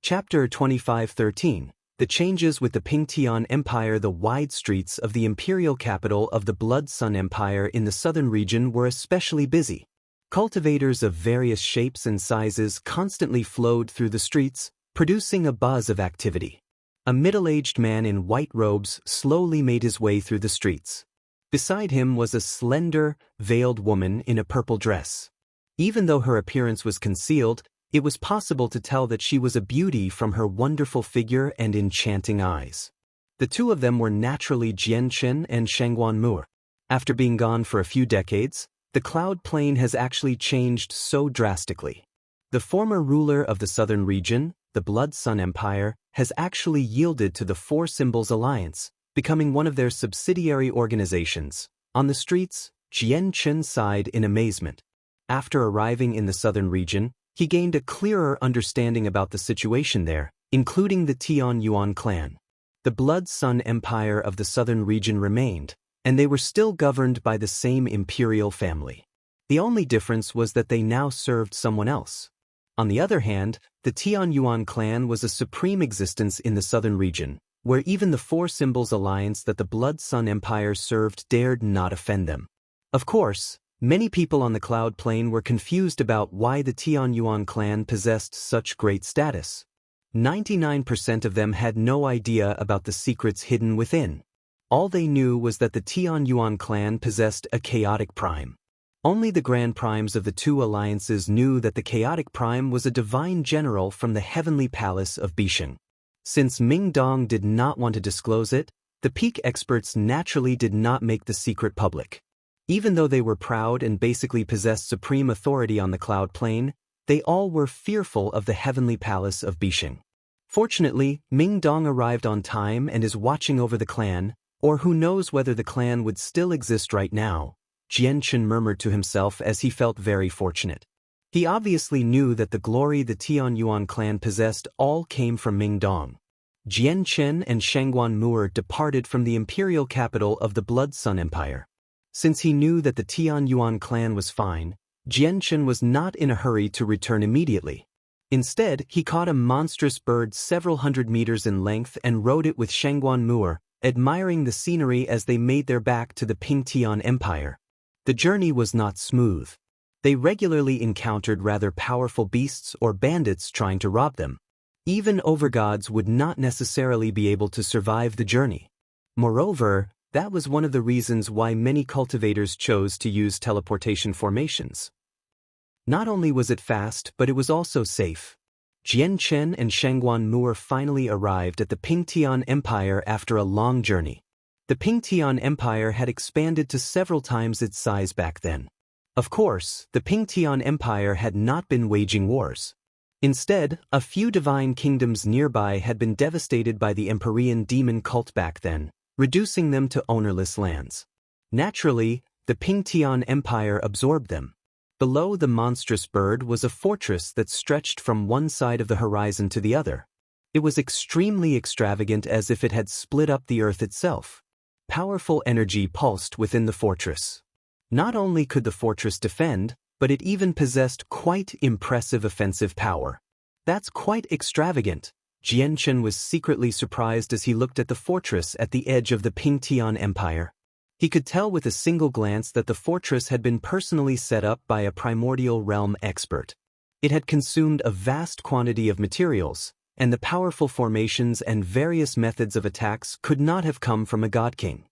Chapter 25:13. The changes with the Pingtian Empire. The wide streets of the imperial capital of the Blood Sun Empire in the southern region were especially busy. Cultivators of various shapes and sizes constantly flowed through the streets, producing a buzz of activity. A middle-aged man in white robes slowly made his way through the streets. Beside him was a slender, veiled woman in a purple dress. Even though her appearance was concealed, it was possible to tell that she was a beauty from her wonderful figure and enchanting eyes. The two of them were naturally Jianchen and Shangguan Mu. After being gone for a few decades, the Cloud Plain has actually changed so drastically. The former ruler of the southern region, the Blood Sun Empire, has actually yielded to the Four Symbols Alliance, becoming one of their subsidiary organizations. On the streets, Jianchen sighed in amazement. After arriving in the southern region, he gained a clearer understanding about the situation there, including the Tian Yuan clan. The Blood Sun Empire of the southern region remained, and they were still governed by the same imperial family. The only difference was that they now served someone else. On the other hand, the Tian Yuan clan was a supreme existence in the southern region, where even the Four Symbols Alliance that the Blood Sun Empire served dared not offend them. Of course, many people on the Cloud Plain were confused about why the Tian Yuan clan possessed such great status. 99% of them had no idea about the secrets hidden within. All they knew was that the Tian Yuan clan possessed a chaotic prime. Only the Grand Primes of the two alliances knew that the chaotic prime was a divine general from the heavenly palace of Bisheng. Since Ming Dong did not want to disclose it, the peak experts naturally did not make the secret public. Even though they were proud and basically possessed supreme authority on the Cloud Plain, they all were fearful of the heavenly palace of Bisheng. Fortunately, Ming Dong arrived on time and is watching over the clan, or who knows whether the clan would still exist right now, Jianchen murmured to himself as he felt very fortunate. He obviously knew that the glory the Tian Yuan clan possessed all came from Ming Dong. Jianchen and Shangguan Mu departed from the imperial capital of the Blood Sun Empire. Since he knew that the Tian Yuan clan was fine, Jianchen was not in a hurry to return immediately. Instead, he caught a monstrous bird several hundred meters in length and rode it with Shangguan Mu, admiring the scenery as they made their back to the Pingtian Empire. The journey was not smooth. They regularly encountered rather powerful beasts or bandits trying to rob them. Even overgods would not necessarily be able to survive the journey. Moreover, that was one of the reasons why many cultivators chose to use teleportation formations. Not only was it fast, but it was also safe. Jianchen and Shangguan Mu finally arrived at the Pingtian Empire after a long journey. The Pingtian Empire had expanded to several times its size back then. Of course, the Pingtian Empire had not been waging wars. Instead, a few divine kingdoms nearby had been devastated by the Empyrean demon cult back then, reducing them to ownerless lands. Naturally, the Pingtian Empire absorbed them. Below the monstrous bird was a fortress that stretched from one side of the horizon to the other. It was extremely extravagant, as if it had split up the earth itself. Powerful energy pulsed within the fortress. Not only could the fortress defend, but it even possessed quite impressive offensive power. That's quite extravagant. Jianchen was secretly surprised as he looked at the fortress at the edge of the Pingtian Empire. He could tell with a single glance that the fortress had been personally set up by a primordial realm expert. It had consumed a vast quantity of materials, and the powerful formations and various methods of attacks could not have come from a god king.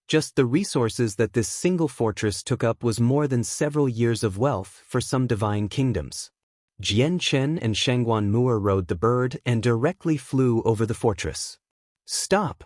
Just the resources that this single fortress took up was more than several years of wealth for some divine kingdoms. Jianchen and Shangguan Mu rode the bird and directly flew over the fortress. Stop!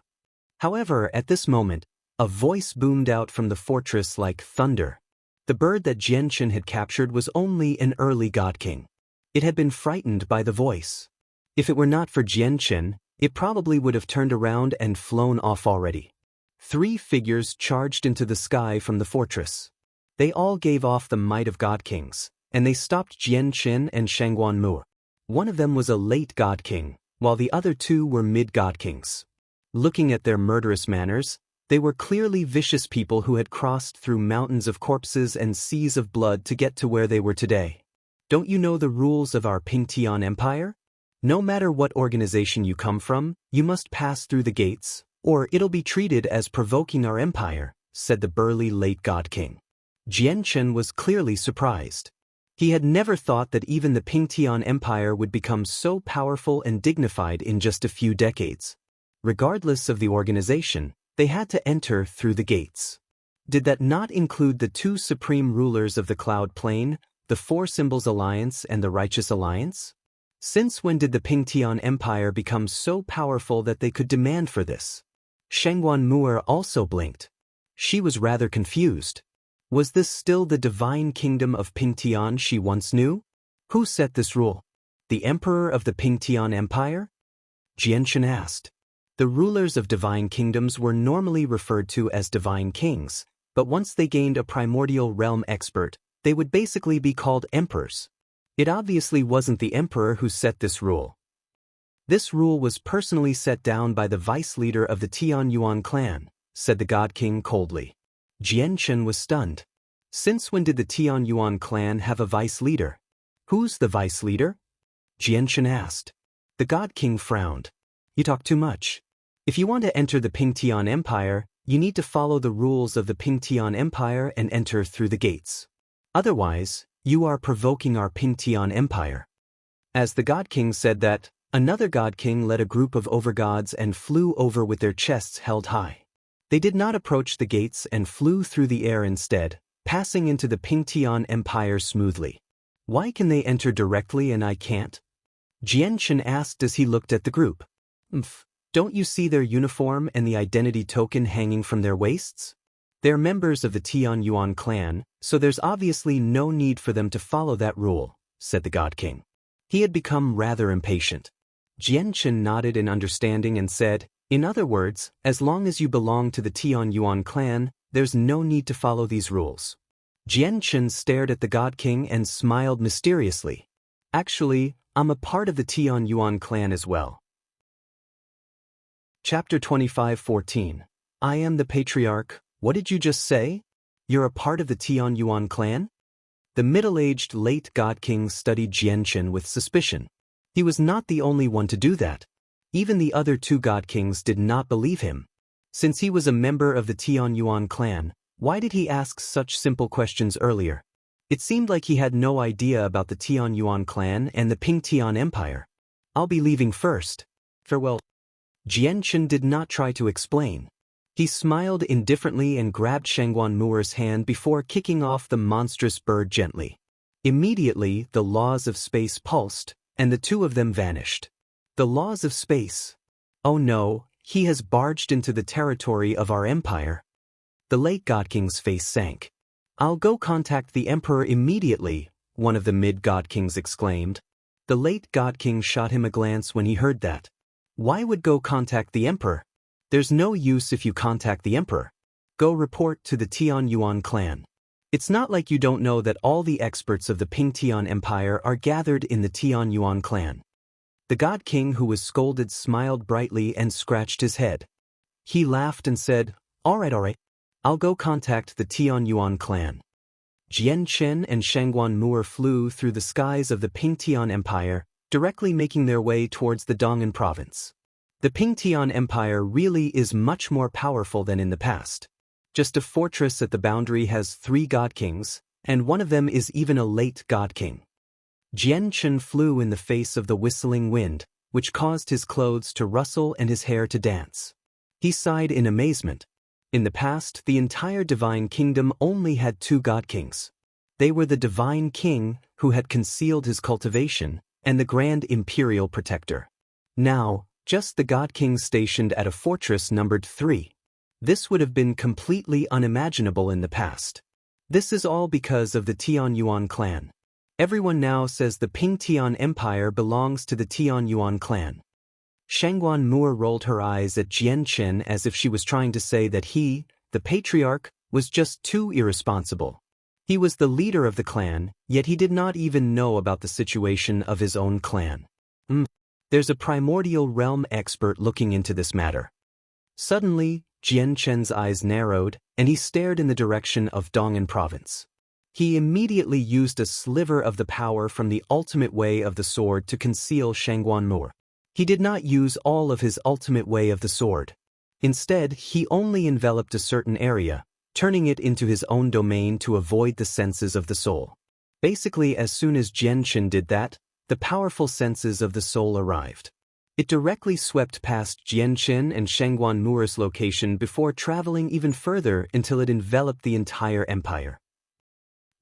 However, at this moment, a voice boomed out from the fortress like thunder. The bird that Jianchen had captured was only an early god king. It had been frightened by the voice. If it were not for Jianchen, it probably would have turned around and flown off already. 3 figures charged into the sky from the fortress. They all gave off the might of god kings, and they stopped Jianchen and Shangguan Mu. One of them was a late god king, while the other 2 were mid-god kings. Looking at their murderous manners, they were clearly vicious people who had crossed through mountains of corpses and seas of blood to get to where they were today. Don't you know the rules of our Pingtian Empire? No matter what organization you come from, you must pass through the gates, or it'll be treated as provoking our empire, said the burly late God King. Jianchen was clearly surprised. He had never thought that even the Pingtian Empire would become so powerful and dignified in just a few decades. Regardless of the organization, they had to enter through the gates. Did that not include the two supreme rulers of the Cloud Plain, the Four Symbols Alliance and the Righteous Alliance? Since when did the Pingtian Empire become so powerful that they could demand for this? Shengguan Mu'er also blinked. She was rather confused. Was this still the divine kingdom of Pingtian she once knew? Who set this rule? The emperor of the Pingtian Empire? Jianchen asked. The rulers of divine kingdoms were normally referred to as divine kings, but once they gained a primordial realm expert, they would basically be called emperors. It obviously wasn't the emperor who set this rule. This rule was personally set down by the vice leader of the Tianyuan clan, said the God King coldly. Jianchen was stunned. Since when did the Tianyuan clan have a vice leader? Who's the vice leader? Jianchen asked. The God King frowned. You talk too much. If you want to enter the Pingtian Empire, you need to follow the rules of the Pingtian Empire and enter through the gates. Otherwise, you are provoking our Pingtian Empire. As the God King said that, another God King led a group of overgods and flew over with their chests held high. They did not approach the gates and flew through the air instead, passing into the Pingtian Empire smoothly. Why can they enter directly and I can't? Jianchen asked as he looked at the group. Don't you see their uniform and the identity token hanging from their waists? They're members of the Tianyuan clan, so there's obviously no need for them to follow that rule, said the God King. He had become rather impatient. Jianchen nodded in understanding and said, in other words, as long as you belong to the Tianyuan clan, there's no need to follow these rules. Jianchen stared at the God King and smiled mysteriously. Actually, I'm a part of the Tianyuan clan as well. Chapter 25:14. I am the Patriarch. What did you just say? You're a part of the Tianyuan clan? The middle-aged late God King studied Jianchen with suspicion. He was not the only one to do that. Even the other two God Kings did not believe him. Since he was a member of the Tianyuan clan, why did he ask such simple questions earlier? It seemed like he had no idea about the Tianyuan clan and the Pingtian Empire. I'll be leaving first. Farewell. Jianchen did not try to explain. He smiled indifferently and grabbed Shengguan Mu'er's hand before kicking off the monstrous bird gently. Immediately, the laws of space pulsed, and the two of them vanished. The laws of space. Oh no, he has barged into the territory of our empire. The late God King's face sank. I'll go contact the emperor immediately, one of the mid-God Kings exclaimed. The late God King shot him a glance when he heard that. Why would go contact the emperor? There's no use if you contact the emperor. Go report to the Tianyuan clan. It's not like you don't know that all the experts of the Pingtian Empire are gathered in the Tianyuan clan. The God King who was scolded smiled brightly and scratched his head. He laughed and said, all right. I'll go contact the Tianyuan clan. Jianchen and Shengguan Mu'er flew through the skies of the Pingtian Empire, directly making their way towards the Dong'an province. The Pingtian Empire really is much more powerful than in the past. Just a fortress at the boundary has 3 God Kings, and one of them is even a late God King. Jianchen flew in the face of the whistling wind, which caused his clothes to rustle and his hair to dance. He sighed in amazement. In the past, the entire divine kingdom only had 2 God Kings. They were the divine king, who had concealed his cultivation, and the grand imperial protector. Now, just the God King stationed at a fortress numbered 3. This would have been completely unimaginable in the past. This is all because of the Tianyuan clan. Everyone now says the Pingtian Empire belongs to the Tianyuan clan. Shengguan Mu'er rolled her eyes at Jianchen as if she was trying to say that he, the patriarch, was just too irresponsible. He was the leader of the clan, yet he did not even know about the situation of his own clan. There's a primordial realm expert looking into this matter. Suddenly, Jianchen's eyes narrowed, and he stared in the direction of Dong'an province. He immediately used a sliver of the power from the ultimate way of the sword to conceal Shangguan Mu. He did not use all of his ultimate way of the sword. Instead, he only enveloped a certain area, turning it into his own domain to avoid the senses of the soul. Basically, as soon as Jianchen did that, the powerful senses of the soul arrived. It directly swept past Jianchen and Shangguan Mu's location before traveling even further until it enveloped the entire empire.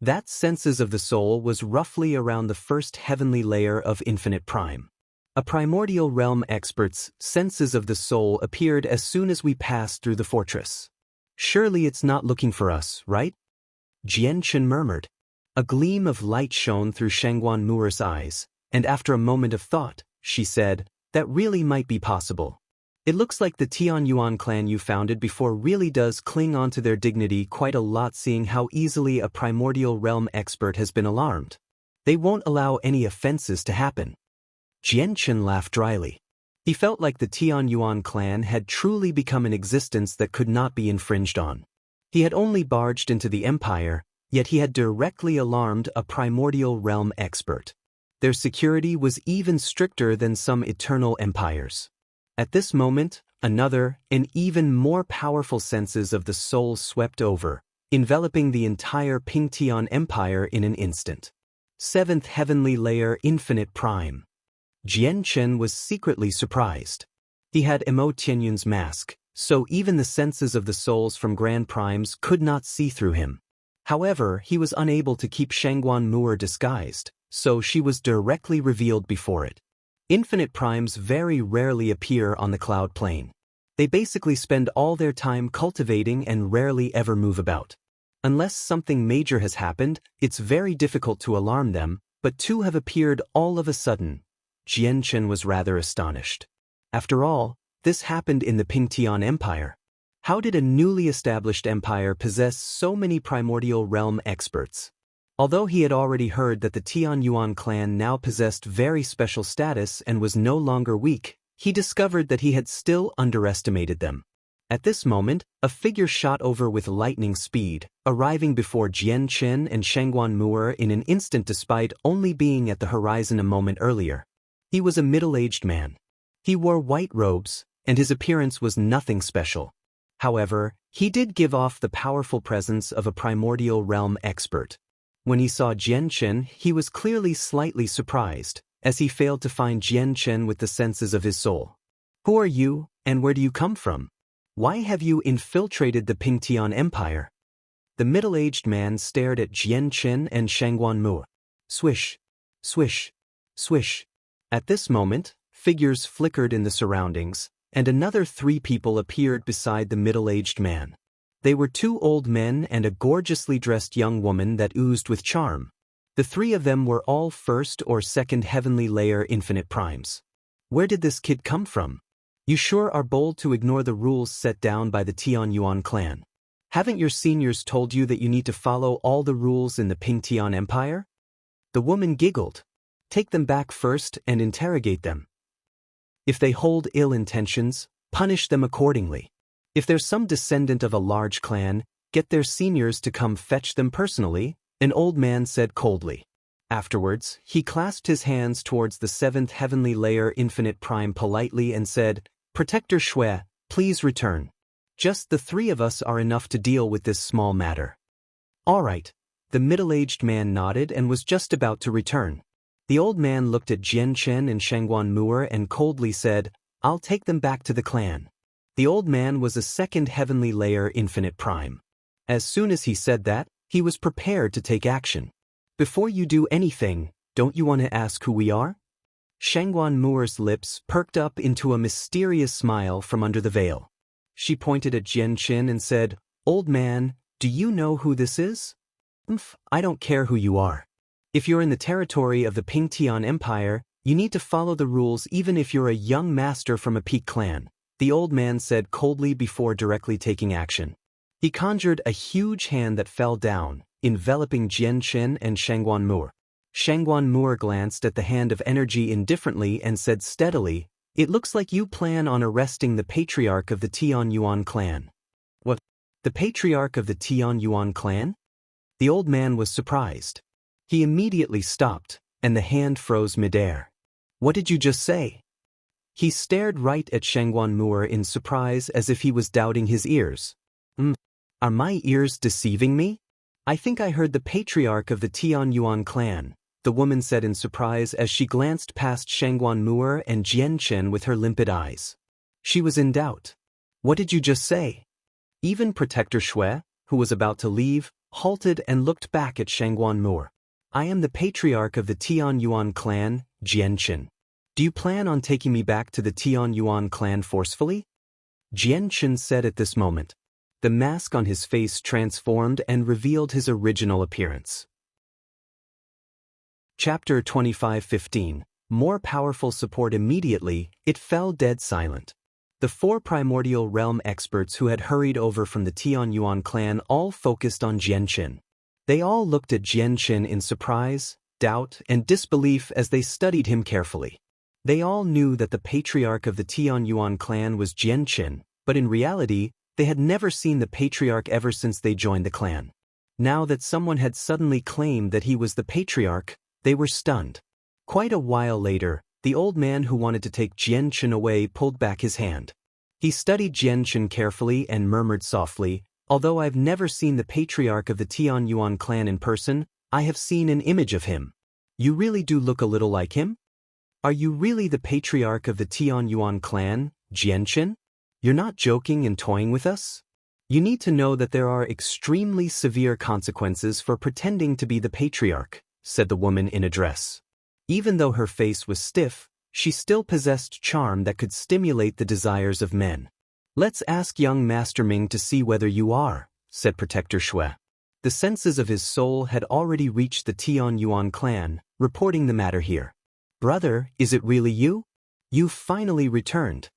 That senses of the soul was roughly around the first heavenly layer of Infinite Prime. A primordial realm expert's senses of the soul appeared as soon as we passed through the fortress. Surely it's not looking for us, right? Jianchen murmured. A gleam of light shone through Shangguan Mu's eyes, and after a moment of thought, she said, that really might be possible. It looks like the Tianyuan clan you founded before really does cling onto their dignity quite a lot, seeing how easily a primordial realm expert has been alarmed. They won't allow any offenses to happen. Jianchen laughed dryly. He felt like the Tianyuan clan had truly become an existence that could not be infringed on. He had only barged into the empire, yet he had directly alarmed a primordial realm expert. Their security was even stricter than some eternal empires. At this moment, another, and even more powerful senses of the soul swept over, enveloping the entire Pingtian Empire in an instant. 7th Heavenly Layer Infinite Prime. Jianchen was secretly surprised. He had Emo Tianyun's mask, so even the senses of the souls from Grand Primes could not see through him. However, he was unable to keep Shangguan Mu disguised, so she was directly revealed before it. Infinite Primes very rarely appear on the cloud plane. They basically spend all their time cultivating and rarely ever move about. Unless something major has happened, it's very difficult to alarm them, but two have appeared all of a sudden. Jianchen was rather astonished. After all, this happened in the Pingtian Empire. How did a newly established empire possess so many primordial realm experts? Although he had already heard that the Tianyuan clan now possessed very special status and was no longer weak, he discovered that he had still underestimated them. At this moment, a figure shot over with lightning speed, arriving before Jianchen and Shangguan Mu in an instant despite only being at the horizon a moment earlier. He was a middle-aged man. He wore white robes, and his appearance was nothing special. However, he did give off the powerful presence of a primordial realm expert. When he saw Jianchen, he was clearly slightly surprised, as he failed to find Jianchen with the senses of his soul. Who are you, and where do you come from? Why have you infiltrated the Pingtian Empire? The middle-aged man stared at Jianchen and Shangguan Mu. Swish, swish, swish. At this moment, figures flickered in the surroundings, and another 3 people appeared beside the middle-aged man. They were 2 old men and a gorgeously dressed young woman that oozed with charm. The 3 of them were all 1st or 2nd Heavenly Layer Infinite Primes. Where did this kid come from? You sure are bold to ignore the rules set down by the Tianyuan clan. Haven't your seniors told you that you need to follow all the rules in the Pingtian Empire? The woman giggled. Take them back first and interrogate them. If they hold ill intentions, punish them accordingly. If there's some descendant of a large clan, get their seniors to come fetch them personally, an old man said coldly. Afterwards, he clasped his hands towards the 7th Heavenly Layer Infinite Prime politely and said, Protector Shui, please return. Just the 3 of us are enough to deal with this small matter. All right. The middle-aged man nodded and was just about to return. The old man looked at Jianchen and Shangguan Mu and coldly said, I'll take them back to the clan. The old man was a 2nd Heavenly Layer Infinite Prime. As soon as he said that, he was prepared to take action. Before you do anything, don't you want to ask who we are? Shangguan Mu's lips perked up into a mysterious smile from under the veil. She pointed at Jianchen and said, Old man, do you know who this is? I don't care who you are. If you're in the territory of the Pingtian Empire, you need to follow the rules even if you're a young master from a peak clan, the old man said coldly before directly taking action. He conjured a huge hand that fell down, enveloping Jianchen and Shangguan Mu. Shangguan Mu glanced at the hand of energy indifferently and said steadily, It looks like you plan on arresting the patriarch of the Tianyuan clan. What? The patriarch of the Tianyuan clan? The old man was surprised. He immediately stopped, and the hand froze midair. What did you just say? He stared right at Shangguan Mu'er in surprise as if he was doubting his ears. Are my ears deceiving me? I think I heard the patriarch of the Tian Yuan clan, the woman said in surprise as she glanced past Shangguan Mu'er and Jian Chen with her limpid eyes. She was in doubt. What did you just say? Even Protector Shui, who was about to leave, halted and looked back at Shangguan Mu'er. I am the patriarch of the Tian Yuan clan, Jian Chen. Do you plan on taking me back to the Tian Yuan clan forcefully? Jian Chen said at this moment. The mask on his face transformed and revealed his original appearance. Chapter 25:15. More powerful support. Immediately, it fell dead silent. The four primordial realm experts who had hurried over from the Tian Yuan clan all focused on Jian Chen. They all looked at Jian Chen in surprise, doubt, and disbelief as they studied him carefully. They all knew that the patriarch of the Tian Yuan clan was Jian Chen, but in reality, they had never seen the patriarch ever since they joined the clan. Now that someone had suddenly claimed that he was the patriarch, they were stunned. Quite a while later, the old man who wanted to take Jian Chen away pulled back his hand. He studied Jian Chen carefully and murmured softly, although I've never seen the patriarch of the Tian Yuan clan in person, I have seen an image of him. You really do look a little like him? Are you really the patriarch of the Tian Yuan clan, Jian Chen? You're not joking and toying with us? You need to know that there are extremely severe consequences for pretending to be the patriarch, said the woman in a dress. Even though her face was stiff, she still possessed charm that could stimulate the desires of men. Let's ask young Master Ming to see whether you are, said Protector Shui. The senses of his soul had already reached the Tian Yuan clan, reporting the matter here. Brother, is it really you? You've finally returned.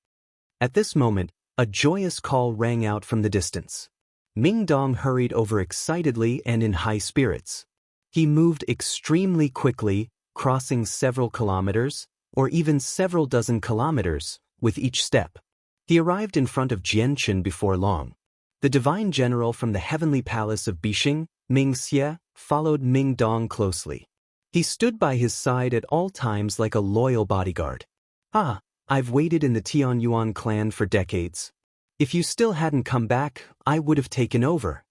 At this moment, a joyous call rang out from the distance. Ming Dong hurried over excitedly and in high spirits. He moved extremely quickly, crossing several kilometers, or even several dozen kilometers, with each step. He arrived in front of Jian Chen before long. The divine general from the heavenly palace of Bixing, Ming Xie, followed Ming Dong closely. He stood by his side at all times like a loyal bodyguard. Ah, I've waited in the Tian Yuan clan for decades. If you still hadn't come back, I would have taken over.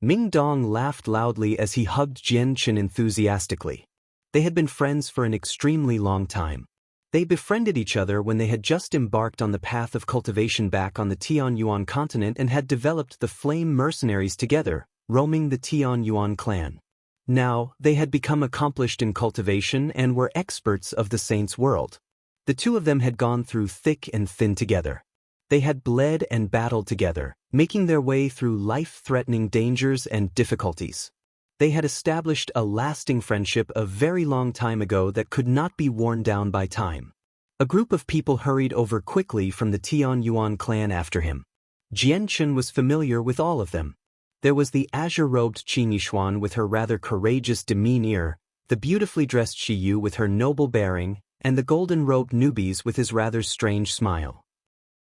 Ming Dong laughed loudly as he hugged Jian Chen enthusiastically. They had been friends for an extremely long time. They befriended each other when they had just embarked on the path of cultivation back on the Tian Yuan continent and had developed the Flame Mercenaries together, roaming the Tian Yuan clan. Now, they had become accomplished in cultivation and were experts of the Saints' world. The two of them had gone through thick and thin together. They had bled and battled together, making their way through life-threatening dangers and difficulties. They had established a lasting friendship a very long time ago that could not be worn down by time. A group of people hurried over quickly from the Tian Yuan clan after him. Jian Chen was familiar with all of them. There was the azure-robed Qing Yishuan with her rather courageous demeanor, the beautifully dressed Shi Yu with her noble bearing, and the golden-robed newbies with his rather strange smile.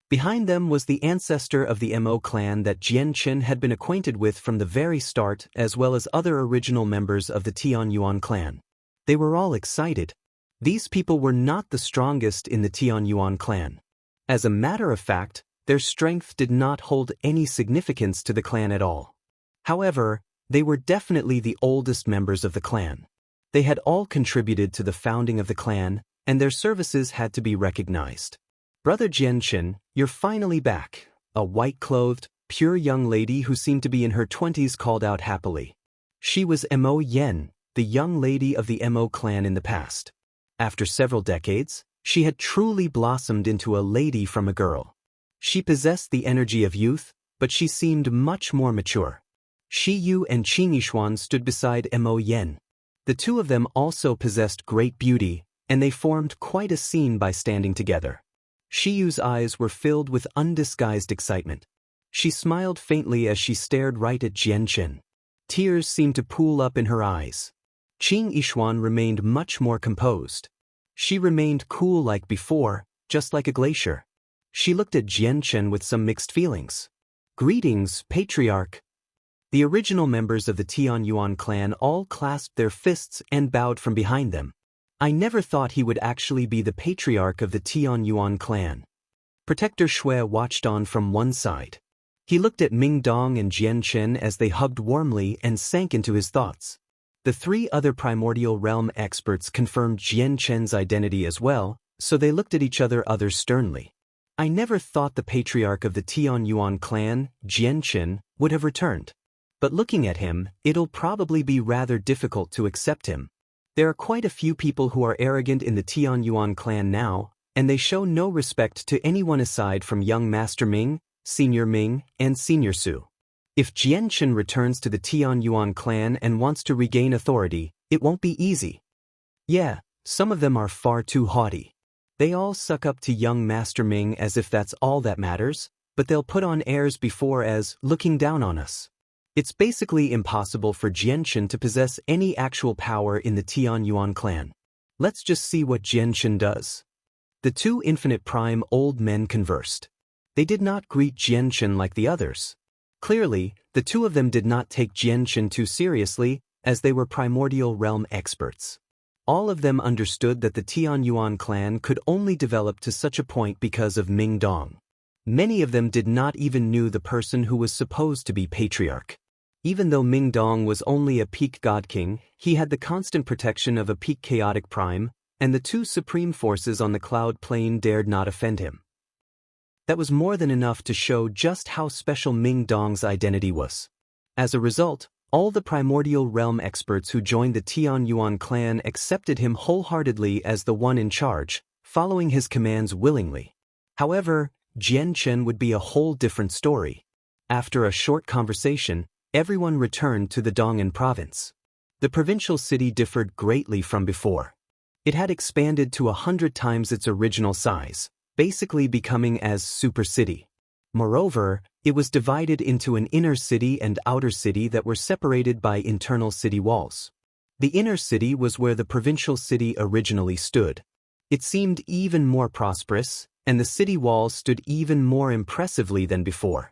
Behind them was the ancestor of the Mo clan that Jian Chen had been acquainted with from the very start, as well as other original members of the Tian Yuan clan. They were all excited. These people were not the strongest in the Tian Yuan clan. As a matter of fact, their strength did not hold any significance to the clan at all. However, they were definitely the oldest members of the clan. They had all contributed to the founding of the clan, and their services had to be recognized. Brother Jian Chen, you're finally back, a white-clothed, pure young lady who seemed to be in her 20s called out happily. She was Mo Yen, the young lady of the Mo clan in the past. After several decades, she had truly blossomed into a lady from a girl. She possessed the energy of youth, but she seemed much more mature. Shi Yu and Qing Yishuan stood beside Mo Yen. The two of them also possessed great beauty, and they formed quite a scene by standing together. Shi Yu's eyes were filled with undisguised excitement. She smiled faintly as she stared right at Jian Chen. Tears seemed to pool up in her eyes. Qing Yishuan remained much more composed. She remained cool like before, just like a glacier. She looked at Jian Chen with some mixed feelings. Greetings, Patriarch. The original members of the Tianyuan clan all clasped their fists and bowed from behind them. I never thought he would actually be the patriarch of the Tianyuan clan. Protector Shui watched on from one side. He looked at Ming Dong and Jian Chen as they hugged warmly and sank into his thoughts. The three other primordial realm experts confirmed Jian Chen's identity as well, so they looked at each other sternly. I never thought the patriarch of the Tianyuan clan, Jian Chen, would have returned. But looking at him, it'll probably be rather difficult to accept him. There are quite a few people who are arrogant in the Tianyuan clan now, and they show no respect to anyone aside from young Master Ming, Senior Ming, and Senior Su. If Jian Chen returns to the Tianyuan clan and wants to regain authority, it won't be easy. Yeah, some of them are far too haughty. They all suck up to young Master Ming as if that's all that matters, but they'll put on airs before as looking down on us. It's basically impossible for Jian Chen to possess any actual power in the Tianyuan clan. Let's just see what Jian Chen does. The two infinite prime old men conversed. They did not greet Jian Chen like the others. Clearly, the two of them did not take Jian Chen too seriously, as they were primordial realm experts. All of them understood that the Tianyuan clan could only develop to such a point because of Ming Dong. Many of them did not even know the person who was supposed to be patriarch. Even though Ming Dong was only a peak god king, he had the constant protection of a peak chaotic prime, and the two supreme forces on the cloud plane dared not offend him. That was more than enough to show just how special Ming Dong's identity was. As a result, all the primordial realm experts who joined the Tianyuan clan accepted him wholeheartedly as the one in charge, following his commands willingly. However, Jian Chen would be a whole different story. After a short conversation, everyone returned to the Dong'an province. The provincial city differed greatly from before. It had expanded to 100 times its original size, basically becoming as super city. Moreover, it was divided into an inner city and outer city that were separated by internal city walls. The inner city was where the provincial city originally stood. It seemed even more prosperous, and the city walls stood even more impressively than before.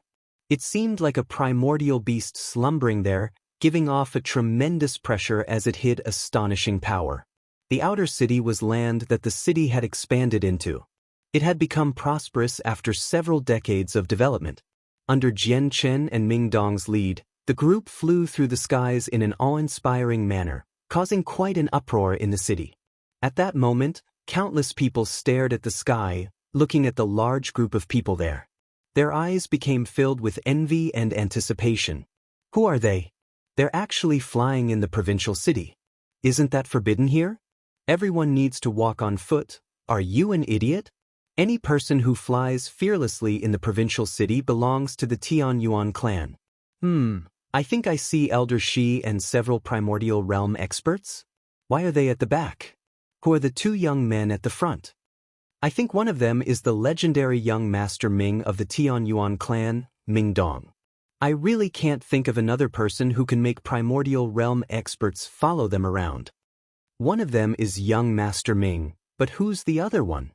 It seemed like a primordial beast slumbering there, giving off a tremendous pressure as it hid astonishing power. The outer city was land that the city had expanded into. It had become prosperous after several decades of development. Under Jian Chen and Ming Dong's lead, the group flew through the skies in an awe-inspiring manner, causing quite an uproar in the city. At that moment, countless people stared at the sky, looking at the large group of people there. Their eyes became filled with envy and anticipation. Who are they? They're actually flying in the provincial city. Isn't that forbidden here? Everyone needs to walk on foot. Are you an idiot? Any person who flies fearlessly in the provincial city belongs to the Tianyuan clan. I think I see Elder Shi and several primordial realm experts. Why are they at the back? Who are the two young men at the front? I think one of them is the legendary young Master Ming of the Tianyuan clan, Ming Dong. I really can't think of another person who can make primordial realm experts follow them around. One of them is young Master Ming, but who's the other one?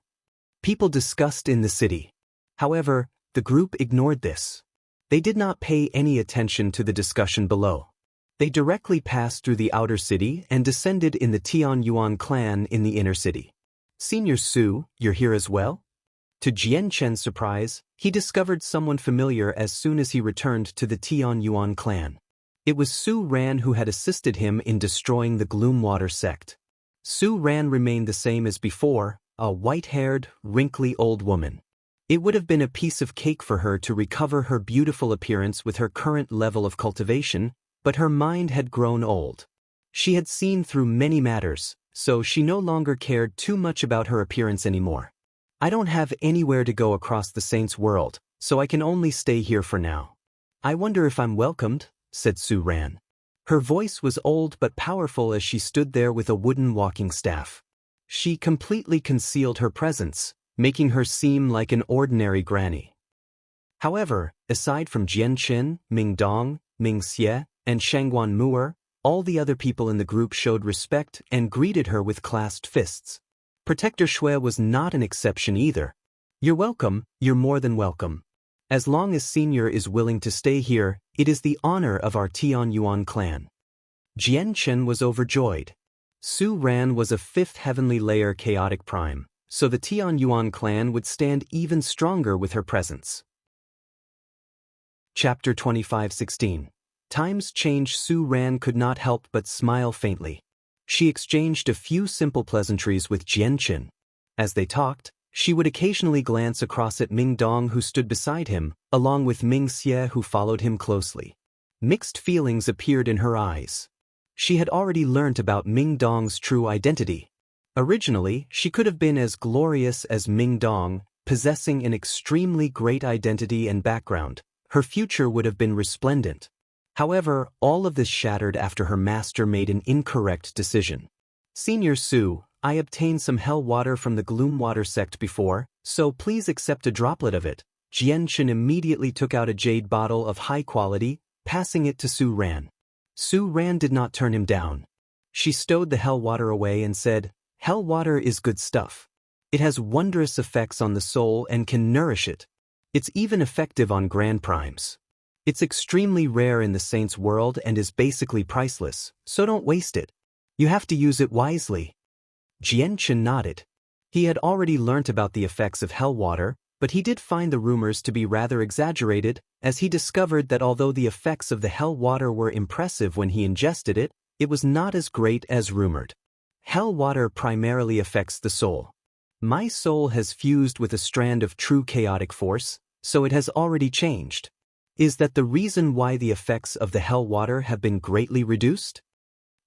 People discussed in the city. However, the group ignored this. They did not pay any attention to the discussion below. They directly passed through the outer city and descended in the Tianyuan clan in the inner city. Senior Su, you're here as well? To Jian Chen's surprise, he discovered someone familiar as soon as he returned to the Tianyuan clan. It was Su Ran who had assisted him in destroying the Gloomwater sect. Su Ran remained the same as before, a white-haired, wrinkly old woman. It would have been a piece of cake for her to recover her beautiful appearance with her current level of cultivation, but her mind had grown old. She had seen through many matters, so she no longer cared too much about her appearance anymore. I don't have anywhere to go across the Saints' world, so I can only stay here for now. I wonder if I'm welcomed, said Su Ran. Her voice was old but powerful as she stood there with a wooden walking staff. She completely concealed her presence, making her seem like an ordinary granny. However, aside from Jian Chen, Ming Dong, Ming Xie, and Shangguan Mu'er, all the other people in the group showed respect and greeted her with clasped fists. Protector Shui was not an exception either. You're welcome, you're more than welcome. As long as Senior is willing to stay here, It is the honor of our Tian Yuan clan. Jian Chen was overjoyed. Su Ran was a fifth heavenly layer chaotic prime, so the Tian Yuan clan would stand even stronger with her presence. Chapter 25:16. Times change. Su Ran could not help but smile faintly. She exchanged a few simple pleasantries with Jian Chen. As they talked, she would occasionally glance across at Ming Dong, who stood beside him, along with Ming Xie, who followed him closely. Mixed feelings appeared in her eyes. She had already learnt about Ming Dong's true identity. Originally, she could have been as glorious as Ming Dong, possessing an extremely great identity and background. Her future would have been resplendent. However, all of this shattered after her master made an incorrect decision. Senior Su, I obtained some hell water from the Gloom Water sect before, so please accept a droplet of it. Jian Chen immediately took out a jade bottle of high quality, passing it to Su Ran. Su Ran did not turn him down. She stowed the hell water away and said, "Hell water is good stuff. It has wondrous effects on the soul and can nourish it. It's even effective on grand primes. It's extremely rare in the saints' world and is basically priceless, so don't waste it. You have to use it wisely." Jian Chen nodded. He had already learnt about the effects of hell water, but he did find the rumors to be rather exaggerated, as he discovered that although the effects of the hell water were impressive when he ingested it, it was not as great as rumored. Hell water primarily affects the soul. My soul has fused with a strand of true chaotic force, so it has already changed. Is that the reason why the effects of the hell water have been greatly reduced?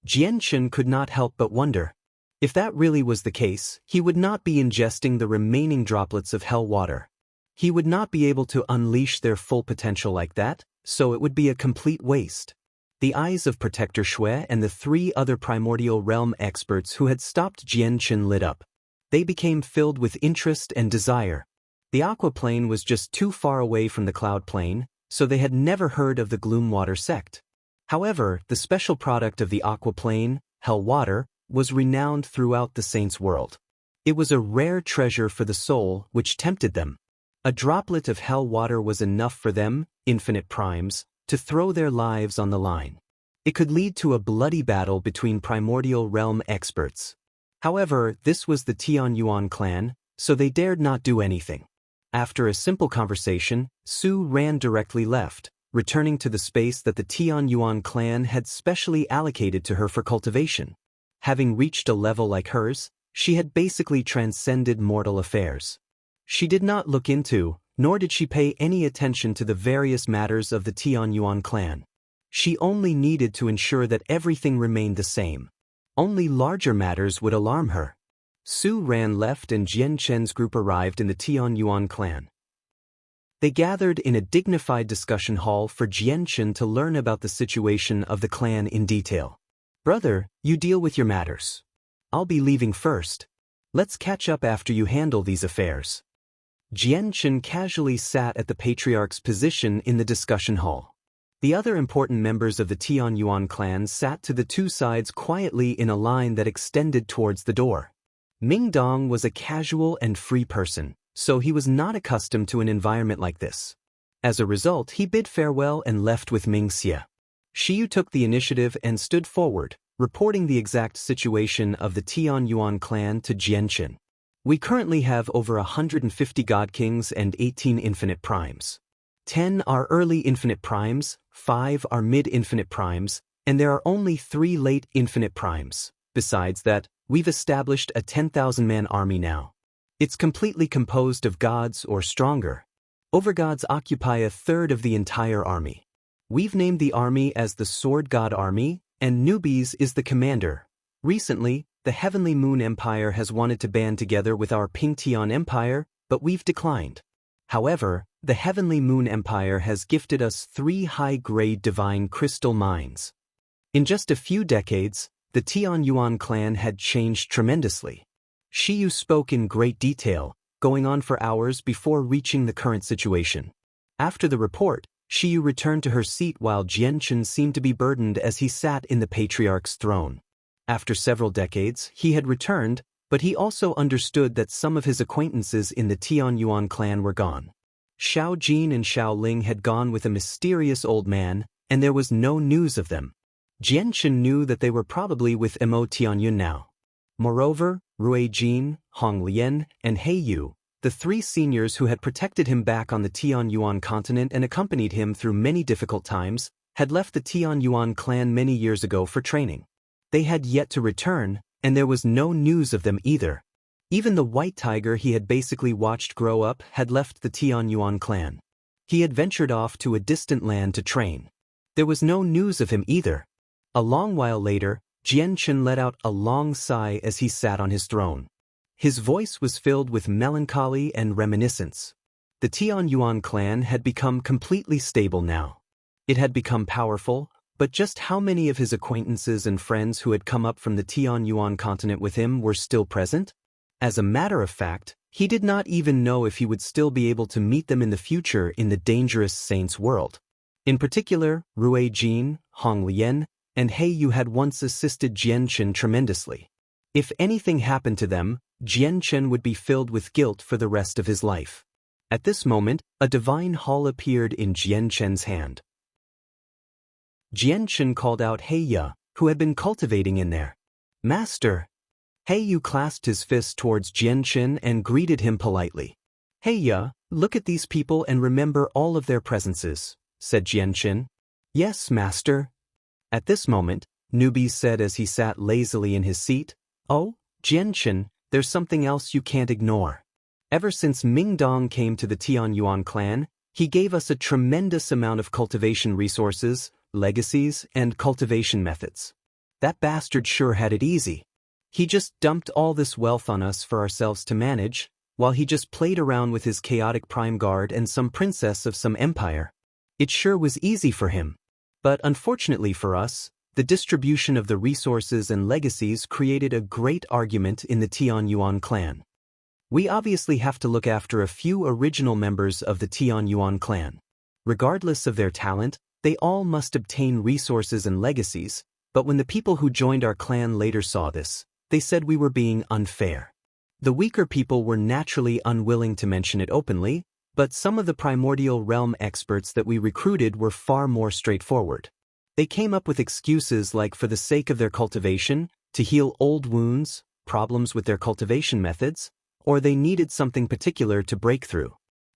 Jian Chen could not help but wonder. If that really was the case, he would not be ingesting the remaining droplets of hell water. He would not be able to unleash their full potential like that, so it would be a complete waste. The eyes of Protector Shui and the three other primordial realm experts who had stopped Jian Chen lit up. They became filled with interest and desire. The aqua plane was just too far away from the cloud plane, so they had never heard of the Gloom Water sect. However, the special product of the aqua plane, hell water, was renowned throughout the saints' world. It was a rare treasure for the soul, which tempted them. A droplet of hell water was enough for them, infinite primes, to throw their lives on the line. It could lead to a bloody battle between primordial realm experts. However, this was the Tian Yuan clan, so they dared not do anything. After a simple conversation, Su Ran directly left, returning to the space that the Tian Yuan clan had specially allocated to her for cultivation. Having reached a level like hers, she had basically transcended mortal affairs. She did not look into, nor did she pay any attention to the various matters of the Tian Yuan clan. She only needed to ensure that everything remained the same. Only larger matters would alarm her. Su Ran left and Jian Chen's group arrived in the Tian Yuan clan. They gathered in a dignified discussion hall for Jian Chen to learn about the situation of the clan in detail. "Brother, you deal with your matters. I'll be leaving first. Let's catch up after you handle these affairs." Jian Chen casually sat at the patriarch's position in the discussion hall. The other important members of the Tian Yuan clan sat to the two sides quietly in a line that extended towards the door. Ming Dong was a casual and free person, so he was not accustomed to an environment like this. As a result, he bid farewell and left with Ming Xie. Shiyu took the initiative and stood forward, reporting the exact situation of the Tian Yuan clan to Jian Chen. "We currently have over 150 God Kings and 18 Infinite Primes. 10 are early Infinite Primes, 5 are mid-Infinite Primes, and there are only 3 late Infinite Primes. Besides that, we've established a 10,000-man army now. It's completely composed of gods or stronger. Overgods occupy a third of the entire army. We've named the army as the Sword God Army, and Newbies is the commander. Recently, the Heavenly Moon Empire has wanted to band together with our Pingtian Empire, but we've declined. However, the Heavenly Moon Empire has gifted us 3 high-grade divine crystal mines. In just a few decades, the Tian Yuan clan had changed tremendously. Shiyu spoke in great detail, going on for hours before reaching the current situation. After the report, Shiyu returned to her seat while Jian Chen seemed to be burdened as he sat in the patriarch's throne. After several decades, he had returned, but he also understood that some of his acquaintances in the Tian Yuan clan were gone. Xiao Jin and Xiao Ling had gone with a mysterious old man, and there was no news of them. Jian Chen knew that they were probably with Mo Tianyun now. Moreover, Rui Jin, Hong Lian, and He Yu, the three seniors who had protected him back on the Tianyuan continent and accompanied him through many difficult times, had left the Tianyuan clan many years ago for training. They had yet to return, and there was no news of them either. Even the white tiger he had basically watched grow up had left the Tianyuan clan. He had ventured off to a distant land to train. There was no news of him either. A long while later, Jian Chen let out a long sigh as he sat on his throne. His voice was filled with melancholy and reminiscence. The Tianyuan clan had become completely stable now. It had become powerful, but just how many of his acquaintances and friends who had come up from the Tianyuan continent with him were still present? As a matter of fact, he did not even know if he would still be able to meet them in the future in the dangerous saints' world. In particular, Rui Jin, Hong Lian, and He Yu had once assisted Jian Chen tremendously. If anything happened to them, Jian Chen would be filled with guilt for the rest of his life. At this moment, a divine hall appeared in Jian Chen's hand. Jian Chen called out He Yu, who had been cultivating in there. "Master!" He Yu clasped his fist towards Jian Chen and greeted him politely. "He Yu, look at these people and remember all of their presences," said Jian Chen. "Yes, master." At this moment, Newbie said as he sat lazily in his seat, "Oh, Jian Chen, there's something else you can't ignore. Ever since Ming Dong came to the Tianyuan clan, he gave us a tremendous amount of cultivation resources, legacies, and cultivation methods. That bastard sure had it easy. He just dumped all this wealth on us for ourselves to manage, while he just played around with his chaotic prime guard and some princess of some empire. It sure was easy for him. But unfortunately for us, the distribution of the resources and legacies created a great argument in the Tianyuan clan. We obviously have to look after a few original members of the Tianyuan clan. Regardless of their talent, they all must obtain resources and legacies, but when the people who joined our clan later saw this, they said we were being unfair. The weaker people were naturally unwilling to mention it openly, but some of the primordial realm experts that we recruited were far more straightforward. They came up with excuses like for the sake of their cultivation, to heal old wounds, problems with their cultivation methods, or they needed something particular to break through.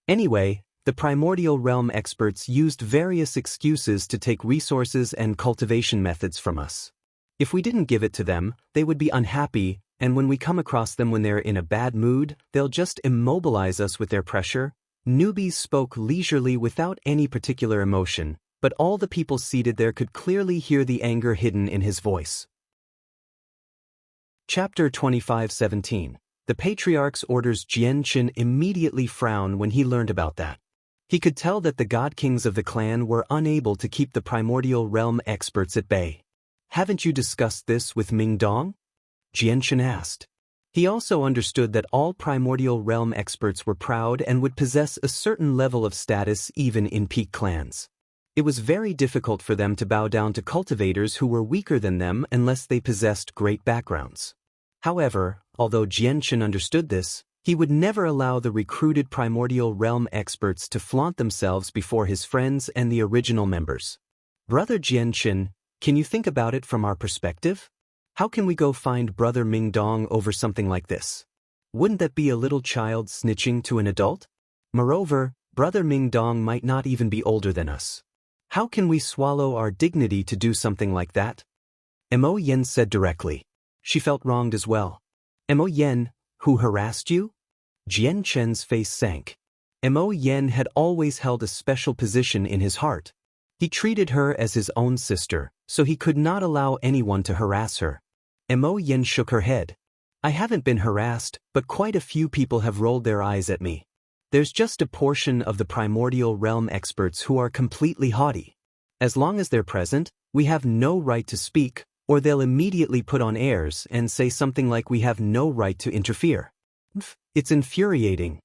Anyway, the primordial realm experts used various excuses to take resources and cultivation methods from us. If we didn't give it to them, they would be unhappy, and when we come across them when they're in a bad mood, they'll just immobilize us with their pressure. Newbies spoke leisurely without any particular emotion, but all the people seated there could clearly hear the anger hidden in his voice. Chapter 25:17. The Patriarch's orders. Jian Chen immediately frowned when he learned about that. He could tell that the god kings of the clan were unable to keep the primordial realm experts at bay. "Haven't you discussed this with Ming Dong?" Jian Chen asked. He also understood that all primordial realm experts were proud and would possess a certain level of status even in peak clans. It was very difficult for them to bow down to cultivators who were weaker than them unless they possessed great backgrounds. However, although Jian Chen understood this, he would never allow the recruited primordial realm experts to flaunt themselves before his friends and the original members. "Brother Jian Chen, can you think about it from our perspective? How can we go find Brother Ming Dong over something like this? Wouldn't that be a little child snitching to an adult? Moreover, Brother Ming Dong might not even be older than us. How can we swallow our dignity to do something like that?" Mo Yen said directly. She felt wronged as well. "Mo Yen, who harassed you?" Jian Chen's face sank. Mo Yen had always held a special position in his heart. He treated her as his own sister, so he could not allow anyone to harass her. Mo Yen shook her head. "I haven't been harassed, but quite a few people have rolled their eyes at me. There's just a portion of the primordial realm experts who are completely haughty. As long as they're present, we have no right to speak, or they'll immediately put on airs and say something like we have no right to interfere. It's infuriating.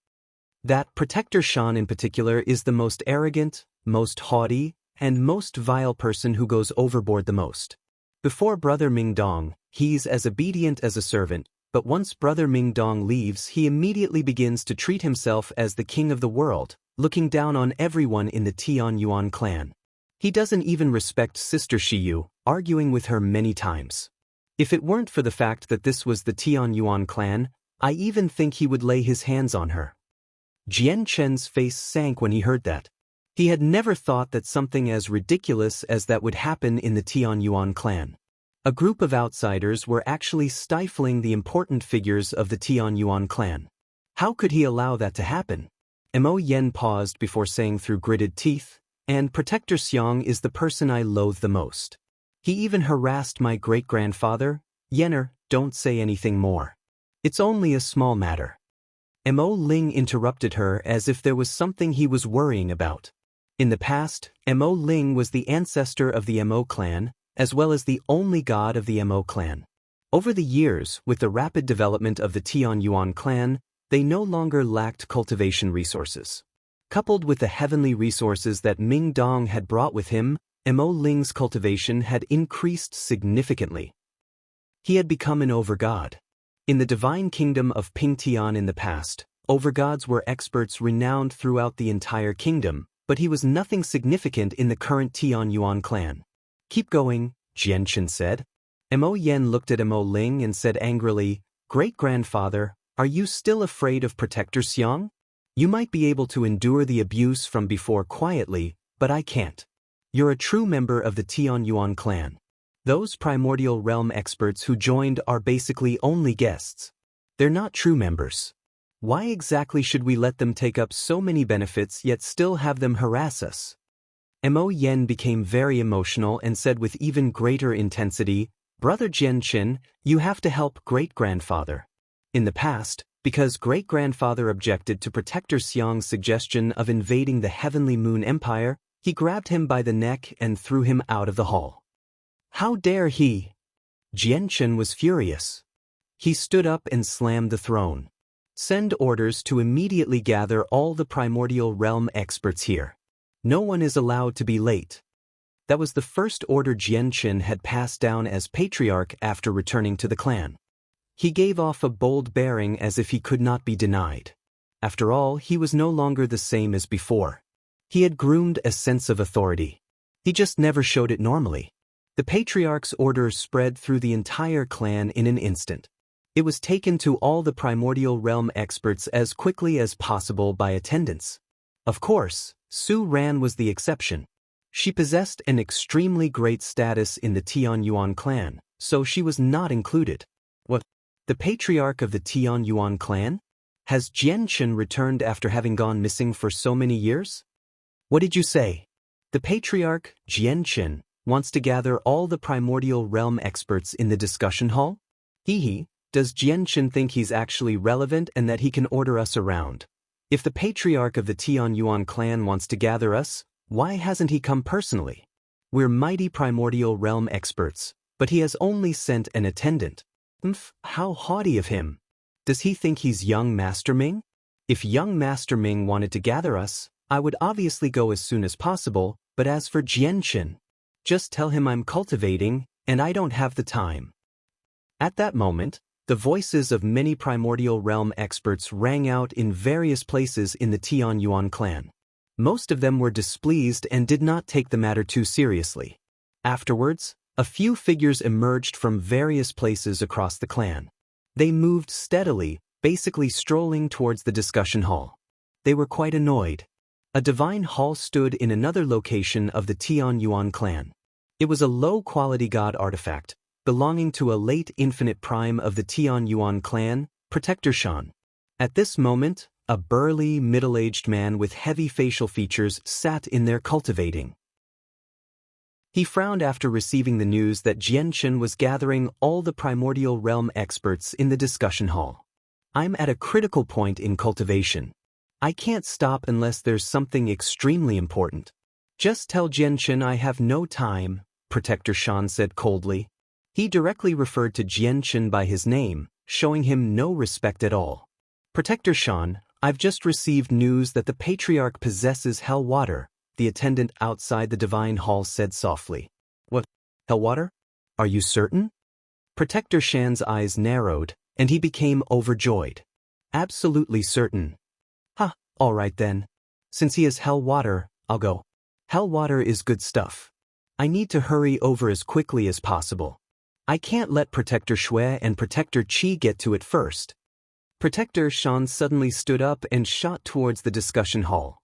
That Protector Shan in particular is the most arrogant, most haughty, and most vile person who goes overboard the most. Before Brother Ming Dong, he's as obedient as a servant, but once Brother Ming Dong leaves, he immediately begins to treat himself as the king of the world, looking down on everyone in the Tianyuan clan. He doesn't even respect Sister Shiyu, arguing with her many times. If it weren't for the fact that this was the Tianyuan clan, I even think he would lay his hands on her. Jian Chen's face sank when he heard that. He had never thought that something as ridiculous as that would happen in the Tianyuan clan. A group of outsiders were actually stifling the important figures of the Tianyuan clan. How could he allow that to happen? Mo Yen paused before saying through gritted teeth, "And Protector Xiang is the person I loathe the most. He even harassed my great-grandfather. Yenner, don't say anything more. It's only a small matter." Mo Ling interrupted her as if there was something he was worrying about. In the past, Mo Ling was the ancestor of the Mo clan, as well as the only god of the Mo clan. Over the years, with the rapid development of the Tianyuan clan, they no longer lacked cultivation resources. Coupled with the heavenly resources that Ming Dong had brought with him, Mo Ling's cultivation had increased significantly. He had become an overgod. In the divine kingdom of Pingtian in the past, overgods were experts renowned throughout the entire kingdom, but he was nothing significant in the current Tianyuan clan. "Keep going," Jianchen said. Mo Yen looked at Mo Ling and said angrily, "Great-grandfather, are you still afraid of Protector Xiang? You might be able to endure the abuse from before quietly, but I can't. You're a true member of the Tianyuan clan. Those primordial realm experts who joined are basically only guests. They're not true members. Why exactly should we let them take up so many benefits yet still have them harass us?" Mo Yen became very emotional and said with even greater intensity, "Brother Jianchen, you have to help great-grandfather. In the past, because great-grandfather objected to Protector Xiang's suggestion of invading the Heavenly Moon Empire, he grabbed him by the neck and threw him out of the hall. How dare he?" Jianchen was furious. He stood up and slammed the throne. "Send orders to immediately gather all the primordial realm experts here. No one is allowed to be late." That was the first order Jianchen had passed down as patriarch after returning to the clan. He gave off a bold bearing as if he could not be denied. After all, he was no longer the same as before. He had groomed a sense of authority. He just never showed it normally. The patriarch's order spread through the entire clan in an instant. It was taken to all the primordial realm experts as quickly as possible by attendants. Of course, Su Ran was the exception. She possessed an extremely great status in the Tianyuan clan, so she was not included. What? The patriarch of the Tianyuan clan? Has Jianchen returned after having gone missing for so many years? What did you say? The patriarch, Jianchen, wants to gather all the primordial realm experts in the discussion hall? Hee. Does Jianchen think he's actually relevant and that he can order us around? If the patriarch of the Tianyuan clan wants to gather us, why hasn't he come personally? We're mighty primordial realm experts, but he has only sent an attendant. How haughty of him. Does he think he's young Master Ming? If young Master Ming wanted to gather us, I would obviously go as soon as possible, but as for Jianchen, just tell him I'm cultivating, and I don't have the time. At that moment, the voices of many primordial realm experts rang out in various places in the Tianyuan clan. Most of them were displeased and did not take the matter too seriously. Afterwards, a few figures emerged from various places across the clan. They moved steadily, basically strolling towards the discussion hall. They were quite annoyed. A divine hall stood in another location of the Tianyuan clan. It was a low-quality god artifact, belonging to a late infinite prime of the Tianyuan clan, Protector Shan. At this moment, a burly, middle-aged man with heavy facial features sat in there cultivating. He frowned after receiving the news that Jianchen was gathering all the primordial realm experts in the discussion hall. "I'm at a critical point in cultivation. I can't stop unless there's something extremely important. Just tell Jianchen I have no time," Protector Shan said coldly. He directly referred to Jianchen by his name, showing him no respect at all. "Protector Shan, I've just received news that the Patriarch possesses hell water," the attendant outside the divine hall said softly. "What? Hell water? Are you certain?" Protector Shan's eyes narrowed, and he became overjoyed. "Absolutely certain." "All right then. Since he has hell water, I'll go. Hell water is good stuff. I need to hurry over as quickly as possible. I can't let Protector Shui and Protector Qi get to it first. Protector Shan suddenly stood up and shot towards the discussion hall.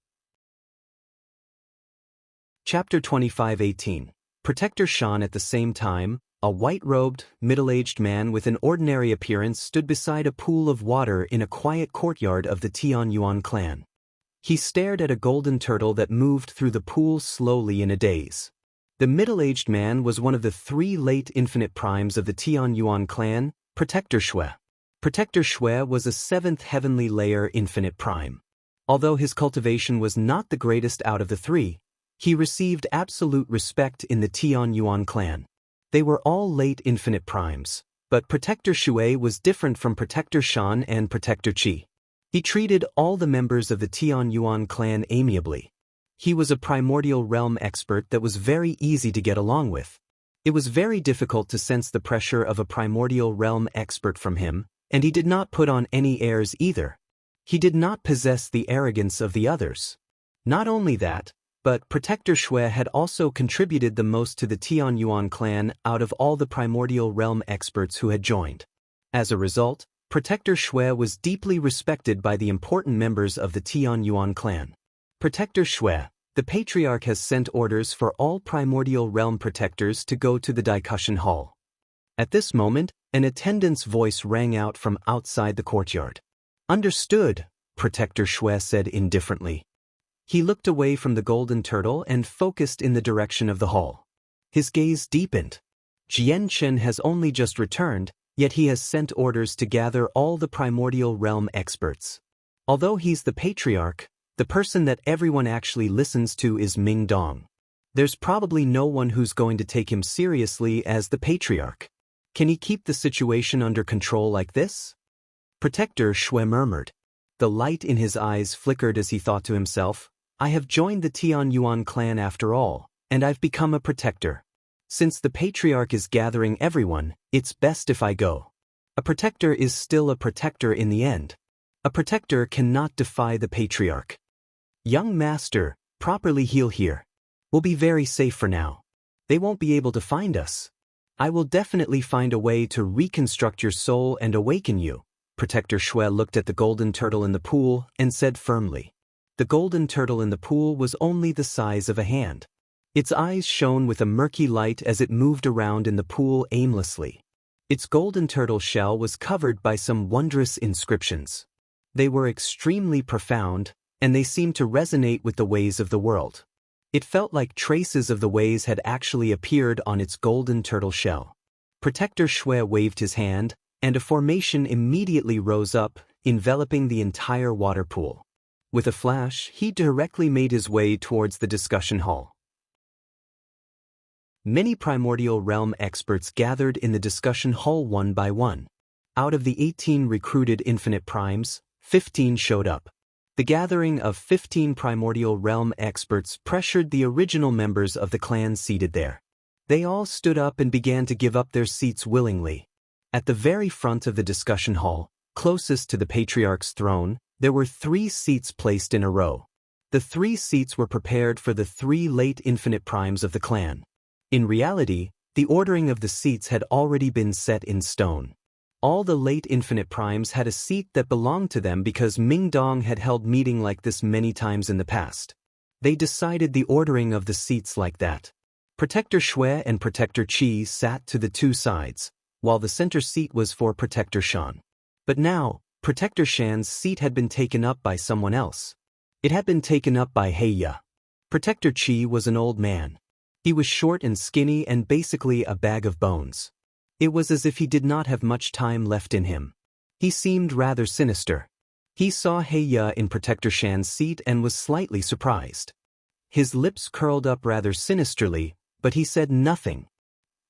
Chapter 25:18. Protector Shan. At the same time, a white-robed, middle-aged man with an ordinary appearance stood beside a pool of water in a quiet courtyard of the Tianyuan clan. He stared at a golden turtle that moved through the pool slowly in a daze. The middle-aged man was one of the 3 late infinite primes of the Tianyuan clan, Protector Shui. Protector Shui was a 7th heavenly layer infinite prime. Although his cultivation was not the greatest out of the 3, he received absolute respect in the Tianyuan clan. They were all late infinite primes, but Protector Shui was different from Protector Shan and Protector Qi. He treated all the members of the Tianyuan clan amiably. He was a primordial realm expert that was very easy to get along with. It was very difficult to sense the pressure of a primordial realm expert from him, and he did not put on any airs either. He did not possess the arrogance of the others. Not only that, but Protector Shui had also contributed the most to the Tianyuan clan out of all the primordial realm experts who had joined. As a result, Protector Shui was deeply respected by the important members of the Tianyuan clan. Protector Shui, the Patriarch has sent orders for all primordial realm protectors to go to the discussion hall. At this moment, an attendant's voice rang out from outside the courtyard. Understood, Protector Shui said indifferently. He looked away from the golden turtle and focused in the direction of the hall. His gaze deepened. Jian Chen has only just returned, yet he has sent orders to gather all the primordial realm experts. Although he's the Patriarch, the person that everyone actually listens to is Ming Dong. There's probably no one who's going to take him seriously as the Patriarch. Can he keep the situation under control like this? Protector Shui murmured. The light in his eyes flickered as he thought to himself, I have joined the Tianyuan clan after all, and I've become a protector. Since the Patriarch is gathering everyone, it's best if I go. A protector is still a protector in the end. A protector cannot defy the Patriarch. Young master, properly heal here. We'll be very safe for now. They won't be able to find us. I will definitely find a way to reconstruct your soul and awaken you. Protector Shui looked at the golden turtle in the pool and said firmly. The golden turtle in the pool was only the size of a hand. Its eyes shone with a murky light as it moved around in the pool aimlessly. Its golden turtle shell was covered by some wondrous inscriptions. They were extremely profound, and they seemed to resonate with the ways of the world. It felt like traces of the ways had actually appeared on its golden turtle shell. Protector Shui waved his hand, and a formation immediately rose up, enveloping the entire water pool. With a flash, he directly made his way towards the discussion hall. Many primordial realm experts gathered in the discussion hall one by one. Out of the 18 recruited infinite primes, 15 showed up. The gathering of 15 primordial realm experts pressured the original members of the clan seated there. They all stood up and began to give up their seats willingly. At the very front of the discussion hall, closest to the Patriarch's throne, there were 3 seats placed in a row. The 3 seats were prepared for the 3 late infinite primes of the clan. In reality, the ordering of the seats had already been set in stone. All the late infinite primes had a seat that belonged to them because Ming Dong had held meeting like this many times in the past. They decided the ordering of the seats like that. Protector Shui and Protector Qi sat to the 2 sides, while the center seat was for Protector Shan. But now, Protector Shan's seat had been taken up by someone else. It had been taken up by Heiya. Protector Qi was an old man. He was short and skinny and basically a bag of bones. It was as if he did not have much time left in him. He seemed rather sinister. He saw Heiya in Protector Shan's seat and was slightly surprised. His lips curled up rather sinisterly, but he said nothing.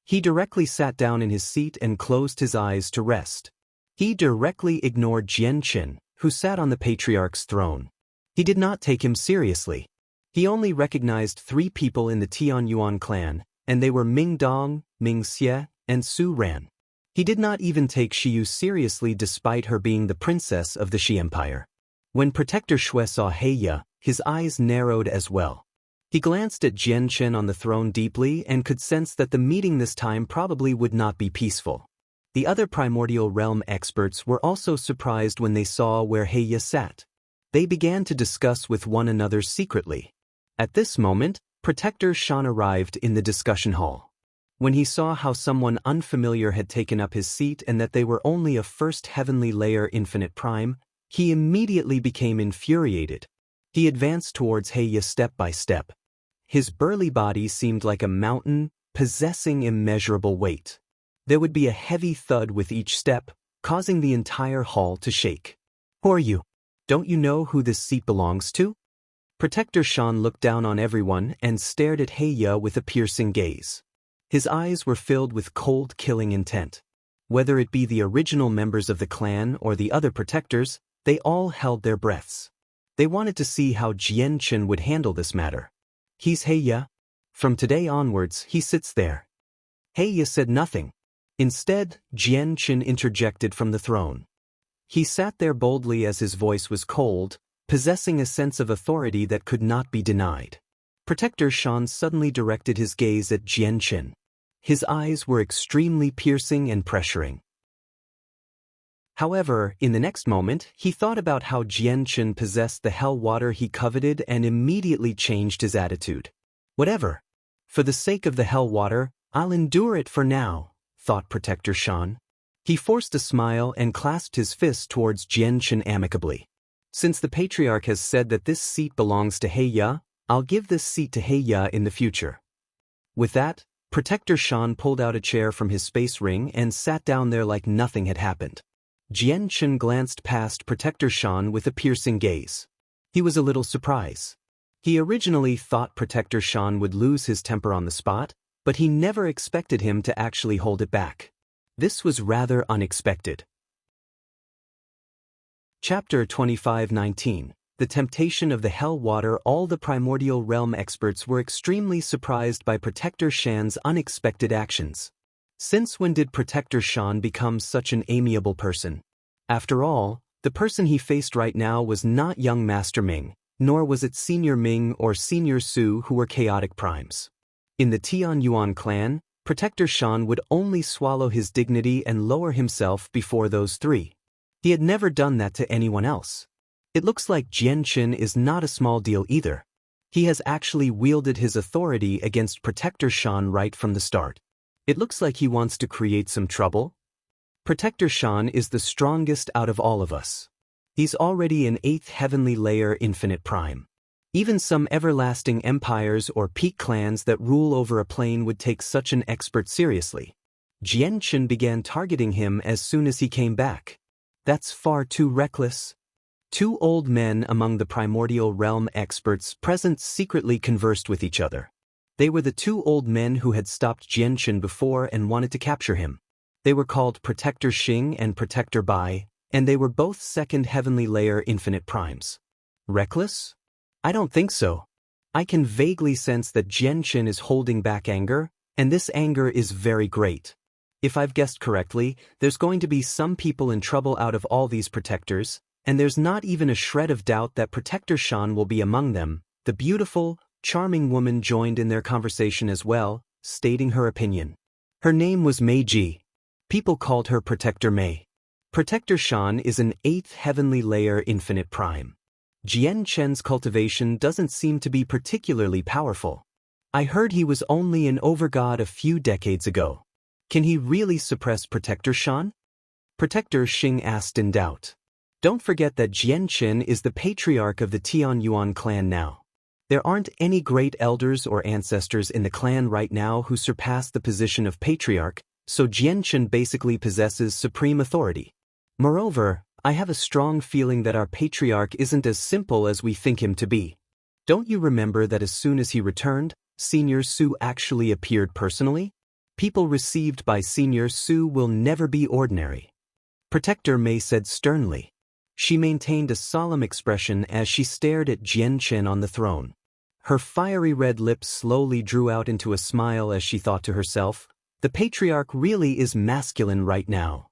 He directly sat down in his seat and closed his eyes to rest. He directly ignored Jian Chen, who sat on the Patriarch's throne. He did not take him seriously. He only recognized 3 people in the Tianyuan clan, and they were Ming Dong, Ming Xie, and Su Ran. He did not even take Shiyu seriously despite her being the princess of the Shi Empire. When Protector Shui saw Heiya, His eyes narrowed as well. He glanced at Jian Chen on the throne deeply and could sense that the meeting this time probably would not be peaceful. The other primordial realm experts were also surprised when they saw where Heya sat. They began to discuss with one another secretly. At this moment, Protector Shan arrived in the discussion hall. When he saw how someone unfamiliar had taken up his seat and that they were only a first heavenly layer infinite prime, he immediately became infuriated. He advanced towards Heya step by step. His burly body seemed like a mountain, possessing immeasurable weight. There would be a heavy thud with each step, causing the entire hall to shake. "Who are you? Don't you know who this seat belongs to?" Protector Shan looked down on everyone and stared at Heya with a piercing gaze. His eyes were filled with cold, killing intent. Whether it be the original members of the clan or the other protectors, they all held their breaths. They wanted to see how Jian Chen would handle this matter. "He's Heya. From today onwards, he sits there." Heya said nothing. Instead, Jian Chen interjected from the throne. He sat there boldly as his voice was cold, possessing a sense of authority that could not be denied. Protector Shan suddenly directed his gaze at Jian Chen. His eyes were extremely piercing and pressuring. However, in the next moment, he thought about how Jian Chen possessed the hell water he coveted and immediately changed his attitude. "Whatever. For the sake of the hell water, I'll endure it for now," thought Protector Shan. He forced a smile and clasped his fist towards Jian Chen amicably. "Since the Patriarch has said that this seat belongs to Heya, I'll give this seat to Heya in the future." With that, Protector Shan pulled out a chair from his space ring and sat down there like nothing had happened. Jian Chen glanced past Protector Shan with a piercing gaze. He was a little surprised. He originally thought Protector Shan would lose his temper on the spot, but he never expected him to actually hold it back. This was rather unexpected. Chapter 25:19. The Temptation of the Hell Water. All the primordial realm experts were extremely surprised by Protector Shan's unexpected actions. Since when did Protector Shan become such an amiable person? After all, the person he faced right now was not young Master Ming, nor was it Senior Ming or Senior Su who were chaotic primes. In the Tian Yuan clan, Protector Shan would only swallow his dignity and lower himself before those three. He had never done that to anyone else. It looks like Jian Chen is not a small deal either. He has actually wielded his authority against Protector Shan right from the start. It looks like he wants to create some trouble. Protector Shan is the strongest out of all of us. He's already an 8th heavenly layer infinite prime. Even some everlasting empires or peak clans that rule over a plane would take such an expert seriously. Jian Chen began targeting him as soon as he came back. That's far too reckless. Two old men among the primordial realm experts present secretly conversed with each other. They were the two old men who had stopped Jian Chen before and wanted to capture him. They were called Protector Xing and Protector Bai, and they were both 2nd heavenly layer infinite primes. Reckless? I don't think so. I can vaguely sense that Jian Chen is holding back anger, and this anger is very great. If I've guessed correctly, there's going to be some people in trouble out of all these protectors, and there's not even a shred of doubt that Protector Shan will be among them. The beautiful, charming woman joined in their conversation as well, stating her opinion. Her name was Mei Ji. People called her Protector Mei. Protector Shan is an 8th heavenly layer infinite prime. Jian Chen's cultivation doesn't seem to be particularly powerful. I heard he was only an overgod a few decades ago. Can he really suppress Protector Shan? Protector Xing asked in doubt. Don't forget that Jian Chen is the patriarch of the Tian Yuan clan now. There aren't any great elders or ancestors in the clan right now who surpass the position of patriarch, so Jian Chen basically possesses supreme authority. Moreover, I have a strong feeling that our patriarch isn't as simple as we think him to be. Don't you remember that as soon as he returned, Senior Su actually appeared personally? People received by Senior Su will never be ordinary. Protector Mei said sternly. She maintained a solemn expression as she stared at Jian Chen on the throne. Her fiery red lips slowly drew out into a smile as she thought to herself, the patriarch really is masculine right now.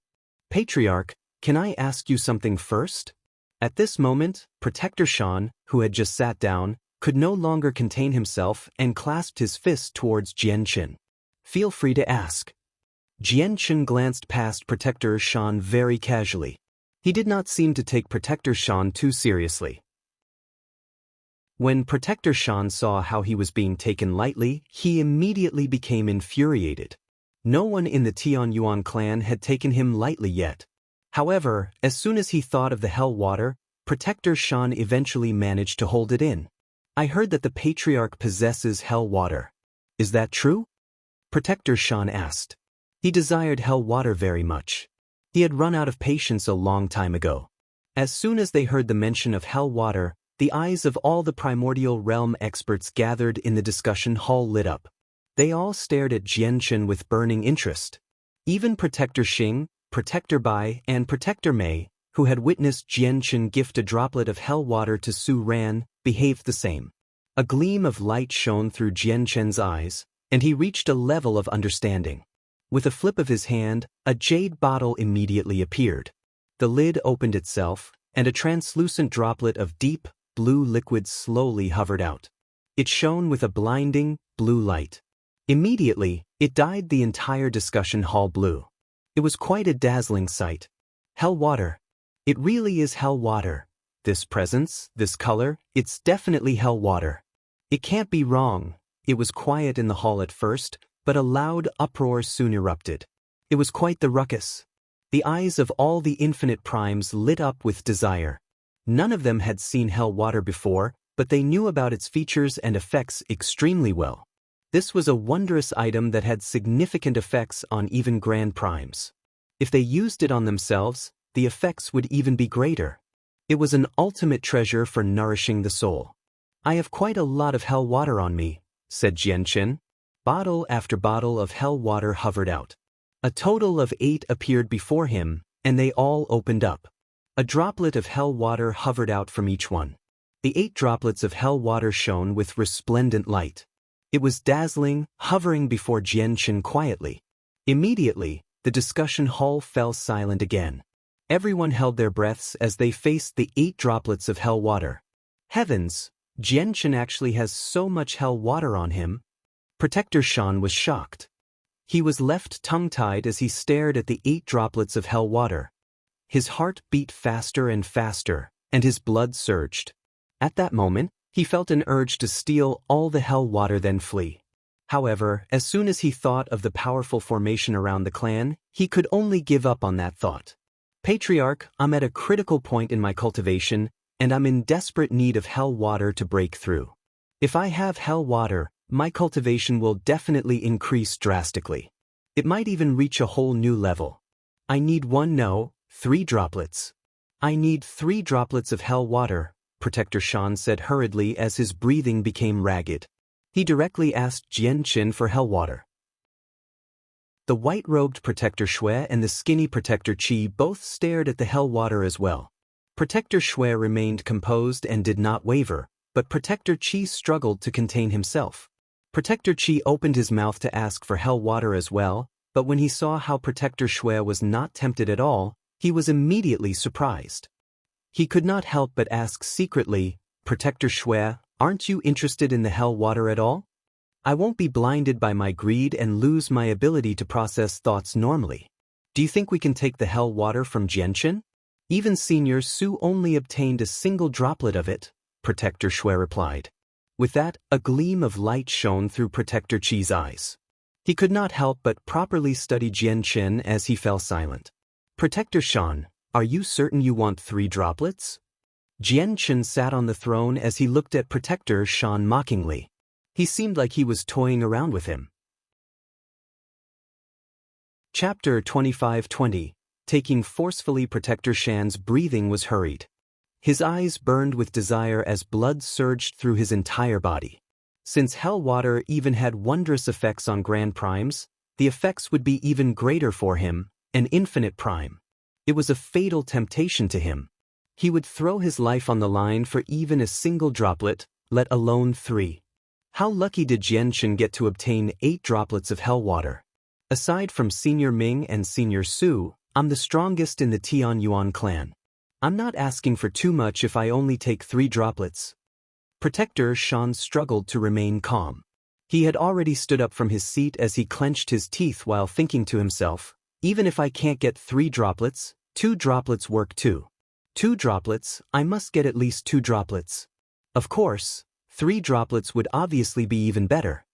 Patriarch, can I ask you something first? At this moment, Protector Shan, who had just sat down, could no longer contain himself and clasped his fist towards Jianchen. Feel free to ask. Jianchen glanced past Protector Shan very casually. He did not seem to take Protector Shan too seriously. When Protector Shan saw how he was being taken lightly, he immediately became infuriated. No one in the Tianyuan clan had taken him lightly yet. However, as soon as he thought of the hell water, Protector Shan eventually managed to hold it in. I heard that the patriarch possesses hell water. Is that true? Protector Shan asked. He desired hell water very much. He had run out of patience a long time ago. As soon as they heard the mention of hell water, the eyes of all the primordial realm experts gathered in the discussion hall lit up. They all stared at Jianchen with burning interest. Even Protector Xing, Protector Bai, and Protector Mei, who had witnessed Jianchen gift a droplet of hell water to Su Ran, behaved the same. A gleam of light shone through Jianchen's eyes, and he reached a level of understanding. With a flip of his hand, a jade bottle immediately appeared. The lid opened itself, and a translucent droplet of deep, blue liquid slowly hovered out. It shone with a blinding, blue light. Immediately, it dyed the entire discussion hall blue. It was quite a dazzling sight. Hell water. It really is hell water. This presence, this color, it's definitely hell water. It can't be wrong. It was quiet in the hall at first, but a loud uproar soon erupted. It was quite the ruckus. The eyes of all the infinite primes lit up with desire. None of them had seen hell water before, but they knew about its features and effects extremely well. This was a wondrous item that had significant effects on even grand primes. If they used it on themselves, the effects would even be greater. It was an ultimate treasure for nourishing the soul. I have quite a lot of hell water on me, said Jianchen. Bottle after bottle of hell water hovered out. A total of 8 appeared before him, and they all opened up. A droplet of hell water hovered out from each one. The 8 droplets of hell water shone with resplendent light. It was dazzling, hovering before Jianchen quietly. Immediately, the discussion hall fell silent again. Everyone held their breaths as they faced the 8 droplets of hell water. Heavens, Jianchen actually has so much hell water on him. Protector Shan was shocked. He was left tongue-tied as he stared at the 8 droplets of hell water. His heart beat faster and faster, and his blood surged. At that moment, he felt an urge to steal all the hell water then flee. However, as soon as he thought of the powerful formation around the clan, he could only give up on that thought. Patriarch, I'm at a critical point in my cultivation, and I'm in desperate need of hell water to break through. If I have hell water, my cultivation will definitely increase drastically. It might even reach a whole new level. I need 3 droplets. I need 3 droplets of hell water, Protector Shan said hurriedly as his breathing became ragged. He directly asked Jianchen for hell water. The white-robed Protector Shui and the skinny Protector Qi both stared at the hell water as well. Protector Shui remained composed and did not waver, but Protector Qi struggled to contain himself. Protector Qi opened his mouth to ask for hell water as well, but when he saw how Protector Shui was not tempted at all, he was immediately surprised. He could not help but ask secretly, Protector Shui, aren't you interested in the hell water at all? I won't be blinded by my greed and lose my ability to process thoughts normally. Do you think we can take the hell water from Jianchen? Even Senior Su only obtained a single droplet of it, Protector Shui replied. With that, a gleam of light shone through Protector Qi's eyes. He could not help but properly study Jianchen as he fell silent. Protector Shan, are you certain you want 3 droplets? Jianchen sat on the throne as he looked at Protector Shan mockingly. He seemed like he was toying around with him. Chapter 25-20. Taking forcefully. Protector Shan's breathing was hurried. His eyes burned with desire as blood surged through his entire body. Since hell water even had wondrous effects on grand primes, the effects would be even greater for him, an infinite prime. It was a fatal temptation to him. He would throw his life on the line for even a single droplet, let alone 3. How lucky did Jianchen get to obtain 8 droplets of hell water? Aside from Senior Ming and Senior Su, I'm the strongest in the Tianyuan clan. I'm not asking for too much if I only take 3 droplets. Protector Shan struggled to remain calm. He had already stood up from his seat as he clenched his teeth while thinking to himself, even if I can't get 3 droplets, 2 droplets work too. 2 droplets, I must get at least 2 droplets. Of course, 3 droplets would obviously be even better.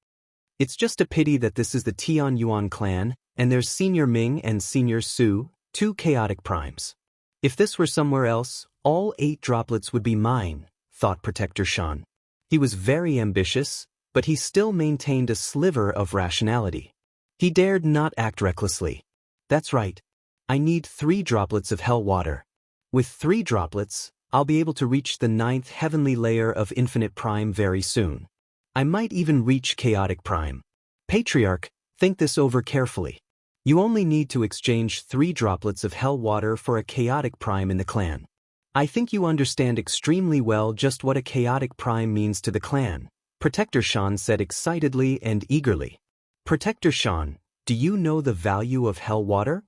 It's just a pity that this is the Tian Yuan clan, and there's Senior Ming and Senior Su, 2 chaotic primes. If this were somewhere else, all 8 droplets would be mine, thought Protector Shan. He was very ambitious, but he still maintained a sliver of rationality. He dared not act recklessly. That's right. I need 3 droplets of hell water. With 3 droplets, I'll be able to reach the 9th heavenly layer of infinite prime very soon. I might even reach chaotic prime. Patriarch, think this over carefully. You only need to exchange 3 droplets of hell water for a chaotic prime in the clan. I think you understand extremely well just what a chaotic prime means to the clan, Protector Shan said excitedly and eagerly. Protector Shan, do you know the value of hell water?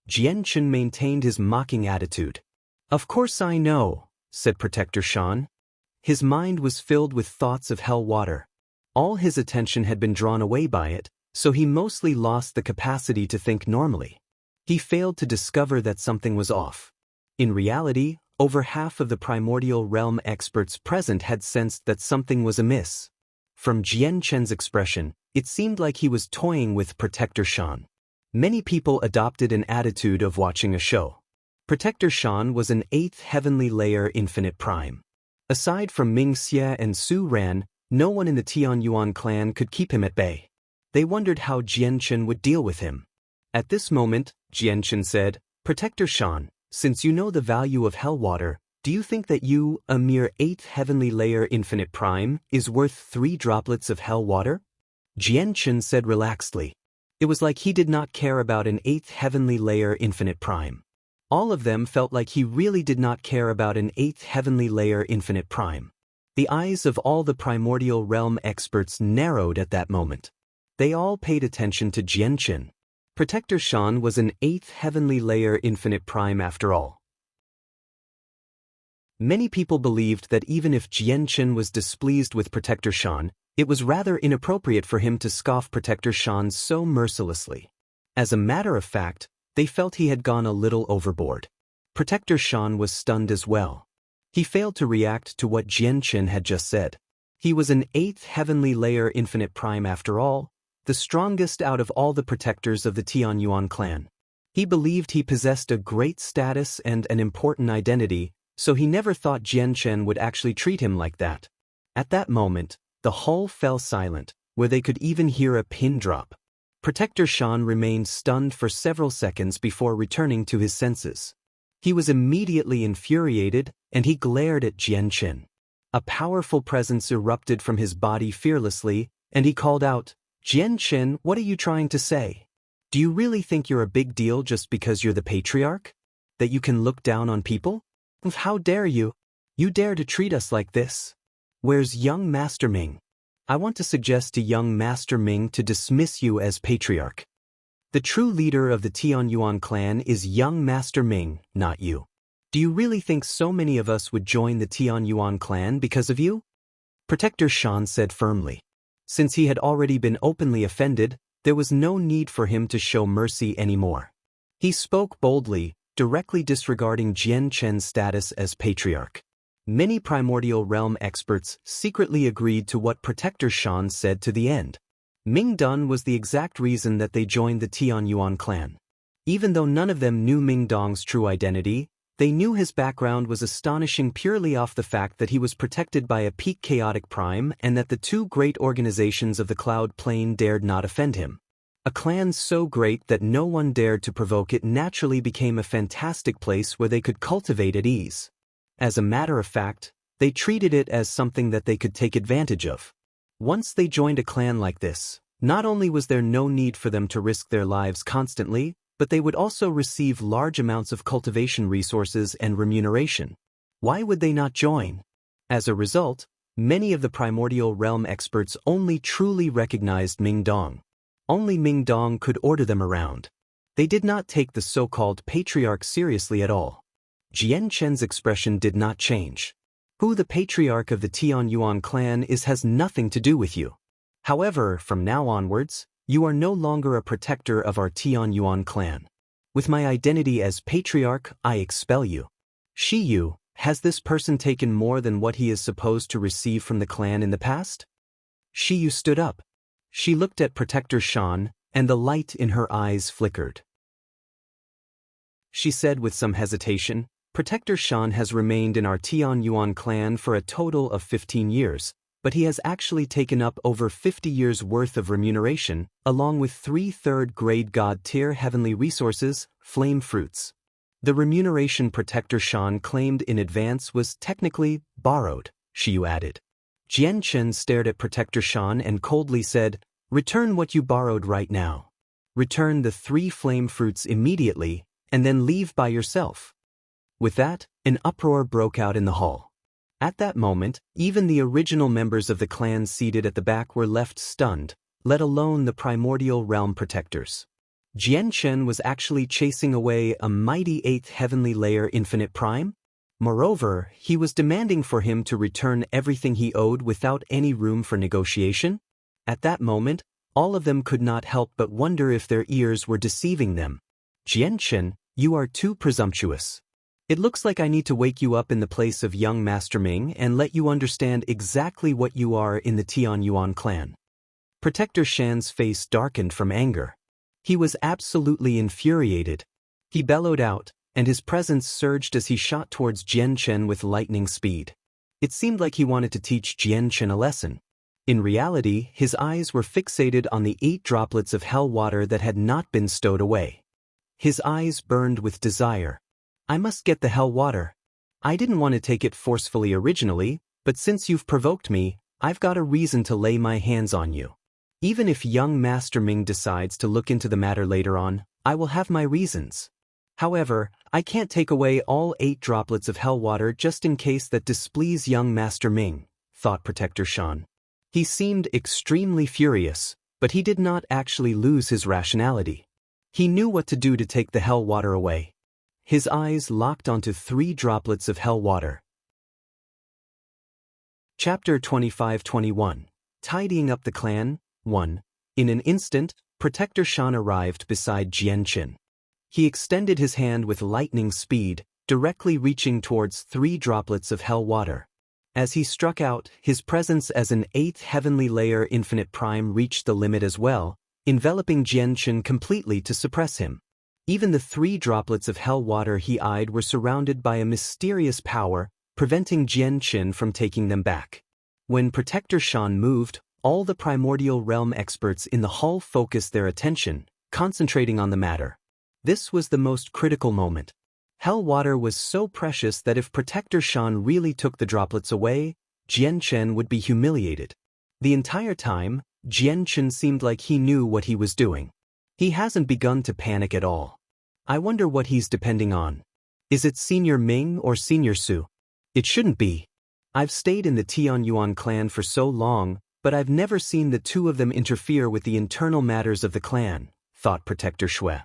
Jianchen maintained his mocking attitude. Of course I know, said Protector Shan. His mind was filled with thoughts of hell water. All his attention had been drawn away by it, so he mostly lost the capacity to think normally. He failed to discover that something was off. In reality, over half of the primordial realm experts present had sensed that something was amiss. From Jian Chen's expression, it seemed like he was toying with Protector Shan. Many people adopted an attitude of watching a show. Protector Shan was an 8th heavenly layer infinite prime. Aside from Ming Xie and Su Ran, no one in the Tian Yuan clan could keep him at bay. They wondered how Jianchen would deal with him. At this moment, Jianchen said, Protector Shan, since you know the value of hell water, do you think that you, a mere 8th heavenly layer infinite prime, is worth 3 droplets of hell water? Jianchen said relaxedly. It was like he did not care about an 8th heavenly layer infinite prime. All of them felt like he really did not care about an 8th heavenly layer infinite prime. The eyes of all the primordial realm experts narrowed at that moment. They all paid attention to Jianchen. Protector Shan was an 8th heavenly layer infinite prime after all. Many people believed that even if Jianchen was displeased with Protector Shan, it was rather inappropriate for him to scoff Protector Shan so mercilessly. As a matter of fact, they felt he had gone a little overboard. Protector Shan was stunned as well. He failed to react to what Jianchen had just said. He was an 8th heavenly layer infinite prime after all, the strongest out of all the protectors of the Tian Yuan clan. He believed he possessed a great status and an important identity, so he never thought Jianchen would actually treat him like that. At that moment, the hall fell silent, where they could even hear a pin drop. Protector Shan remained stunned for several seconds before returning to his senses. He was immediately infuriated, and he glared at Jianchen. A powerful presence erupted from his body fearlessly, and he called out, Jianchen, what are you trying to say? Do you really think you're a big deal just because you're the patriarch? That you can look down on people? How dare you? You dare to treat us like this? Where's young Master Ming? I want to suggest to young Master Ming to dismiss you as patriarch. The true leader of the Tian Yuan clan is young Master Ming, not you. Do you really think so many of us would join the Tian Yuan clan because of you? Protector Shan said firmly. Since he had already been openly offended, there was no need for him to show mercy anymore. He spoke boldly, directly disregarding Jianchen's status as patriarch. Many primordial realm experts secretly agreed to what Protector Shan said to the end. Ming Dun was the exact reason that they joined the Tian Yuan clan. Even though none of them knew Ming Dong's true identity, they knew his background was astonishing purely off the fact that he was protected by a peak chaotic prime and that the 2 great organizations of the Cloud Plane dared not offend him. A clan so great that no one dared to provoke it naturally became a fantastic place where they could cultivate at ease. As a matter of fact, they treated it as something that they could take advantage of. Once they joined a clan like this, not only was there no need for them to risk their lives constantly, but they would also receive large amounts of cultivation resources and remuneration. Why would they not join? As a result, many of the primordial realm experts only truly recognized Ming Dong. Only Ming Dong could order them around. They did not take the so-called patriarch seriously at all. Jian Chen's expression did not change. Who the patriarch of the Tian Yuan clan is has nothing to do with you. However, from now onwards, you are no longer a protector of our Tian Yuan clan. With my identity as patriarch, I expel you. Shi Yu, has this person taken more than what he is supposed to receive from the clan in the past? Shi Yu stood up. She looked at Protector Shan, and the light in her eyes flickered. She said with some hesitation, Protector Shan has remained in our Tian Yuan clan for a total of 15 years, but he has actually taken up over 50 years' worth of remuneration, along with 3 third-grade God-tier heavenly resources, flame fruits. The remuneration Protector Shan claimed in advance was technically borrowed, Shiyu added. Jian Chen stared at Protector Shan and coldly said, "Return what you borrowed right now. Return the 3 flame fruits immediately, and then leave by yourself." With that, an uproar broke out in the hall. At that moment, even the original members of the clan seated at the back were left stunned, let alone the primordial realm protectors. Jian Chen was actually chasing away a mighty 8th heavenly layer infinite prime? Moreover, he was demanding for him to return everything he owed without any room for negotiation? At that moment, all of them could not help but wonder if their ears were deceiving them. Jian Chen, you are too presumptuous. It looks like I need to wake you up in the place of young Master Ming and let you understand exactly what you are in the Tian Yuan clan. Protector Shan's face darkened from anger. He was absolutely infuriated. He bellowed out, and his presence surged as he shot towards Jian Chen with lightning speed. It seemed like he wanted to teach Jian Chen a lesson. In reality, his eyes were fixated on the 8 droplets of hell water that had not been stowed away. His eyes burned with desire. I must get the hell water. I didn't want to take it forcefully originally, but since you've provoked me, I've got a reason to lay my hands on you. Even if young Master Ming decides to look into the matter later on, I will have my reasons. However, I can't take away all 8 droplets of hell water just in case that displease young Master Ming, thought Protector Shan. He seemed extremely furious, but he did not actually lose his rationality. He knew what to do to take the hell water away. His eyes locked onto 3 droplets of hell water. Chapter 25-21. Tidying up the clan, 1. In an instant, Protector Shan arrived beside Jian Chen. He extended his hand with lightning speed, directly reaching towards 3 droplets of hell water. As he struck out, his presence as an 8th heavenly layer infinite prime reached the limit as well, enveloping Jian Chen completely to suppress him. Even the 3 droplets of hell water he eyed were surrounded by a mysterious power, preventing Jian Chen from taking them back. When Protector Shan moved, all the primordial realm experts in the hall focused their attention, concentrating on the matter. This was the most critical moment. Hell water was so precious that if Protector Shan really took the droplets away, Jian Chen would be humiliated. The entire time, Jian Chen seemed like he knew what he was doing. He hasn't begun to panic at all. I wonder what he's depending on. Is it Senior Ming or Senior Su? It shouldn't be. I've stayed in the Tian Yuan clan for so long, but I've never seen the 2 of them interfere with the internal matters of the clan, thought Protector Shui.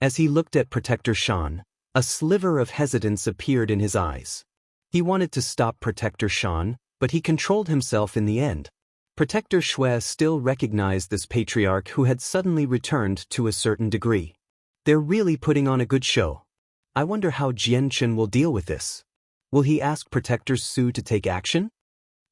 As he looked at Protector Shan, a sliver of hesitance appeared in his eyes. He wanted to stop Protector Shan, but he controlled himself in the end. Protector Shui still recognized this patriarch who had suddenly returned to a certain degree. They're really putting on a good show. I wonder how Jian Chen will deal with this. Will he ask Protector Su to take action?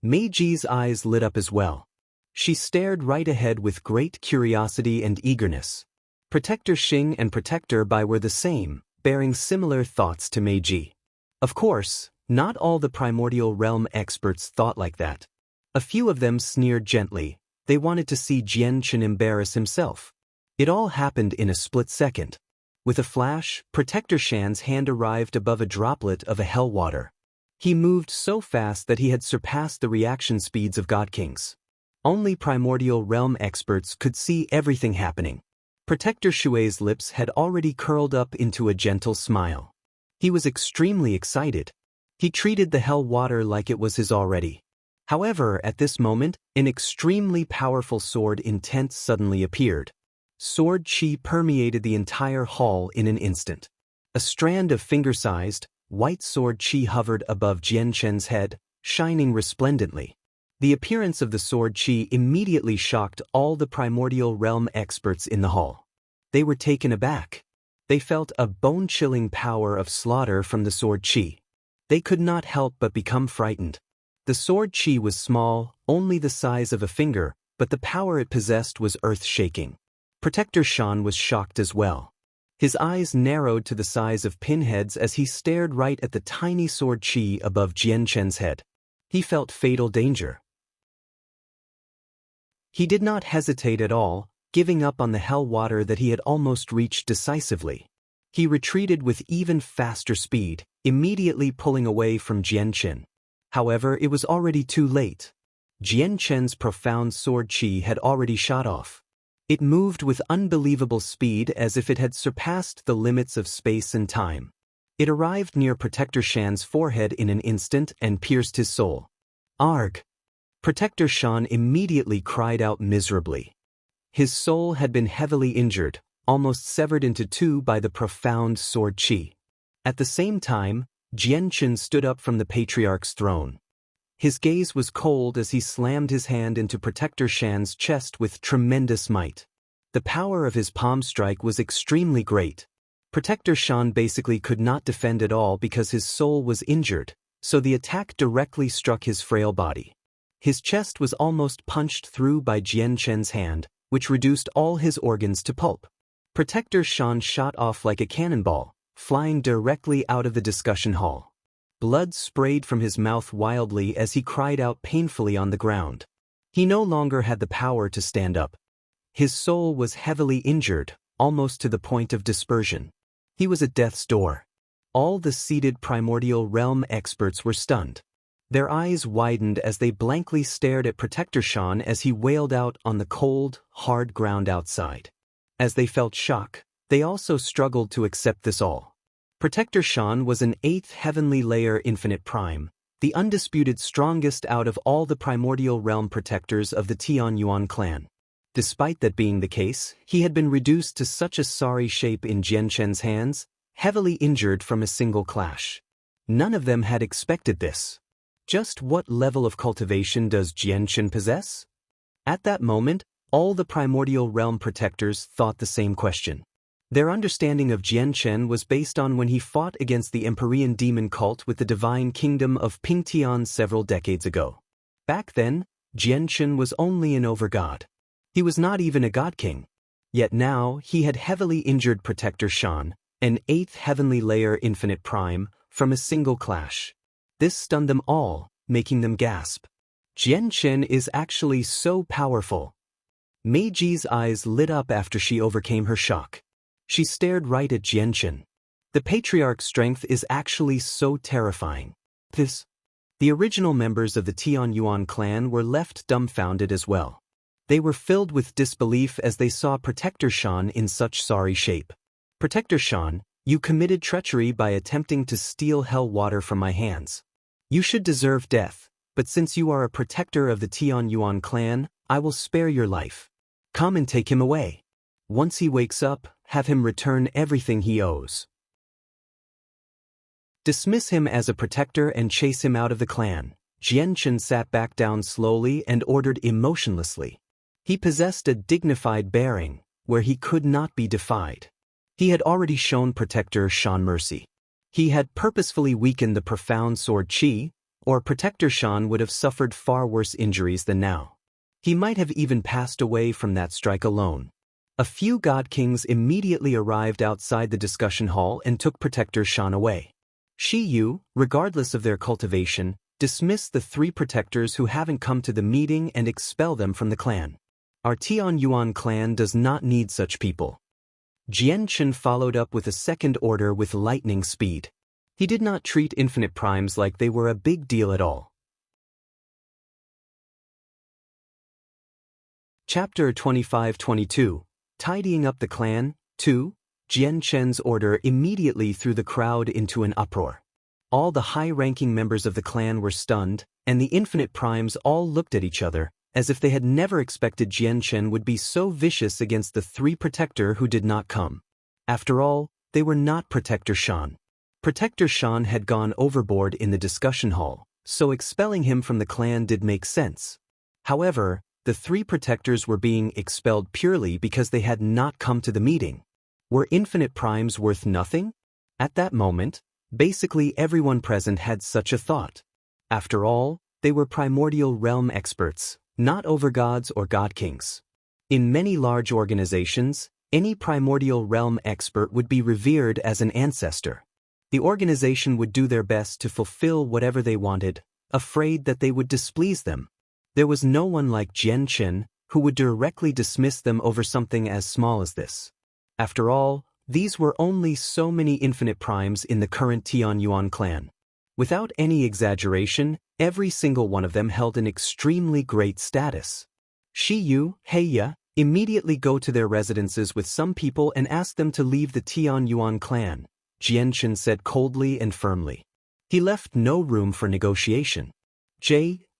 Meiji's eyes lit up as well. She stared right ahead with great curiosity and eagerness. Protector Xing and Protector Bai were the same, bearing similar thoughts to Meiji. Of course, not all the primordial realm experts thought like that. A few of them sneered gently. They wanted to see Jian Chen embarrass himself. It all happened in a split second. With a flash, Protector Shan's hand arrived above a droplet of a hell water. He moved so fast that he had surpassed the reaction speeds of God Kings. Only primordial realm experts could see everything happening. Protector Shui's lips had already curled up into a gentle smile. He was extremely excited. He treated the hell water like it was his already. However, at this moment, an extremely powerful sword intent suddenly appeared. Sword chi permeated the entire hall in an instant. A strand of finger-sized, white sword chi hovered above Jian Chen's head, shining resplendently. The appearance of the sword chi immediately shocked all the primordial realm experts in the hall. They were taken aback. They felt a bone-chilling power of slaughter from the sword chi. They could not help but become frightened. The sword chi was small, only the size of a finger, but the power it possessed was earth-shaking. Protector Shan was shocked as well. His eyes narrowed to the size of pinheads as he stared right at the tiny sword chi above Jian Chen's head. He felt fatal danger. He did not hesitate at all, giving up on the hell water that he had almost reached decisively. He retreated with even faster speed, immediately pulling away from Jian Chen. However, it was already too late. Jian Chen's profound sword chi had already shot off. It moved with unbelievable speed as if it had surpassed the limits of space and time. It arrived near Protector Shan's forehead in an instant and pierced his soul. Arg! Protector Shan immediately cried out miserably. His soul had been heavily injured, almost severed into two by the profound sword chi. At the same time, Jian Chen stood up from the patriarch's throne. His gaze was cold as he slammed his hand into Protector Shan's chest with tremendous might. The power of his palm strike was extremely great. Protector Shan basically could not defend at all because his soul was injured, so the attack directly struck his frail body. His chest was almost punched through by Jian Chen's hand, which reduced all his organs to pulp. Protector Shan shot off like a cannonball, flying directly out of the discussion hall. Blood sprayed from his mouth wildly as he cried out painfully on the ground. He no longer had the power to stand up. His soul was heavily injured, almost to the point of dispersion. He was at death's door. All the seated primordial realm experts were stunned. Their eyes widened as they blankly stared at Protector Shan as he wailed out on the cold, hard ground outside. As they felt shock, they also struggled to accept this all. Protector Shan was an 8th heavenly layer infinite prime, the undisputed strongest out of all the primordial realm protectors of the Tianyuan clan. Despite that being the case, he had been reduced to such a sorry shape in Jian Chen's hands, heavily injured from a single clash. None of them had expected this. Just what level of cultivation does Jian Chen possess? At that moment, all the primordial realm protectors thought the same question. Their understanding of Jian Chen was based on when he fought against the Empyrean demon cult with the divine kingdom of Pingtian several decades ago. Back then, Jian Chen was only an overgod. He was not even a god king. Yet now, he had heavily injured Protector Shan, an 8th heavenly layer infinite prime, from a single clash. This stunned them all, making them gasp. Jian Chen is actually so powerful. Meiji's eyes lit up after she overcame her shock. She stared right at Jian Chen. The patriarch's strength is actually so terrifying. The original members of the Tianyuan clan were left dumbfounded as well. They were filled with disbelief as they saw Protector Shan in such sorry shape. Protector Shan, you committed treachery by attempting to steal hell water from my hands. You should deserve death, but since you are a protector of the Tianyuan clan, I will spare your life. Come and take him away. Once he wakes up, have him return everything he owes. Dismiss him as a protector and chase him out of the clan. Jian Chen sat back down slowly and ordered emotionlessly. He possessed a dignified bearing, where he could not be defied. He had already shown Protector Shan mercy. He had purposefully weakened the profound sword chi, or Protector Shan would have suffered far worse injuries than now. He might have even passed away from that strike alone. A few god kings immediately arrived outside the discussion hall and took Protector Shan away. Shi Yu, regardless of their cultivation, dismissed the 3 protectors who haven't come to the meeting and expel them from the clan. Our Tianyuan clan does not need such people. Jian Chen followed up with a second order with lightning speed. He did not treat infinite primes like they were a big deal at all. Chapter 25-22. Tidying up the clan. 2. Jian Chen's order immediately threw the crowd into an uproar. All the high-ranking members of the clan were stunned, and the infinite primes all looked at each other, as if they had never expected Jian Chen would be so vicious against the 3 protector who did not come. After all, they were not Protector Shan. Protector Shan had gone overboard in the discussion hall, so expelling him from the clan did make sense. However, the three protectors were being expelled purely because they had not come to the meeting. Were infinite primes worth nothing? At that moment, basically everyone present had such a thought. After all, they were primordial realm experts, not overgods or godkings. In many large organizations, any primordial realm expert would be revered as an ancestor. The organization would do their best to fulfill whatever they wanted, afraid that they would displease them. There was no one like Jian Chen who would directly dismiss them over something as small as this. After all, these were only so many infinite primes in the current Tianyuan clan. Without any exaggeration, every single one of them held an extremely great status. Shi Yu, Heya, immediately go to their residences with some people and ask them to leave the Tianyuan clan, Jian Chen said coldly and firmly. He left no room for negotiation.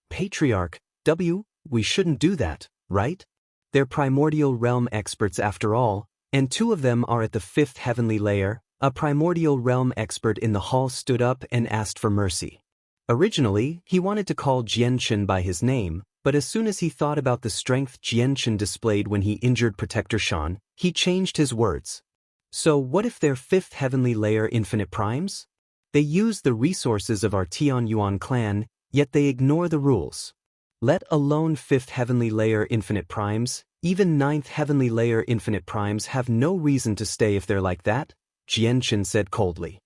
Patriarch, we shouldn't do that, right? They're primordial realm experts after all, and two of them are at the fifth heavenly layer. A primordial realm expert in the hall stood up and asked for mercy. Originally, he wanted to call Jian Chen by his name, but as soon as he thought about the strength Jian Chen displayed when he injured Protector Shan, he changed his words. So what if they're fifth heavenly layer infinite primes? They use the resources of our Tianyuan clan, yet they ignore the rules. Let alone fifth heavenly layer infinite primes, even ninth heavenly layer infinite primes have no reason to stay if they're like that, Jian Chen said coldly.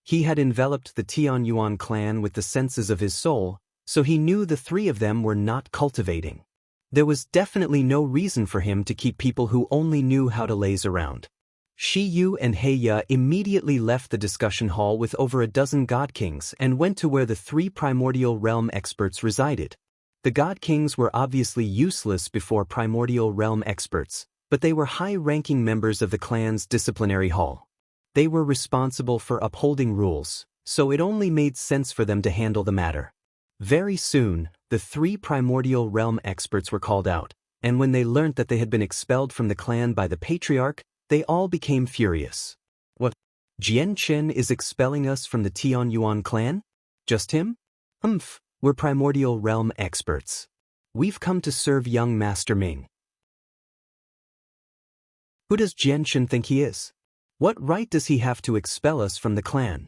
He had enveloped the Tianyuan clan with the senses of his soul, so he knew the three of them were not cultivating. There was definitely no reason for him to keep people who only knew how to laze around. Shi Yu and Heya immediately left the discussion hall with over a dozen godkings and went to where the three primordial realm experts resided. The godkings were obviously useless before primordial realm experts, but they were high-ranking members of the clan's disciplinary hall. They were responsible for upholding rules, so it only made sense for them to handle the matter. Very soon, the three primordial realm experts were called out, and when they learned that they had been expelled from the clan by the patriarch, they all became furious. What? Jian Chen is expelling us from the Tianyuan clan? Just him? We're primordial realm experts. We've come to serve young Master Ming. Who does Jian Chen think he is? What right does he have to expel us from the clan?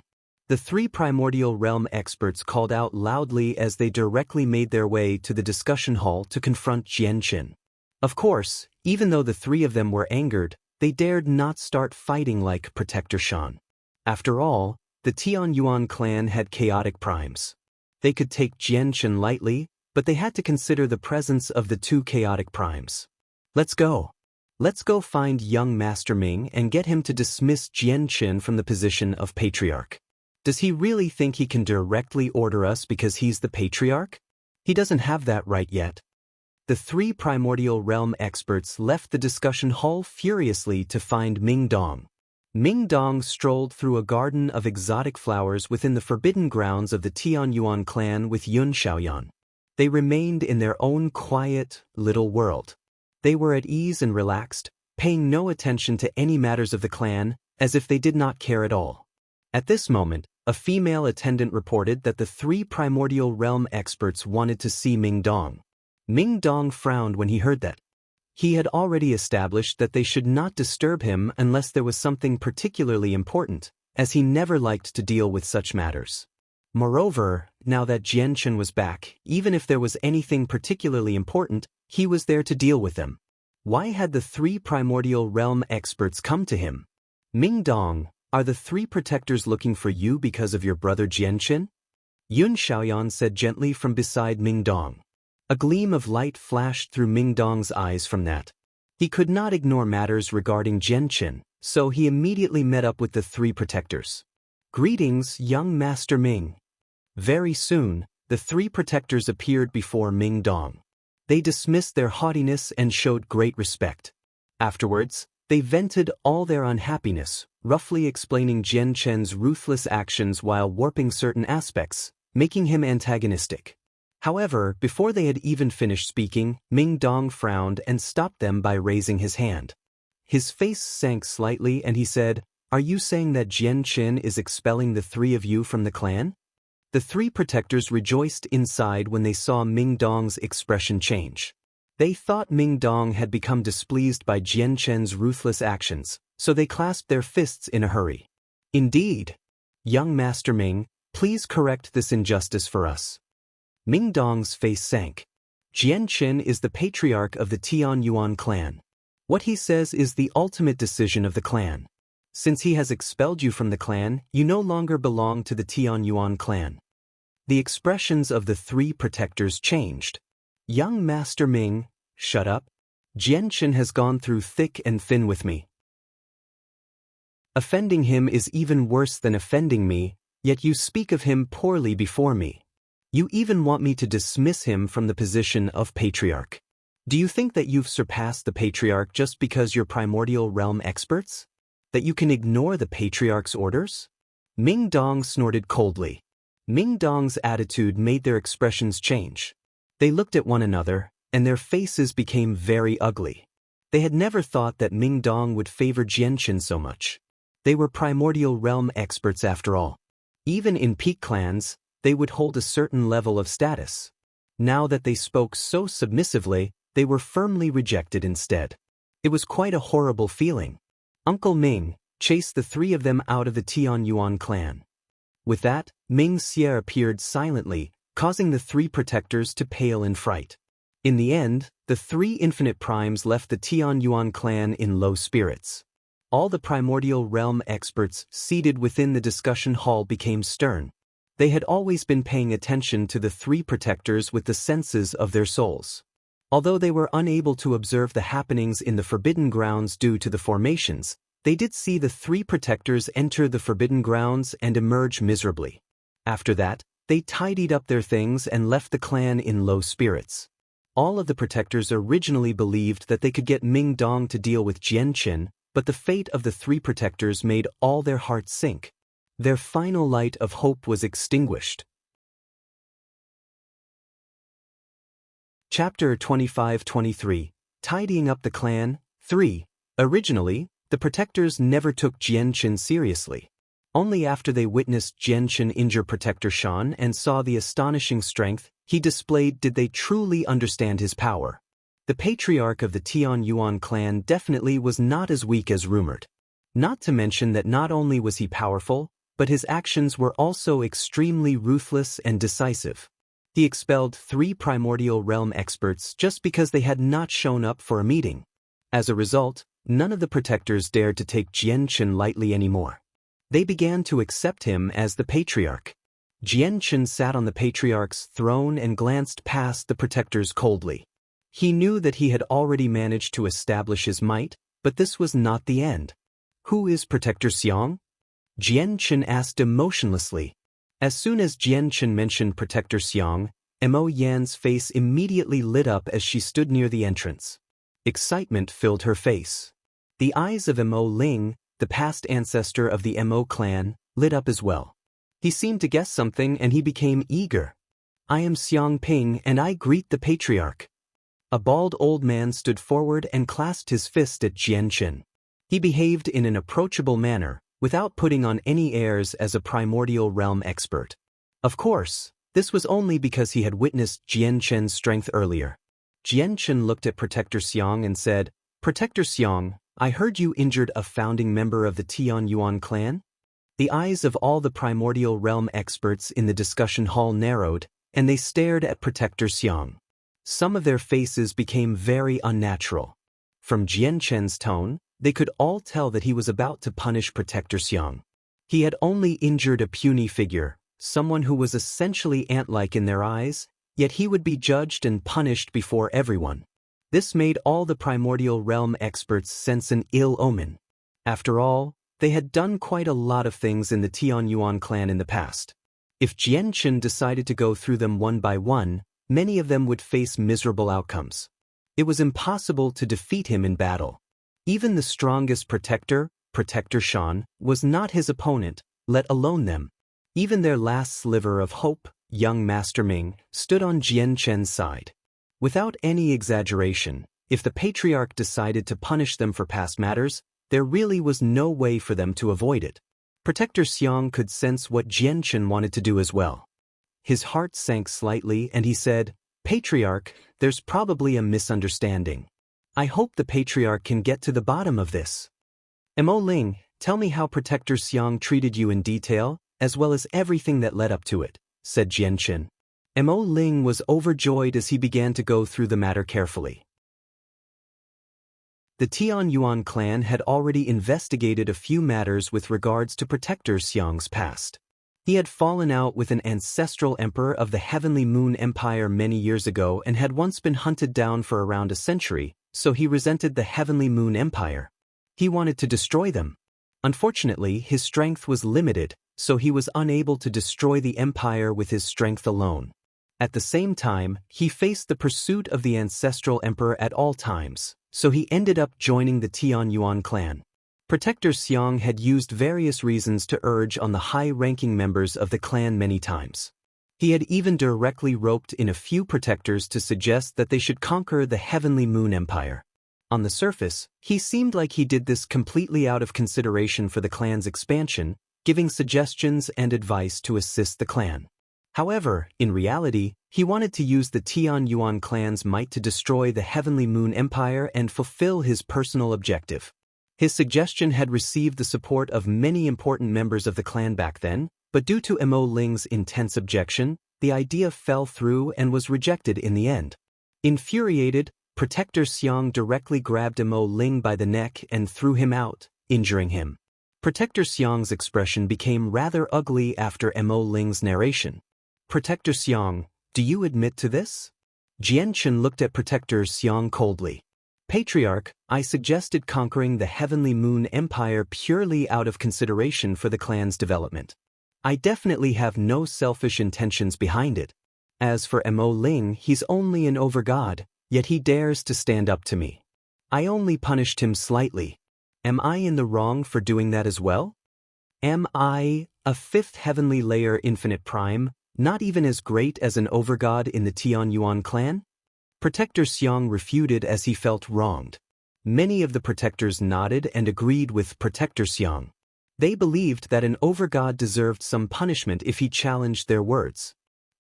The three primordial realm experts called out loudly as they directly made their way to the discussion hall to confront Jian Chen. Of course, even though the three of them were angered, they dared not start fighting like Protector Shan. After all, the Tianyuan clan had chaotic primes. They could take Jian Chen lightly, but they had to consider the presence of the two chaotic primes. Let's go. Let's go find young Master Ming and get him to dismiss Jian Chen from the position of patriarch. Does he really think he can directly order us because he's the patriarch? He doesn't have that right yet. The three primordial realm experts left the discussion hall furiously to find Ming Dong. Ming Dong strolled through a garden of exotic flowers within the forbidden grounds of the Tianyuan clan with Yun Xiaoyan. They remained in their own quiet, little world. They were at ease and relaxed, paying no attention to any matters of the clan, as if they did not care at all. At this moment, a female attendant reported that the three primordial realm experts wanted to see Ming Dong. Ming Dong frowned when he heard that. He had already established that they should not disturb him unless there was something particularly important, as he never liked to deal with such matters. Moreover, now that Jian Chen was back, even if there was anything particularly important, he was there to deal with them. Why had the three primordial realm experts come to him? Ming Dong, are the three protectors looking for you because of your brother Jian Chen? Yun Xiaoyan said gently from beside Ming Dong. A gleam of light flashed through Ming Dong's eyes from that. He could not ignore matters regarding Jian Chen, so he immediately met up with the three protectors. Greetings, young Master Ming. Very soon, the three protectors appeared before Ming Dong. They dismissed their haughtiness and showed great respect. Afterwards, they vented all their unhappiness, roughly explaining Jian Chen's ruthless actions while warping certain aspects, making him antagonistic. However, before they had even finished speaking, Ming Dong frowned and stopped them by raising his hand. His face sank slightly and he said, Are you saying that Jian Qin is expelling the three of you from the clan? The three protectors rejoiced inside when they saw Ming Dong's expression change. They thought Ming Dong had become displeased by Jian Chen's ruthless actions, so they clasped their fists in a hurry. Indeed. Young Master Ming, please correct this injustice for us. Ming Dong's face sank. Jian Qin is the patriarch of the Tian Yuan clan. What he says is the ultimate decision of the clan. Since he has expelled you from the clan, you no longer belong to the Tian Yuan clan. The expressions of the three protectors changed. Young Master Ming, shut up. Jian Qin has gone through thick and thin with me. Offending him is even worse than offending me, yet you speak of him poorly before me. You even want me to dismiss him from the position of patriarch. Do you think that you've surpassed the patriarch just because you're primordial realm experts? That you can ignore the patriarch's orders? Ming Dong snorted coldly. Ming Dong's attitude made their expressions change. They looked at one another, and their faces became very ugly. They had never thought that Ming Dong would favor Jian Qin so much. They were primordial realm experts after all. Even in peak clans, they would hold a certain level of status. Now that they spoke so submissively, they were firmly rejected instead. It was quite a horrible feeling. Uncle Ming, chase the three of them out of the Tian Yuan clan. With that, Ming Xie appeared silently, causing the three protectors to pale in fright. In the end, the three infinite primes left the Tian Yuan clan in low spirits. All the primordial realm experts seated within the discussion hall became stern. They had always been paying attention to the three protectors with the senses of their souls. Although they were unable to observe the happenings in the Forbidden Grounds due to the formations, they did see the three protectors enter the Forbidden Grounds and emerge miserably. After that, they tidied up their things and left the clan in low spirits. All of the protectors originally believed that they could get Ming Dong to deal with Jian Qin, but the fate of the three protectors made all their hearts sink. Their final light of hope was extinguished. Chapter 25-23, Tidying Up the Clan. 3. Originally, the protectors never took Jian Qin seriously. Only after they witnessed Jian Qin injure Protector Shan and saw the astonishing strength he displayed did they truly understand his power. The patriarch of the Tian Yuan clan definitely was not as weak as rumored. Not to mention that not only was he powerful, but his actions were also extremely ruthless and decisive. He expelled three primordial realm experts just because they had not shown up for a meeting. As a result, none of the protectors dared to take Jian Qin lightly anymore. They began to accept him as the patriarch. Jian Qin sat on the patriarch's throne and glanced past the protectors coldly. He knew that he had already managed to establish his might, but this was not the end. Who is Protector Xiang? Jian Qin asked emotionlessly. As soon as Jian Qin mentioned Protector Xiang, Mo Yan's face immediately lit up as she stood near the entrance. Excitement filled her face. The eyes of Mo Ling, the past ancestor of the Mo clan, lit up as well. He seemed to guess something and he became eager. I am Xiang Ping and I greet the patriarch. A bald old man stood forward and clasped his fist at Jian Qin. He behaved in an approachable manner, without putting on any airs as a primordial realm expert. Of course, this was only because he had witnessed Jian Qin's strength earlier. Jian Qin looked at Protector Xiang and said, Protector Xiang, I heard you injured a founding member of the Tian Yuan clan? The eyes of all the primordial realm experts in the discussion hall narrowed, and they stared at Protector Xiang. Some of their faces became very unnatural. From Jian Qin's tone, they could all tell that he was about to punish Protector Xiang. He had only injured a puny figure, someone who was essentially ant-like in their eyes, yet he would be judged and punished before everyone. This made all the primordial realm experts sense an ill omen. After all, they had done quite a lot of things in the Tian Yuan clan in the past. If Jian Qin decided to go through them one by one, many of them would face miserable outcomes. It was impossible to defeat him in battle. Even the strongest protector, Protector Shan, was not his opponent, let alone them. Even their last sliver of hope, young Master Ming, stood on Jian Qin's side. Without any exaggeration, if the patriarch decided to punish them for past matters, there really was no way for them to avoid it. Protector Xiang could sense what Jianchen wanted to do as well. His heart sank slightly and he said, "Patriarch, there's probably a misunderstanding. I hope the Patriarch can get to the bottom of this. Mo Ling, tell me how Protector Xiang treated you in detail, as well as everything that led up to it," said Jianchen. Mo Ling was overjoyed as he began to go through the matter carefully. The Tianyuan clan had already investigated a few matters with regards to Protector Xiang's past. He had fallen out with an ancestral emperor of the Heavenly Moon Empire many years ago and had once been hunted down for around a century, so he resented the Heavenly Moon Empire. He wanted to destroy them. Unfortunately, his strength was limited, so he was unable to destroy the empire with his strength alone. At the same time, he faced the pursuit of the ancestral emperor at all times, so he ended up joining the Tianyuan clan. Protector Xiang had used various reasons to urge on the high-ranking members of the clan many times. He had even directly roped in a few protectors to suggest that they should conquer the Heavenly Moon Empire. On the surface, he seemed like he did this completely out of consideration for the clan's expansion, giving suggestions and advice to assist the clan. However, in reality, he wanted to use the Tianyuan clan's might to destroy the Heavenly Moon Empire and fulfill his personal objective. His suggestion had received the support of many important members of the clan back then, but due to Mo Ling's intense objection, the idea fell through and was rejected in the end. Infuriated, Protector Xiang directly grabbed Mo Ling by the neck and threw him out, injuring him. Protector Xiang's expression became rather ugly after Mo Ling's narration. "Protector Xiang, do you admit to this?" Jianchen looked at Protector Xiang coldly. "Patriarch, I suggested conquering the Heavenly Moon Empire purely out of consideration for the clan's development. I definitely have no selfish intentions behind it. As for Mo Ling, he's only an overgod, yet he dares to stand up to me. I only punished him slightly. Am I in the wrong for doing that as well? Am I, a fifth heavenly layer infinite prime, not even as great as an overgod in the Tianyuan clan?" Protector Xiang refuted as he felt wronged. Many of the protectors nodded and agreed with Protector Xiang. They believed that an overgod deserved some punishment if he challenged their words.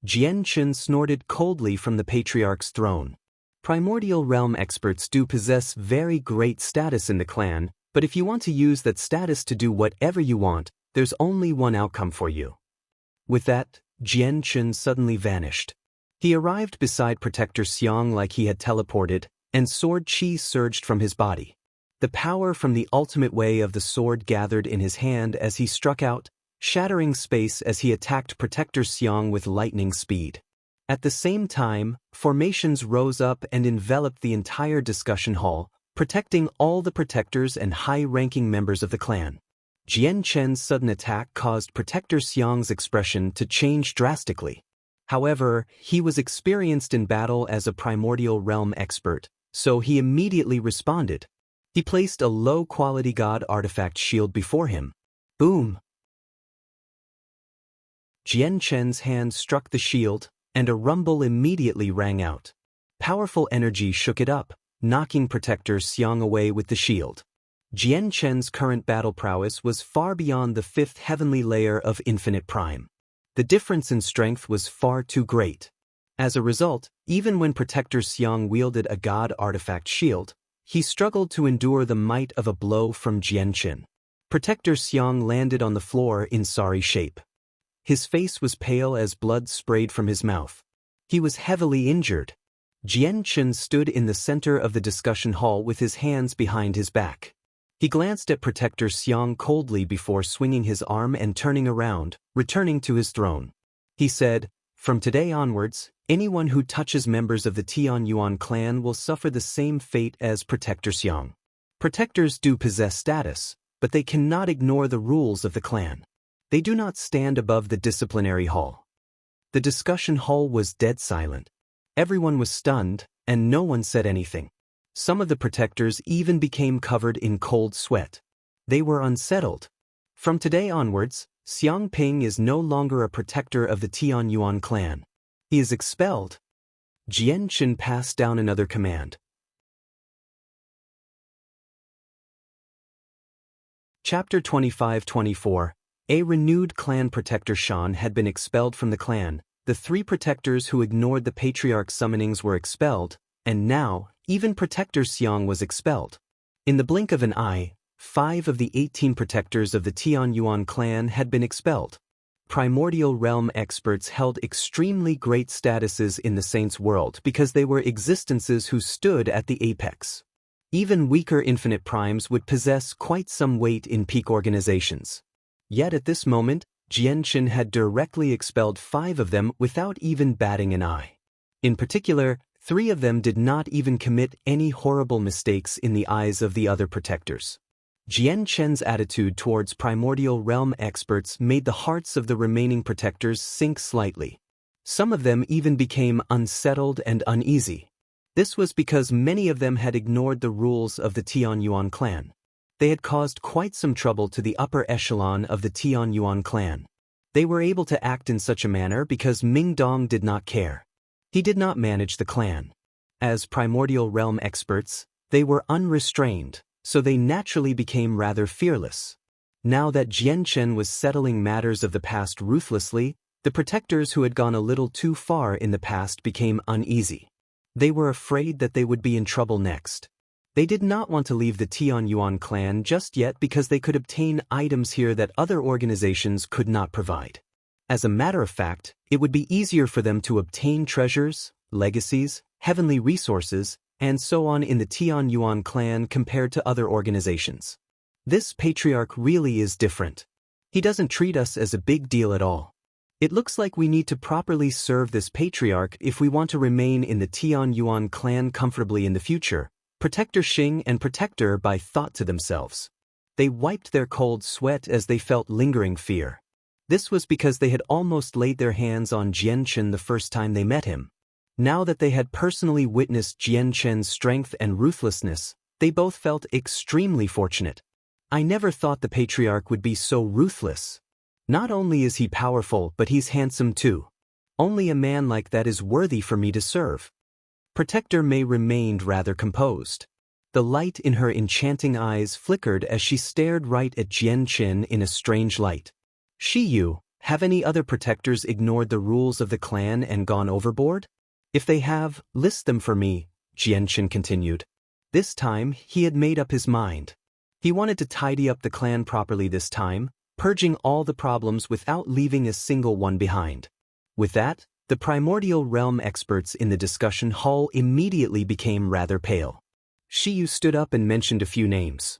Jianchen snorted coldly from the Patriarch's throne. Primordial realm experts do possess very great status in the clan, but if you want to use that status to do whatever you want, there's only one outcome for you. With that, Jianchen suddenly vanished. He arrived beside Protector Xiang like he had teleported, and sword chi surged from his body. The power from the ultimate way of the sword gathered in his hand as he struck out, shattering space as he attacked Protector Xiang with lightning speed. At the same time, formations rose up and enveloped the entire discussion hall, protecting all the protectors and high-ranking members of the clan. Jianchen's sudden attack caused Protector Xiang's expression to change drastically. However, he was experienced in battle as a primordial realm expert, so he immediately responded. He placed a low-quality god artifact shield before him. Boom! Jianchen's hand struck the shield, and a rumble immediately rang out. Powerful energy shook it up, knocking Protector Xiang away with the shield. Jianchen's current battle prowess was far beyond the fifth heavenly layer of infinite prime. The difference in strength was far too great. As a result, even when Protector Xiang wielded a god artifact shield, he struggled to endure the might of a blow from Jianchen. Protector Xiang landed on the floor in sorry shape. His face was pale as blood sprayed from his mouth. He was heavily injured. Jianchen stood in the center of the discussion hall with his hands behind his back. He glanced at Protector Xiang coldly before swinging his arm and turning around, returning to his throne. He said, "From today onwards, anyone who touches members of the Tianyuan clan will suffer the same fate as Protector Xiang. Protectors do possess status, but they cannot ignore the rules of the clan. They do not stand above the disciplinary hall." The discussion hall was dead silent. Everyone was stunned, and no one said anything. Some of the protectors even became covered in cold sweat. They were unsettled. From today onwards, Xiang Ping is no longer a protector of the Tianyuan clan. He is expelled. Jianchen passed down another command. Chapter 25-24. A renewed clan protector Shan had been expelled from the clan. The 3 protectors who ignored the patriarch's summonings were expelled, and now, even Protector Xiang was expelled. In the blink of an eye, 5 of the 18 protectors of the Tianyuan clan had been expelled. Primordial realm experts held extremely great statuses in the Saints' world because they were existences who stood at the apex. Even weaker infinite primes would possess quite some weight in peak organizations. Yet at this moment, Jianchen had directly expelled 5 of them without even batting an eye. In particular, 3 of them did not even commit any horrible mistakes in the eyes of the other protectors. Jianchen's attitude towards primordial realm experts made the hearts of the remaining protectors sink slightly. Some of them even became unsettled and uneasy. This was because many of them had ignored the rules of the Tianyuan clan. They had caused quite some trouble to the upper echelon of the Tianyuan clan. They were able to act in such a manner because Ming Dong did not care. He did not manage the clan. As primordial realm experts, they were unrestrained, so they naturally became rather fearless. Now that Jianchen was settling matters of the past ruthlessly, the protectors who had gone a little too far in the past became uneasy. They were afraid that they would be in trouble next. They did not want to leave the Tianyuan clan just yet because they could obtain items here that other organizations could not provide. As a matter of fact, it would be easier for them to obtain treasures, legacies, heavenly resources, and so on in the Tianyuan clan compared to other organizations. This patriarch really is different. He doesn't treat us as a big deal at all. It looks like we need to properly serve this patriarch if we want to remain in the Tianyuan clan comfortably in the future. Protector Xing and Protector Bai thought to themselves. They wiped their cold sweat as they felt lingering fear. This was because they had almost laid their hands on Jianchen the first time they met him. Now that they had personally witnessed Jianchen's strength and ruthlessness, they both felt extremely fortunate. I never thought the patriarch would be so ruthless. Not only is he powerful, but he's handsome too. Only a man like that is worthy for me to serve. Protector Mei remained rather composed. The light in her enchanting eyes flickered as she stared right at Jianchen in a strange light. Shiyu, have any other protectors ignored the rules of the clan and gone overboard? If they have, list them for me, Jianchen continued. This time, he had made up his mind. He wanted to tidy up the clan properly this time, purging all the problems without leaving a single one behind. With that, the primordial realm experts in the discussion hall immediately became rather pale. Shiyu stood up and mentioned a few names.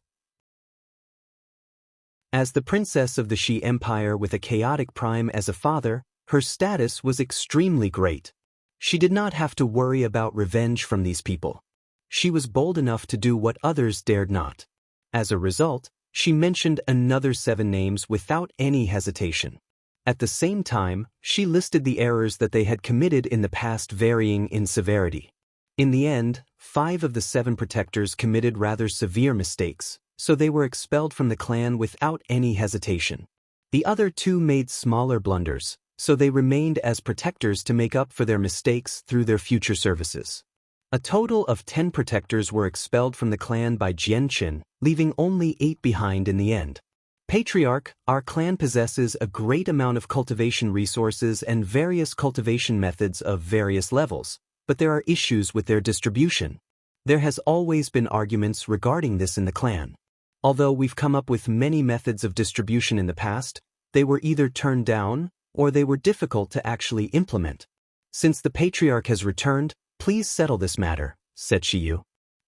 As the princess of the Shi Empire with a chaotic prime as a father, her status was extremely great. She did not have to worry about revenge from these people. She was bold enough to do what others dared not. As a result, she mentioned another 7 names without any hesitation. At the same time, she listed the errors that they had committed in the past varying in severity. In the end, 5 of the 7 protectors committed rather severe mistakes, so they were expelled from the clan without any hesitation. The other 2 made smaller blunders, so they remained as protectors to make up for their mistakes through their future services. A total of 10 protectors were expelled from the clan by Jianchen, leaving only 8 behind in the end. Patriarch, our clan possesses a great amount of cultivation resources and various cultivation methods of various levels, but there are issues with their distribution. There has always been arguments regarding this in the clan. Although we've come up with many methods of distribution in the past, they were either turned down, or they were difficult to actually implement. Since the patriarch has returned, please settle this matter, said Shiyu.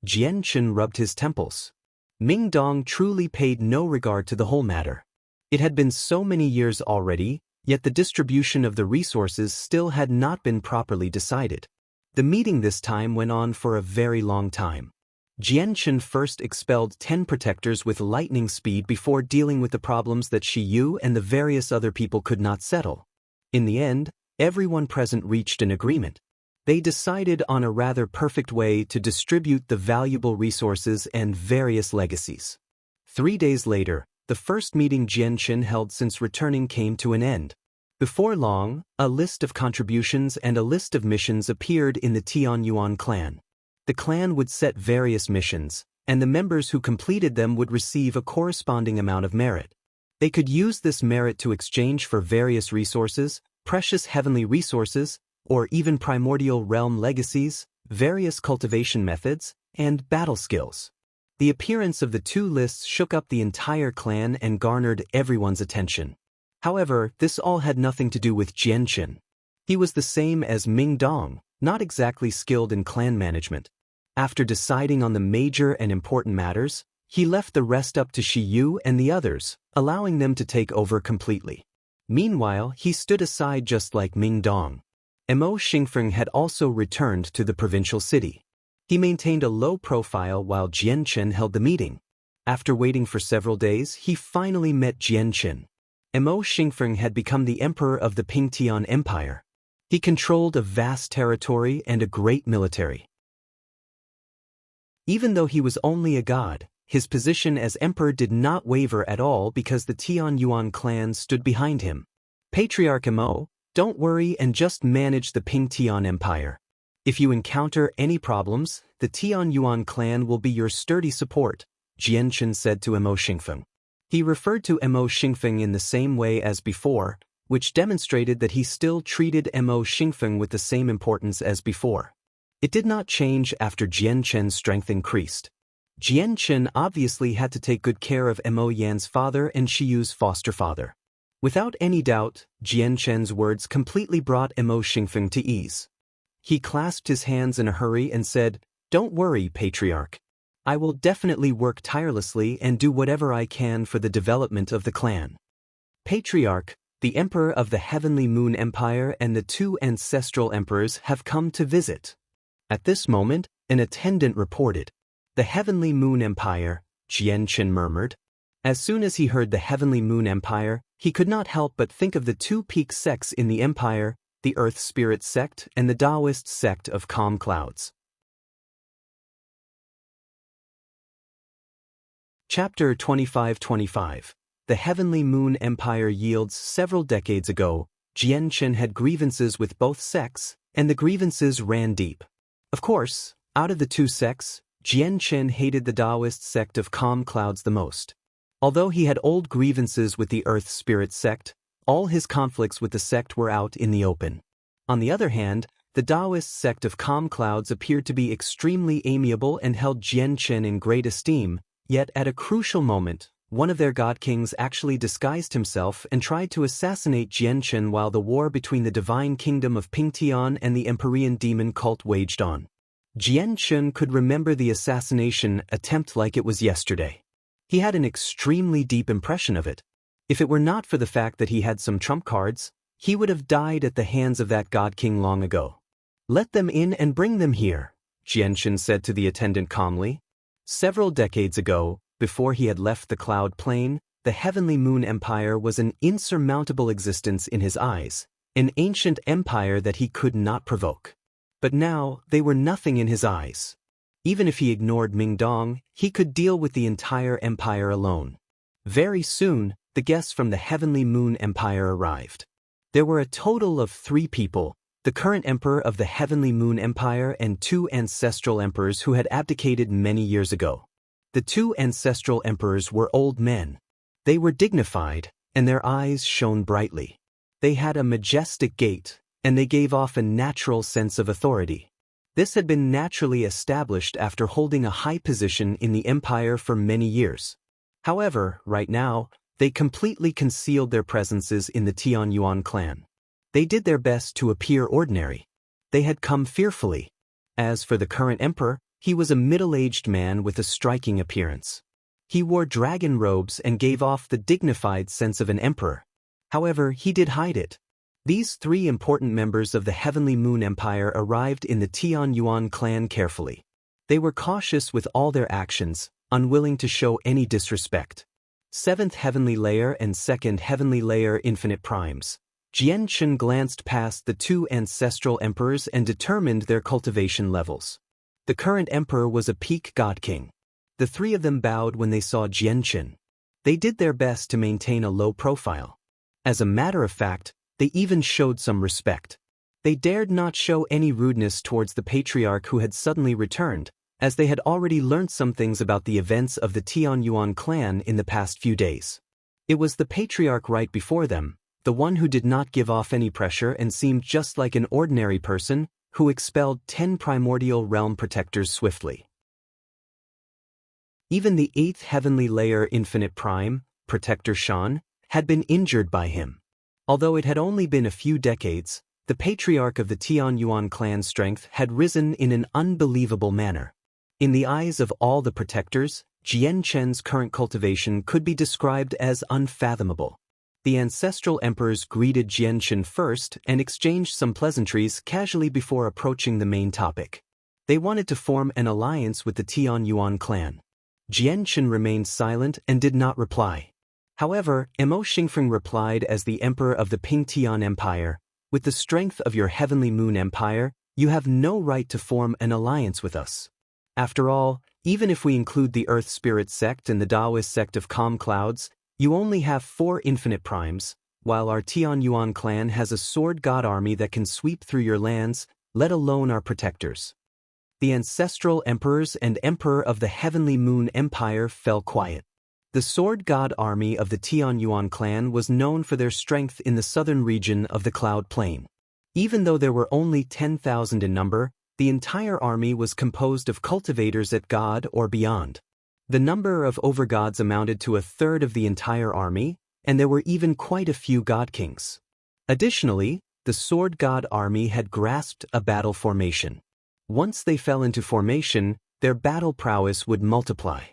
Jianchen rubbed his temples. Ming Dong truly paid no regard to the whole matter. It had been so many years already, yet the distribution of the resources still had not been properly decided. The meeting this time went on for a very long time. Jianchen first expelled 10 protectors with lightning speed before dealing with the problems that Shiyu and the various other people could not settle. In the end, everyone present reached an agreement. They decided on a rather perfect way to distribute the valuable resources and various legacies. 3 days later, the first meeting Jianchen held since returning came to an end. Before long, a list of contributions and a list of missions appeared in the Tianyuan clan. The clan would set various missions, and the members who completed them would receive a corresponding amount of merit. They could use this merit to exchange for various resources, precious heavenly resources, or even primordial realm legacies, various cultivation methods, and battle skills. The appearance of the two lists shook up the entire clan and garnered everyone's attention. However, this all had nothing to do with Jianchen. He was the same as Ming Dong, not exactly skilled in clan management. After deciding on the major and important matters, he left the rest up to Shi Yu and the others, allowing them to take over completely. Meanwhile, he stood aside just like Ming Dong. Mo Xingfeng had also returned to the provincial city. He maintained a low profile while Jianchen held the meeting. After waiting for several days, he finally met Jianchen. Mo Xingfeng had become the emperor of the Pingtian Empire. He controlled a vast territory and a great military. Even though he was only a god, his position as emperor did not waver at all because the Tian Yuan clan stood behind him. Patriarch Mo, don't worry and just manage the Pingtian Empire. If you encounter any problems, the Tian Yuan clan will be your sturdy support, Jianchen said to Mo Xingfeng. He referred to Mo Xingfeng in the same way as before, which demonstrated that he still treated Mo Xingfeng with the same importance as before. It did not change after Jianchen's strength increased. Jianchen obviously had to take good care of Mo Yan's father and Shi Yu's foster father. Without any doubt, Jianchen's words completely brought Mo Xingfeng to ease. He clasped his hands in a hurry and said, "Don't worry, Patriarch. I will definitely work tirelessly and do whatever I can for the development of the clan." Patriarch, the Emperor of the Heavenly Moon Empire and the two ancestral emperors have come to visit. At this moment, an attendant reported. "The Heavenly Moon Empire," Jianchen murmured. As soon as he heard the Heavenly Moon Empire, he could not help but think of the two peak sects in the empire, the Earth Spirit sect and the Taoist sect of Calm Clouds. Chapter 25-25. The Heavenly Moon Empire yields. Several decades ago, Jianchen had grievances with both sects, and the grievances ran deep. Of course, out of the two sects, Jianchen hated the Taoist sect of Calm Clouds the most. Although he had old grievances with the Earth Spirit sect, all his conflicts with the sect were out in the open. On the other hand, the Taoist sect of Calm Clouds appeared to be extremely amiable and held Jianchen in great esteem, yet at a crucial moment, one of their god kings actually disguised himself and tried to assassinate Jianchen while the war between the divine kingdom of Pingtian and the Empyrean demon cult waged on. Jianchen could remember the assassination attempt like it was yesterday. He had an extremely deep impression of it. If it were not for the fact that he had some trump cards, he would have died at the hands of that god king long ago. "Let them in and bring them here," Jianchen said to the attendant calmly. Several decades ago, before he had left the cloud plane, the Heavenly Moon Empire was an insurmountable existence in his eyes, an ancient empire that he could not provoke. But now, they were nothing in his eyes. Even if he ignored Ming Dong, he could deal with the entire empire alone. Very soon, the guests from the Heavenly Moon Empire arrived. There were a total of 3 people, the current emperor of the Heavenly Moon Empire and 2 ancestral emperors who had abdicated many years ago. The 2 ancestral emperors were old men. They were dignified, and their eyes shone brightly. They had a majestic gait, and they gave off a natural sense of authority. This had been naturally established after holding a high position in the empire for many years. However, right now, they completely concealed their presences in the Tian Yuan clan. They did their best to appear ordinary. They had come fearfully. As for the current emperor, he was a middle-aged man with a striking appearance. He wore dragon robes and gave off the dignified sense of an emperor. However, he did hide it. These 3 important members of the Heavenly Moon Empire arrived in the Tian Yuan clan carefully. They were cautious with all their actions, unwilling to show any disrespect. 7th Heavenly Layer and 2nd Heavenly Layer Infinite Primes. Jianchen glanced past the 2 ancestral emperors and determined their cultivation levels. The current emperor was a peak god king. The 3 of them bowed when they saw Jianchen. They did their best to maintain a low profile. As a matter of fact, they even showed some respect. They dared not show any rudeness towards the patriarch who had suddenly returned, as they had already learned some things about the events of the Tianyuan clan in the past few days. It was the patriarch right before them, the one who did not give off any pressure and seemed just like an ordinary person, who expelled 10 primordial realm protectors swiftly. Even the 8th heavenly layer Infinite Prime, Protector Shan, had been injured by him. Although it had only been a few decades, the patriarch of the Tianyuan clan's strength had risen in an unbelievable manner. In the eyes of all the protectors, Jian Chen's current cultivation could be described as unfathomable. The ancestral emperors greeted Jian Chen first and exchanged some pleasantries casually before approaching the main topic. They wanted to form an alliance with the Tianyuan clan. Jian Chen remained silent and did not reply. However, Mo Xingfeng replied as the emperor of the Pingtian Empire, "With the strength of your heavenly moon empire, you have no right to form an alliance with us. After all, even if we include the Earth Spirit sect and the Taoist sect of Calm Clouds, you only have 4 infinite primes, while our Tianyuan clan has a sword god army that can sweep through your lands, let alone our protectors." The ancestral emperors and emperor of the Heavenly Moon Empire fell quiet. The sword god army of the Tianyuan clan was known for their strength in the southern region of the Cloud Plain. Even though there were only 10,000 in number, the entire army was composed of cultivators at God or beyond. The number of overgods amounted to 1/3 of the entire army, and there were even quite a few god kings. Additionally, the sword god army had grasped a battle formation. Once they fell into formation, their battle prowess would multiply.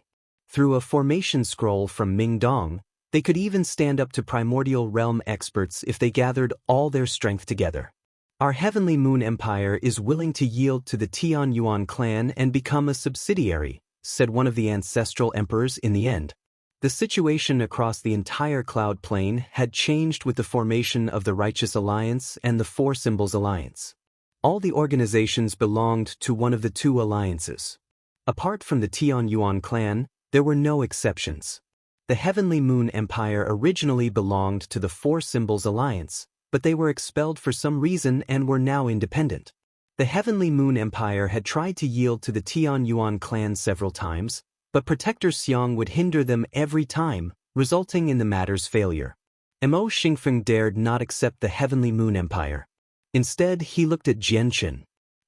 Through a formation scroll from Mingdong, they could even stand up to primordial realm experts if they gathered all their strength together. Our Heavenly Moon Empire is willing to yield to the Tianyuan clan and become a subsidiary, said one of the ancestral emperors in the end. The situation across the entire Cloud Plain had changed with the formation of the Righteous Alliance and the Four Symbols Alliance. All the organizations belonged to one of the 2 alliances. Apart from the Tianyuan clan, there were no exceptions. The Heavenly Moon Empire originally belonged to the Four Symbols Alliance, but they were expelled for some reason and were now independent. The Heavenly Moon Empire had tried to yield to the Tianyuan clan several times, but Protector Xiang would hinder them every time, resulting in the matter's failure. Mo Xingfeng dared not accept the Heavenly Moon Empire. Instead, he looked at Jian Chen.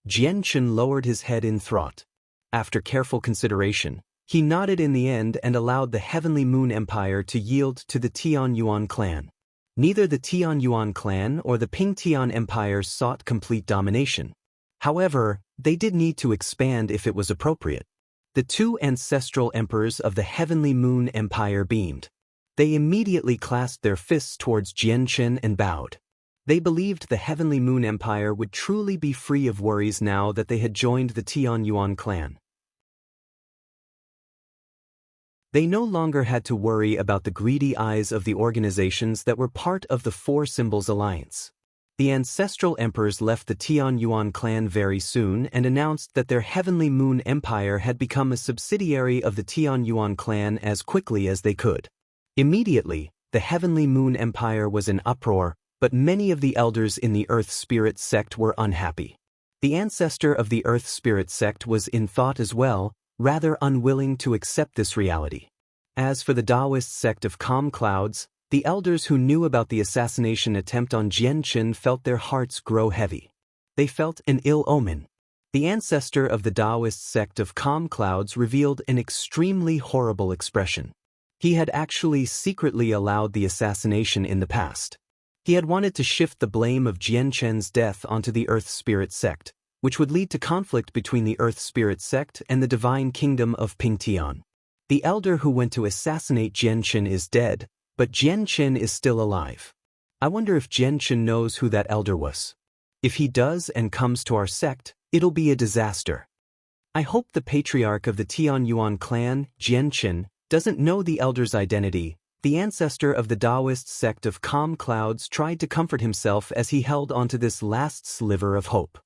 Jian Chen lowered his head in thought. After careful consideration, he nodded in the end and allowed the Heavenly Moon Empire to yield to the Tianyuan clan. Neither the Tianyuan clan or the Pingtian Empire sought complete domination. However, they did need to expand if it was appropriate. The 2 ancestral emperors of the Heavenly Moon Empire beamed. They immediately clasped their fists towards Jian Chen and bowed. They believed the Heavenly Moon Empire would truly be free of worries now that they had joined the Tianyuan clan. They no longer had to worry about the greedy eyes of the organizations that were part of the Four Symbols Alliance. The ancestral emperors left the Tianyuan clan very soon and announced that their Heavenly Moon Empire had become a subsidiary of the Tianyuan clan as quickly as they could. Immediately, the Heavenly Moon Empire was in uproar, but many of the elders in the Earth Spirit sect were unhappy. The ancestor of the Earth Spirit sect was in thought as well, rather unwilling to accept this reality. As for the Taoist sect of Calm Clouds, the elders who knew about the assassination attempt on Jian Chen felt their hearts grow heavy. They felt an ill omen. The ancestor of the Taoist sect of Calm Clouds revealed an extremely horrible expression. He had actually secretly allowed the assassination in the past. He had wanted to shift the blame of Jian Chen's death onto the Earth Spirit sect, which would lead to conflict between the Earth Spirit sect and the Divine Kingdom of Pingtian. The elder who went to assassinate Jian Chen is dead, but Jian Chen is still alive. I wonder if Jian Chen knows who that elder was. If he does and comes to our sect, it'll be a disaster. I hope the patriarch of the Tianyuan clan, Jian Chen, doesn't know the elder's identity. The ancestor of the Taoist sect of Calm Clouds tried to comfort himself as he held onto this last sliver of hope.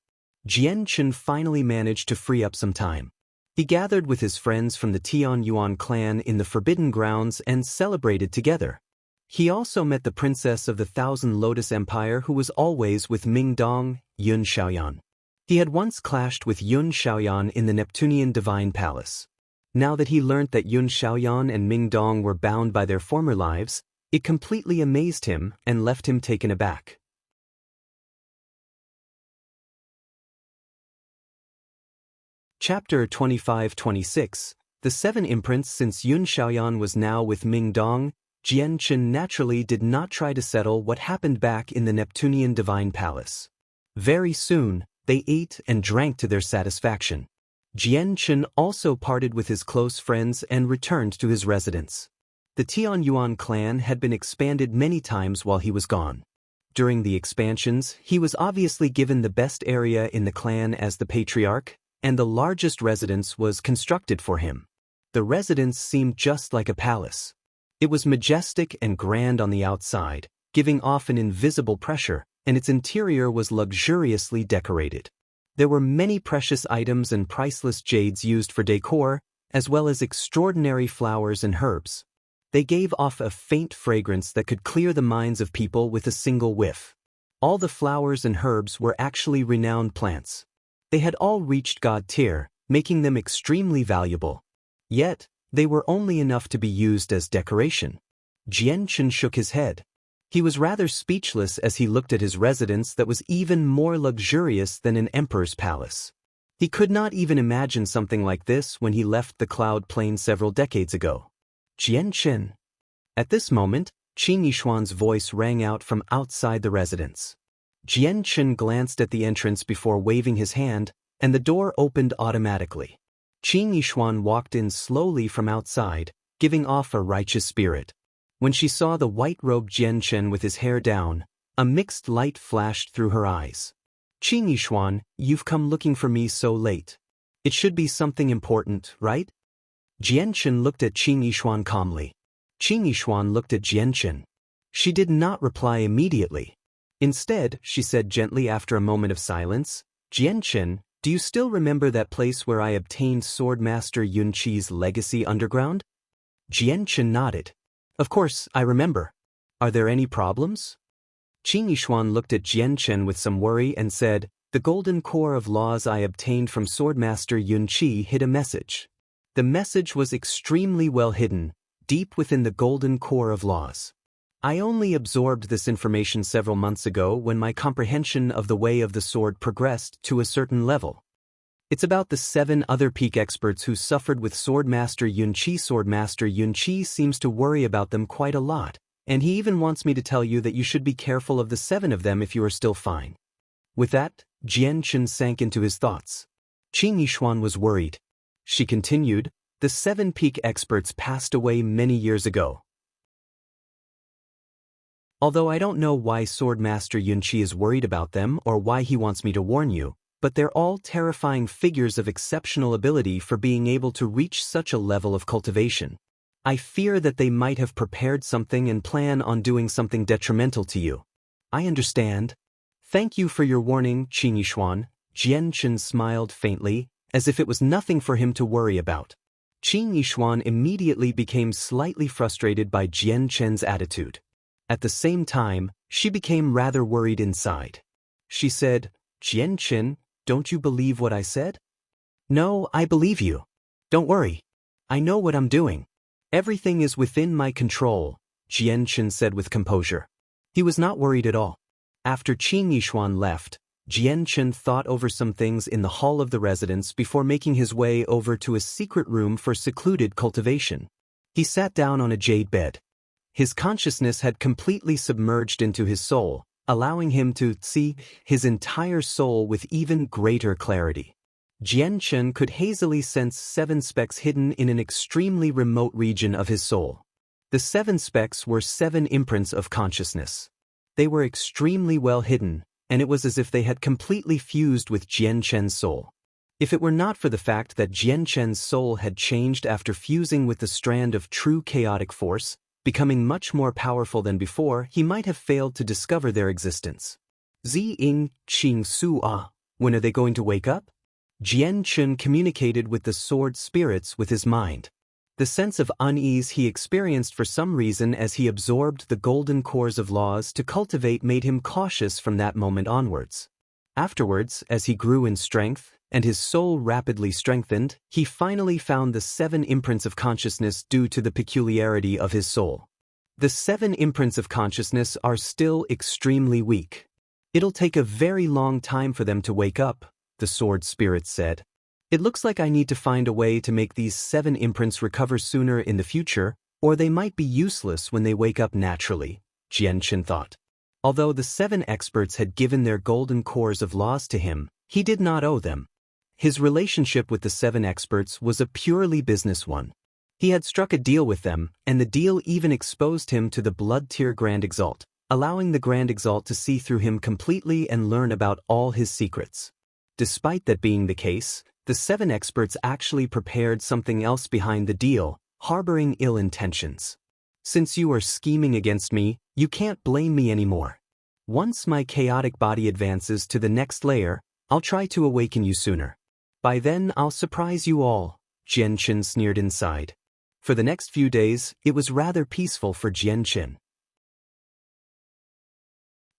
Jian Chen finally managed to free up some time. He gathered with his friends from the Tianyuan clan in the Forbidden Grounds and celebrated together. He also met the princess of the Thousand Lotus Empire who was always with Mingdong, Yun Xiaoyan. He had once clashed with Yun Xiaoyan in the Neptunian Divine Palace. Now that he learnt that Yun Xiaoyan and Ming Dong were bound by their former lives, it completely amazed him and left him taken aback. Chapter 25-26. The 7 imprints. Since Yun Xiaoyan was now with Ming Dong, Jian Qin naturally did not try to settle what happened back in the Neptunian Divine Palace. Very soon, they ate and drank to their satisfaction. Jian Qin also parted with his close friends and returned to his residence. The Tianyuan clan had been expanded many times while he was gone. During the expansions, he was obviously given the best area in the clan as the patriarch, and the largest residence was constructed for him. The residence seemed just like a palace. It was majestic and grand on the outside, giving off an invisible pressure, and its interior was luxuriously decorated. There were many precious items and priceless jades used for decor, as well as extraordinary flowers and herbs. They gave off a faint fragrance that could clear the minds of people with a single whiff. All the flowers and herbs were actually renowned plants. They had all reached God tier, making them extremely valuable. Yet, they were only enough to be used as decoration. Jian Qin shook his head. He was rather speechless as he looked at his residence that was even more luxurious than an emperor's palace. He could not even imagine something like this when he left the Cloud Plain several decades ago. Jian Qin. At this moment, Qin Yishuan's voice rang out from outside the residence. Jian Qin glanced at the entrance before waving his hand, and the door opened automatically. Qin Yishuan walked in slowly from outside, giving off a righteous spirit. When she saw the white-robed Jian Qin with his hair down, a mixed light flashed through her eyes. Qin Yishuan, you've come looking for me so late. It should be something important, right? Jian Qin looked at Qin Yishuan calmly. Qin Yishuan looked at Jian Qin. She did not reply immediately. Instead, she said gently after a moment of silence, Jian Qin, do you still remember that place where I obtained Swordmaster Yun Qi's legacy underground? Jian Qin nodded. Of course, I remember. Are there any problems? Qin Yishuan looked at Jian Qin with some worry and said, the golden core of laws I obtained from Swordmaster Yun Qi hid a message. The message was extremely well hidden, deep within the golden core of laws. I only absorbed this information several months ago when my comprehension of the way of the sword progressed to a certain level. It's about the 7 other peak experts who suffered with Swordmaster Yun Qi. Swordmaster Yun Qi seems to worry about them quite a lot, and he even wants me to tell you that you should be careful of the 7 of them if you are still fine. With that, Jian Qin sank into his thoughts. Qin Yishuan was worried. She continued, the 7 peak experts passed away many years ago. Although I don't know why Swordmaster Yun Qi is worried about them or why he wants me to warn you, but they're all terrifying figures of exceptional ability for being able to reach such a level of cultivation. I fear that they might have prepared something and plan on doing something detrimental to you. I understand. Thank you for your warning, Qin Yishuan. Jian Qin smiled faintly, as if it was nothing for him to worry about. Qin Yishuan immediately became slightly frustrated by Jian Qin's attitude. At the same time, she became rather worried inside. She said, Jian Qin, don't you believe what I said? No, I believe you. Don't worry. I know what I'm doing. Everything is within my control, Jian Qin said with composure. He was not worried at all. After Qin Yishuan left, Jian Qin thought over some things in the hall of the residence before making his way over to a secret room for secluded cultivation. He sat down on a jade bed. His consciousness had completely submerged into his soul, allowing him to see his entire soul with even greater clarity. Jian Qin could hazily sense 7 specks hidden in an extremely remote region of his soul. The 7 specks were 7 imprints of consciousness. They were extremely well hidden, and it was as if they had completely fused with Jian Qin's soul. If it were not for the fact that Jian Qin's soul had changed after fusing with the strand of true chaotic force, becoming much more powerful than before, he might have failed to discover their existence. Zi Ying Qing Su Ah, when are they going to wake up? Jian Qin communicated with the sword spirits with his mind. The sense of unease he experienced for some reason as he absorbed the golden cores of laws to cultivate made him cautious from that moment onwards. Afterwards, as he grew in strength, and his soul rapidly strengthened, he finally found the 7 imprints of consciousness due to the peculiarity of his soul. The 7 imprints of consciousness are still extremely weak. It'll take a very long time for them to wake up, the sword spirit said. It looks like I need to find a way to make these 7 imprints recover sooner in the future, or they might be useless when they wake up naturally, Jianchen thought. Although the 7 experts had given their golden cores of laws to him, he did not owe them. His relationship with the 7 experts was a purely business one. He had struck a deal with them, and the deal even exposed him to the Blood Tier Grand Exalt, allowing the Grand Exalt to see through him completely and learn about all his secrets. Despite that being the case, the 7 experts actually prepared something else behind the deal, harboring ill intentions. Since you are scheming against me, you can't blame me anymore. Once my chaotic body advances to the next layer, I'll try to awaken you sooner. By then I'll surprise you all, Jianchen sneered inside. For the next few days, it was rather peaceful for Jianchen.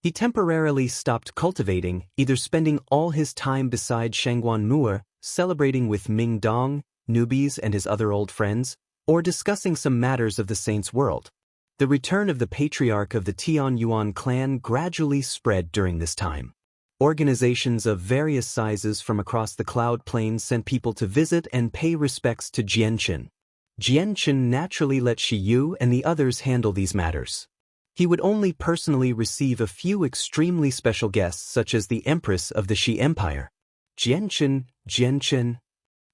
He temporarily stopped cultivating, either spending all his time beside Shangguan Mu'er, celebrating with Ming Dong, newbies and his other old friends, or discussing some matters of the Saints' world. The return of the patriarch of the Tian Yuan clan gradually spread during this time. Organizations of various sizes from across the Cloud Plains sent people to visit and pay respects to Jianchen. Jianchen naturally let Shi Yu and the others handle these matters. He would only personally receive a few extremely special guests such as the Empress of the Shi Empire. Jianchen.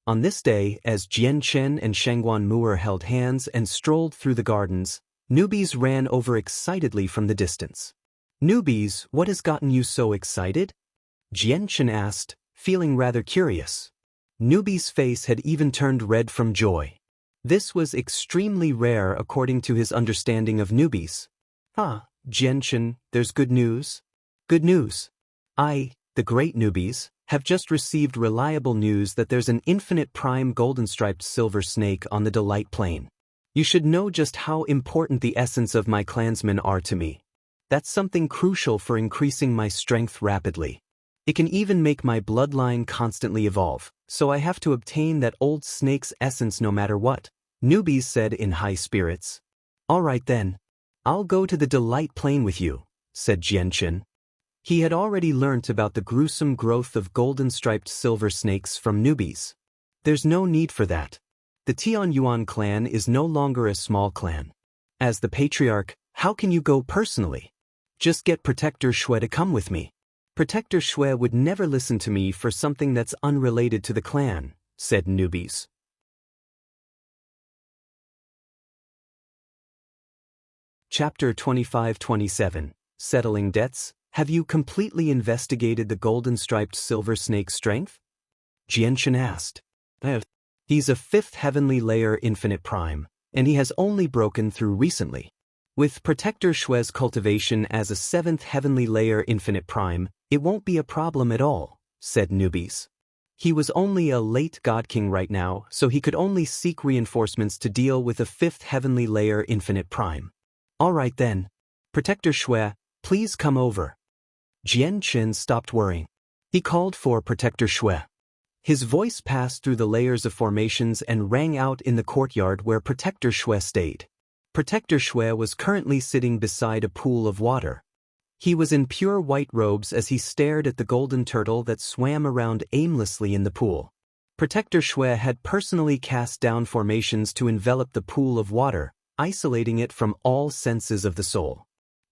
On this day, as Jianchen and Shangguan Mu'er held hands and strolled through the gardens, newbies ran over excitedly from the distance. Newbies, what has gotten you so excited? Jianchen asked, feeling rather curious. Newbie's face had even turned red from joy. This was extremely rare according to his understanding of newbies. Ah, Jianchen, there's good news. Good news. I, the great newbies, have just received reliable news that there's an infinite prime golden-striped silver snake on the Delight Plain. You should know just how important the essence of my clansmen are to me. That's something crucial for increasing my strength rapidly. It can even make my bloodline constantly evolve, so I have to obtain that old snake's essence no matter what, newbies said in high spirits. All right then. I'll go to the Delight Plain with you, said Jianchen. He had already learnt about the gruesome growth of golden-striped silver snakes from newbies. There's no need for that. The Tian Yuan clan is no longer a small clan. As the patriarch, how can you go personally? Just get Protector Shui to come with me. Protector Shui would never listen to me for something that's unrelated to the clan, said newbies. Chapter 25-27, Settling Debts. Have you completely investigated the golden-striped silver snake's strength? Jianchen asked. He's a 5th heavenly layer infinite prime, and he has only broken through recently. With Protector Shui's cultivation as a 7th heavenly layer infinite prime, it won't be a problem at all, said newbies. He was only a late God King right now, so he could only seek reinforcements to deal with a 5th heavenly layer infinite prime. All right then. Protector Shui, please come over. Jianchen stopped worrying. He called for Protector Shui. His voice passed through the layers of formations and rang out in the courtyard where Protector Shui stayed. Protector Shui was currently sitting beside a pool of water. He was in pure white robes as he stared at the golden turtle that swam around aimlessly in the pool. Protector Shui had personally cast down formations to envelop the pool of water, isolating it from all senses of the soul.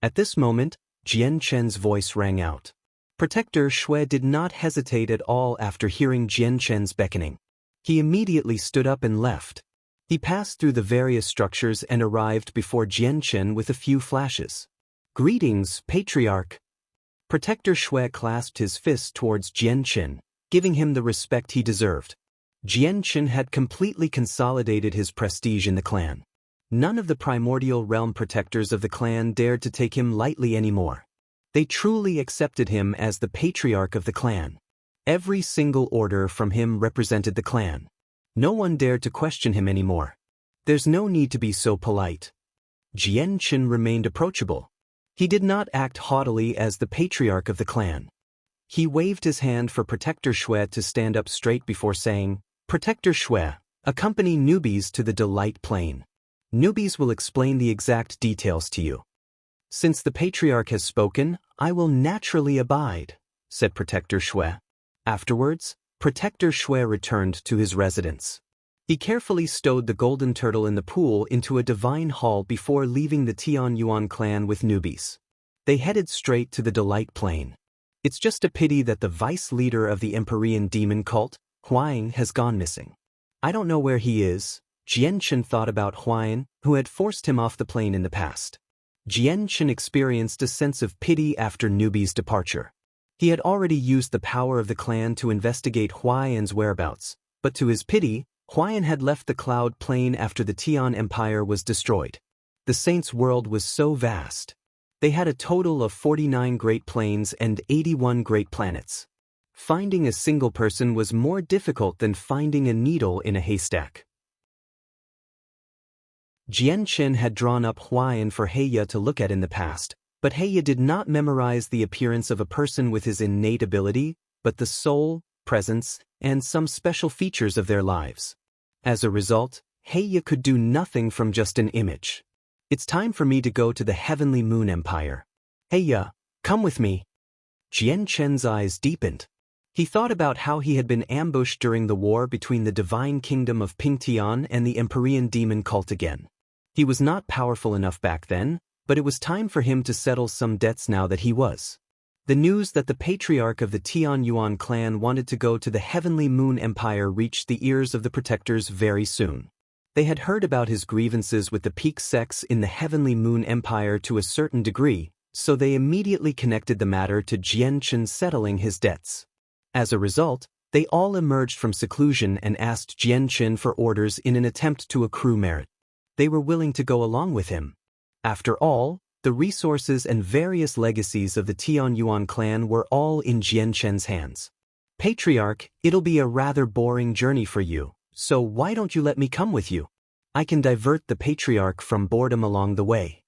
At this moment, Jianchen's voice rang out. Protector Shui did not hesitate at all after hearing Jianchen's beckoning. He immediately stood up and left. He passed through the various structures and arrived before Jianchen with a few flashes. Greetings, Patriarch. Protector Shui clasped his fist towards Jianchen, giving him the respect he deserved. Jianchen had completely consolidated his prestige in the clan. None of the primordial realm protectors of the clan dared to take him lightly anymore. They truly accepted him as the patriarch of the clan. Every single order from him represented the clan. No one dared to question him anymore. There's no need to be so polite. Jianchen remained approachable. He did not act haughtily as the patriarch of the clan. He waved his hand for Protector Shui to stand up straight before saying, "Protector Shui, accompany newbies to the Delight Plane. Newbies will explain the exact details to you." "Since the Patriarch has spoken, I will naturally abide," said Protector Shui. Afterwards, Protector Shui returned to his residence. He carefully stowed the golden turtle in the pool into a divine hall before leaving the Tian Yuan clan with newbies. They headed straight to the Delight Plane. It's just a pity that the vice leader of the Empyrean demon cult, Huayan, has gone missing. I don't know where he is. Jianchen thought about Huayan, who had forced him off the plane in the past. Jianchen experienced a sense of pity after Newbie's departure. He had already used the power of the clan to investigate Huayan's whereabouts, but to his pity, Huayan had left the cloud plane after the Tian Empire was destroyed. The Saints' world was so vast. They had a total of 49 great planes and 81 great planets. Finding a single person was more difficult than finding a needle in a haystack. Jianchen had drawn up Huayan for Heya to look at in the past, but Heya did not memorize the appearance of a person with his innate ability, but the soul, presence, and some special features of their lives. As a result, Heya could do nothing from just an image. "It's time for me to go to the Heavenly Moon Empire. Heya, come with me." Jianchen's eyes deepened. He thought about how he had been ambushed during the war between the divine kingdom of Pingtian and the Empyrean demon cult again. He was not powerful enough back then, but it was time for him to settle some debts now that he was. The news that the patriarch of the Tian Yuan clan wanted to go to the Heavenly Moon Empire reached the ears of the protectors very soon. They had heard about his grievances with the Peak sects in the Heavenly Moon Empire to a certain degree, so they immediately connected the matter to Jianchen settling his debts. As a result, they all emerged from seclusion and asked Jianchen for orders in an attempt to accrue merit. They were willing to go along with him. After all, the resources and various legacies of the Tian Yuan clan were all in Jianchen's hands. "Patriarch, it'll be a rather boring journey for you. So why don't you let me come with you? I can divert the patriarch from boredom along the way."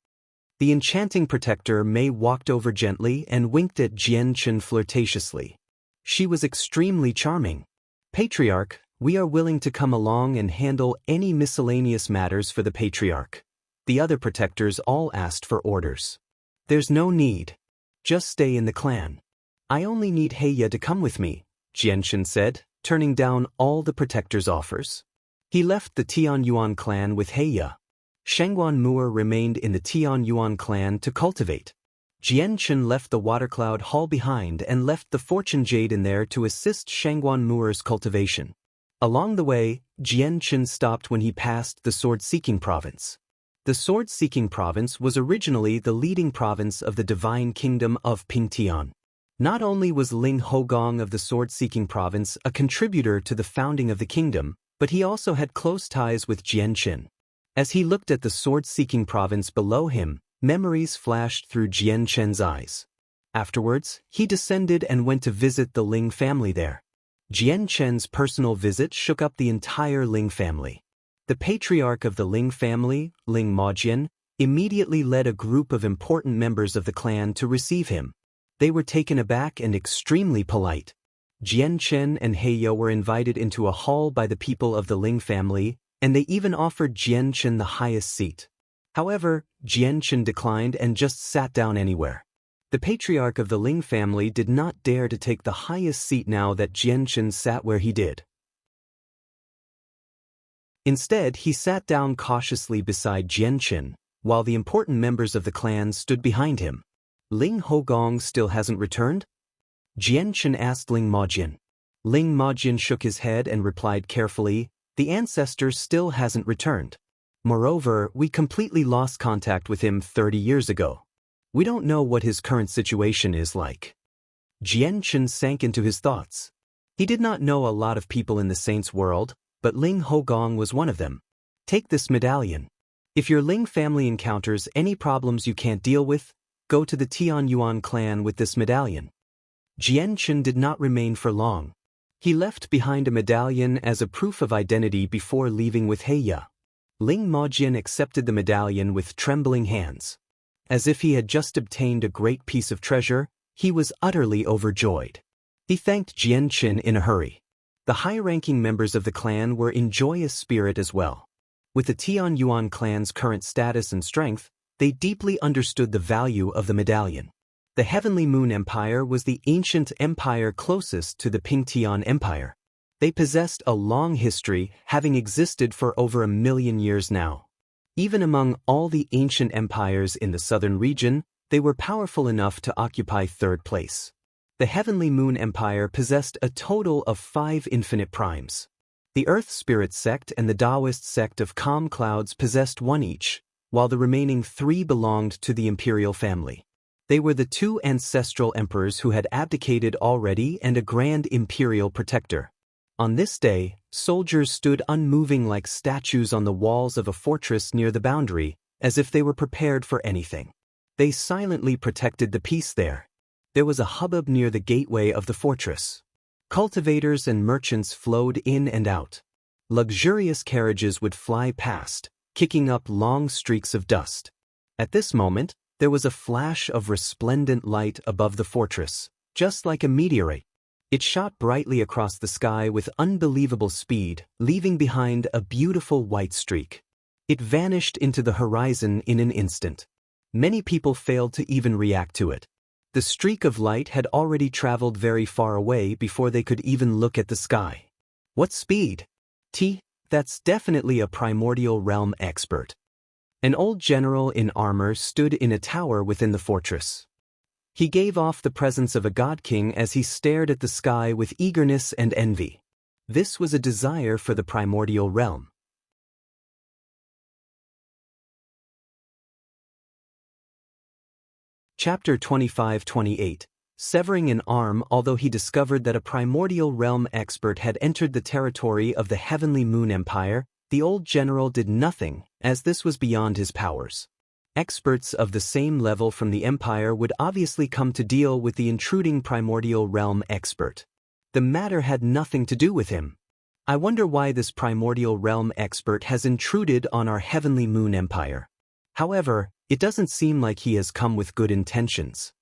The enchanting protector Mei walked over gently and winked at Jianchen flirtatiously. She was extremely charming. "Patriarch, we are willing to come along and handle any miscellaneous matters for the patriarch." The other protectors all asked for orders. "There's no need. Just stay in the clan. I only need Heya to come with me," Jianchen said, turning down all the protectors' offers. He left the Tian Yuan clan with Heya. Shangguan Mu'er remained in the Tian Yuan clan to cultivate. Jianchen left the Water Cloud Hall behind and left the Fortune Jade in there to assist Shangguan Mu'er's cultivation. Along the way, Jianchen stopped when he passed the Sword-Seeking Province. The Sword-Seeking Province was originally the leading province of the Divine Kingdom of Pingtian. Not only was Ling Hogong of the Sword-Seeking Province a contributor to the founding of the kingdom, but he also had close ties with Jianchen. As he looked at the Sword-Seeking Province below him, memories flashed through Jianchen's eyes. Afterwards, he descended and went to visit the Ling family there. Jianchen's personal visit shook up the entire Ling family. The patriarch of the Ling family, Ling Majian, immediately led a group of important members of the clan to receive him. They were taken aback and extremely polite. Jianchen and Heya were invited into a hall by the people of the Ling family, and they even offered Jianchen the highest seat. However, Jianchen declined and just sat down anywhere. The patriarch of the Ling family did not dare to take the highest seat now that Jianchen sat where he did. Instead, he sat down cautiously beside Jianchen, while the important members of the clan stood behind him. "Ling Hogong still hasn't returned?" Jianchen asked Ling Majian. Ling Majian shook his head and replied carefully, "The ancestor still hasn't returned. Moreover, we completely lost contact with him 30 years ago. We don't know what his current situation is like." Jianchen sank into his thoughts. He did not know a lot of people in the Saints' world, but Ling Hogong was one of them. "Take this medallion. If your Ling family encounters any problems you can't deal with, go to the Tian Yuan clan with this medallion." Jianchen did not remain for long. He left behind a medallion as a proof of identity before leaving with Heya. Ling Majian accepted the medallion with trembling hands. As if he had just obtained a great piece of treasure, he was utterly overjoyed. He thanked Jian Qin in a hurry. The high-ranking members of the clan were in joyous spirit as well. With the Tian Yuan clan's current status and strength, they deeply understood the value of the medallion. The Heavenly Moon Empire was the ancient empire closest to the Pingtian Empire. They possessed a long history, having existed for over 1,000,000 years now. Even among all the ancient empires in the southern region, they were powerful enough to occupy third place. The Heavenly Moon Empire possessed a total of 5 infinite primes. The Earth Spirit sect and the Taoist sect of Calm Clouds possessed 1 each, while the remaining 3 belonged to the imperial family. They were the 2 ancestral emperors who had abdicated already and a grand imperial protector. On this day, soldiers stood unmoving like statues on the walls of a fortress near the boundary, as if they were prepared for anything. They silently protected the peace there. There was a hubbub near the gateway of the fortress. Cultivators and merchants flowed in and out. Luxurious carriages would fly past, kicking up long streaks of dust. At this moment, there was a flash of resplendent light above the fortress, just like a meteorite. It shot brightly across the sky with unbelievable speed, leaving behind a beautiful white streak. It vanished into the horizon in an instant. Many people failed to even react to it. The streak of light had already traveled very far away before they could even look at the sky. What speed? That's definitely a primordial realm expert. An old general in armor stood in a tower within the fortress. He gave off the presence of a god king as he stared at the sky with eagerness and envy. This was a desire for the primordial realm. Chapter 25-28. Severing an arm. Although he discovered that a primordial realm expert had entered the territory of the Heavenly Moon Empire, the old general did nothing, as this was beyond his powers. Experts of the same level from the Empire would obviously come to deal with the intruding primordial realm expert. The matter had nothing to do with him. I wonder why this primordial realm expert has intruded on our Heavenly Moon Empire. However, it doesn't seem like he has come with good intentions.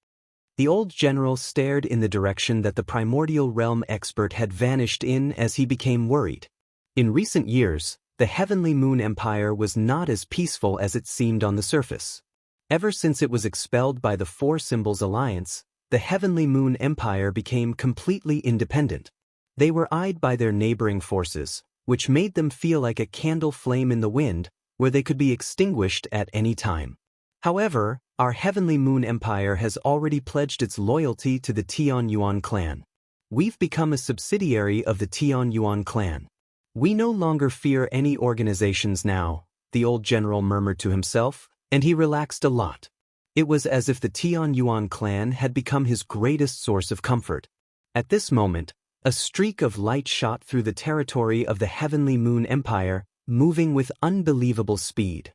The old general stared in the direction that the primordial realm expert had vanished in as he became worried. In recent years, the Heavenly Moon Empire was not as peaceful as it seemed on the surface. Ever since it was expelled by the Four Symbols Alliance, the Heavenly Moon Empire became completely independent. They were eyed by their neighboring forces, which made them feel like a candle flame in the wind, where they could be extinguished at any time. However, our Heavenly Moon Empire has already pledged its loyalty to the Tian Yuan clan. We've become a subsidiary of the Tian Yuan clan. We no longer fear any organizations now, the old general murmured to himself, and he relaxed a lot. It was as if the Tian Yuan clan had become his greatest source of comfort. At this moment, a streak of light shot through the territory of the Heavenly Moon Empire, moving with unbelievable speed.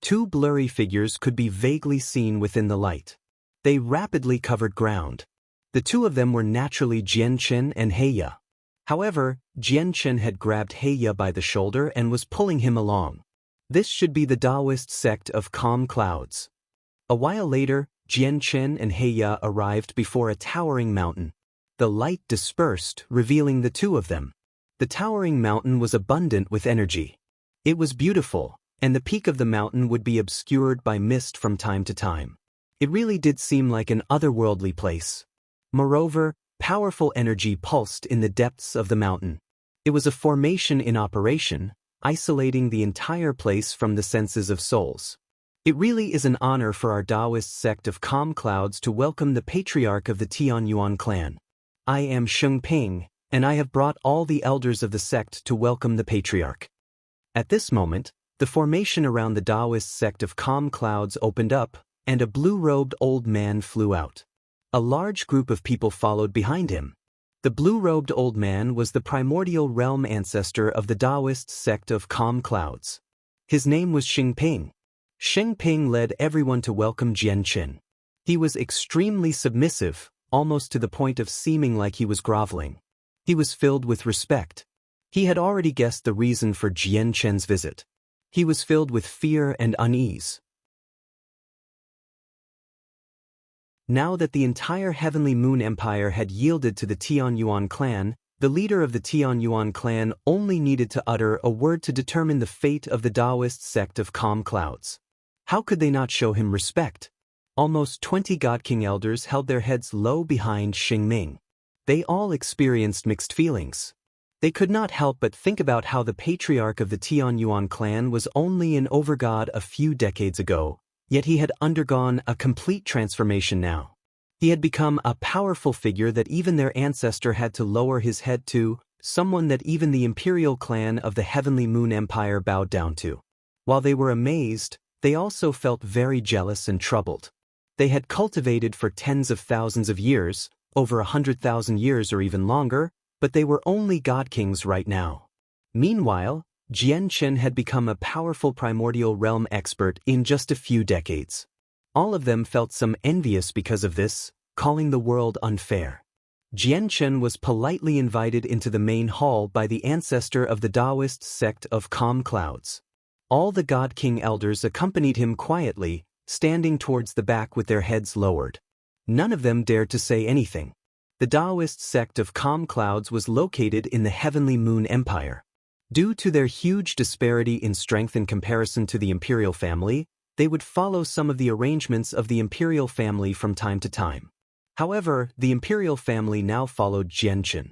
2 blurry figures could be vaguely seen within the light. They rapidly covered ground. The 2 of them were naturally Jian Qin and Heya. However, Jian Qin had grabbed Heya by the shoulder and was pulling him along. This should be the Taoist sect of Calm Clouds. A while later, Jian Qin and Heya arrived before a towering mountain. The light dispersed, revealing the 2 of them. The towering mountain was abundant with energy. It was beautiful, and the peak of the mountain would be obscured by mist from time to time. It really did seem like an otherworldly place. Moreover, powerful energy pulsed in the depths of the mountain. It was a formation in operation, isolating the entire place from the senses of souls. It really is an honor for our Taoist sect of Calm Clouds to welcome the patriarch of the Tian Yuan clan. I am Sheng Ping, and I have brought all the elders of the sect to welcome the patriarch. At this moment, the formation around the Taoist sect of Calm Clouds opened up, and a blue-robed old man flew out. A large group of people followed behind him. The blue-robed old man was the primordial realm ancestor of the Taoist sect of Calm Clouds. His name was Sheng Ping. Sheng Ping led everyone to welcome Jian Qin. He was extremely submissive, almost to the point of seeming like he was groveling. He was filled with respect. He had already guessed the reason for Jian Qin's visit. He was filled with fear and unease. Now that the entire Heavenly Moon Empire had yielded to the Tianyuan clan, the leader of the Tianyuan clan only needed to utter a word to determine the fate of the Taoist sect of Calm Clouds. How could they not show him respect? Almost 20 God King elders held their heads low behind Xingming. They all experienced mixed feelings. They could not help but think about how the patriarch of the Tianyuan clan was only an overgod a few decades ago, yet he had undergone a complete transformation now. He had become a powerful figure that even their ancestor had to lower his head to, someone that even the imperial clan of the Heavenly Moon Empire bowed down to. While they were amazed, they also felt very jealous and troubled. They had cultivated for tens of thousands of years, over 100,000 years or even longer, but they were only God Kings right now. Meanwhile, Jian Qin had become a powerful primordial realm expert in just a few decades. All of them felt some envious because of this, calling the world unfair. Jian Qin was politely invited into the main hall by the ancestor of the Taoist sect of Calm Clouds. All the God King elders accompanied him quietly, standing towards the back with their heads lowered. None of them dared to say anything. The Taoist sect of Calm Clouds was located in the Heavenly Moon Empire. Due to their huge disparity in strength in comparison to the imperial family, they would follow some of the arrangements of the imperial family from time to time. However, the imperial family now followed Jian Qin.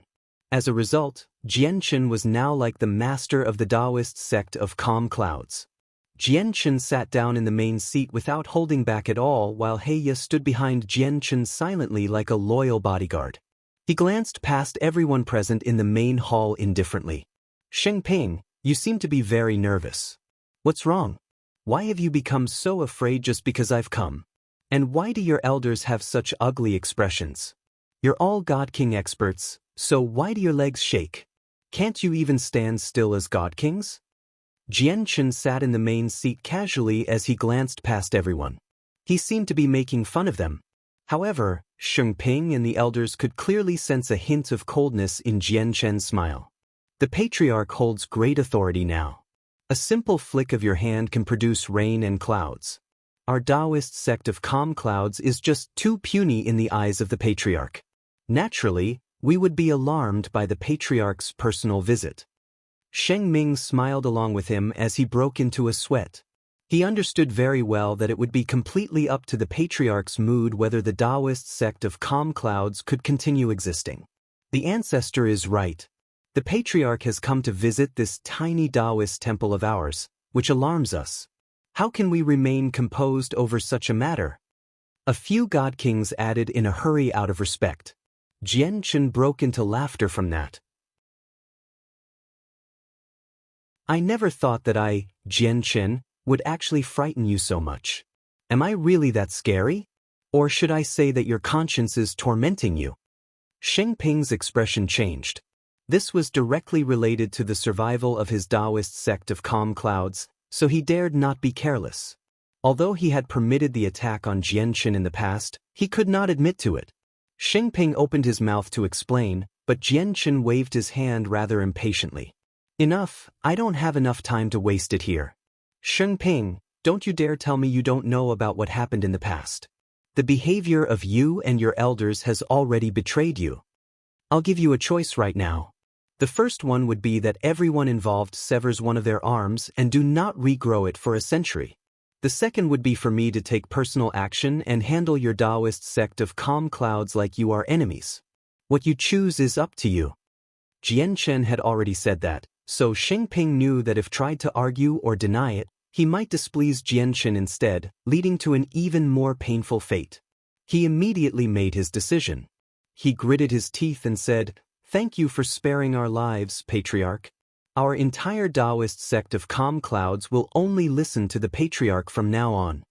As a result, Jian Qin was now like the master of the Taoist sect of Calm Clouds. Jian Qin sat down in the main seat without holding back at all while Heya stood behind Jian Qin silently like a loyal bodyguard. He glanced past everyone present in the main hall indifferently. Shengping, you seem to be very nervous. What's wrong? Why have you become so afraid just because I've come? And why do your elders have such ugly expressions? You're all God King experts, so why do your legs shake? Can't you even stand still as God Kings? Jian Qin sat in the main seat casually as he glanced past everyone. He seemed to be making fun of them. However, Shengping and the elders could clearly sense a hint of coldness in Jian Qin's smile. The patriarch holds great authority now. A simple flick of your hand can produce rain and clouds. Our Taoist sect of Calm Clouds is just too puny in the eyes of the patriarch. Naturally, we would be alarmed by the patriarch's personal visit. Sheng Ming smiled along with him as he broke into a sweat. He understood very well that it would be completely up to the patriarch's mood whether the Taoist sect of Calm Clouds could continue existing. The ancestor is right. The patriarch has come to visit this tiny Taoist temple of ours, which alarms us. How can we remain composed over such a matter? A few God Kings added in a hurry out of respect. Jian Qin broke into laughter from that. I never thought that I, Jian Qin, would actually frighten you so much. Am I really that scary? Or should I say that your conscience is tormenting you? Shengping's expression changed. This was directly related to the survival of his Taoist sect of Calm Clouds, so he dared not be careless. Although he had permitted the attack on Jian Qin in the past, he could not admit to it. Shengping opened his mouth to explain, but Jian Qin waved his hand rather impatiently. Enough, I don't have enough time to waste it here. Shengping, don't you dare tell me you don't know about what happened in the past. The behavior of you and your elders has already betrayed you. I'll give you a choice right now. The first one would be that everyone involved severs one of their arms and do not regrow it for a century. The second would be for me to take personal action and handle your Taoist sect of Calm Clouds like you are enemies. What you choose is up to you. Jian Qin had already said that, so Shengping knew that if tried to argue or deny it, he might displease Jian Qin instead, leading to an even more painful fate. He immediately made his decision. He gritted his teeth and said, "Thank you for sparing our lives, Patriarch. Our entire Taoist sect of Calm Clouds will only listen to the Patriarch from now on."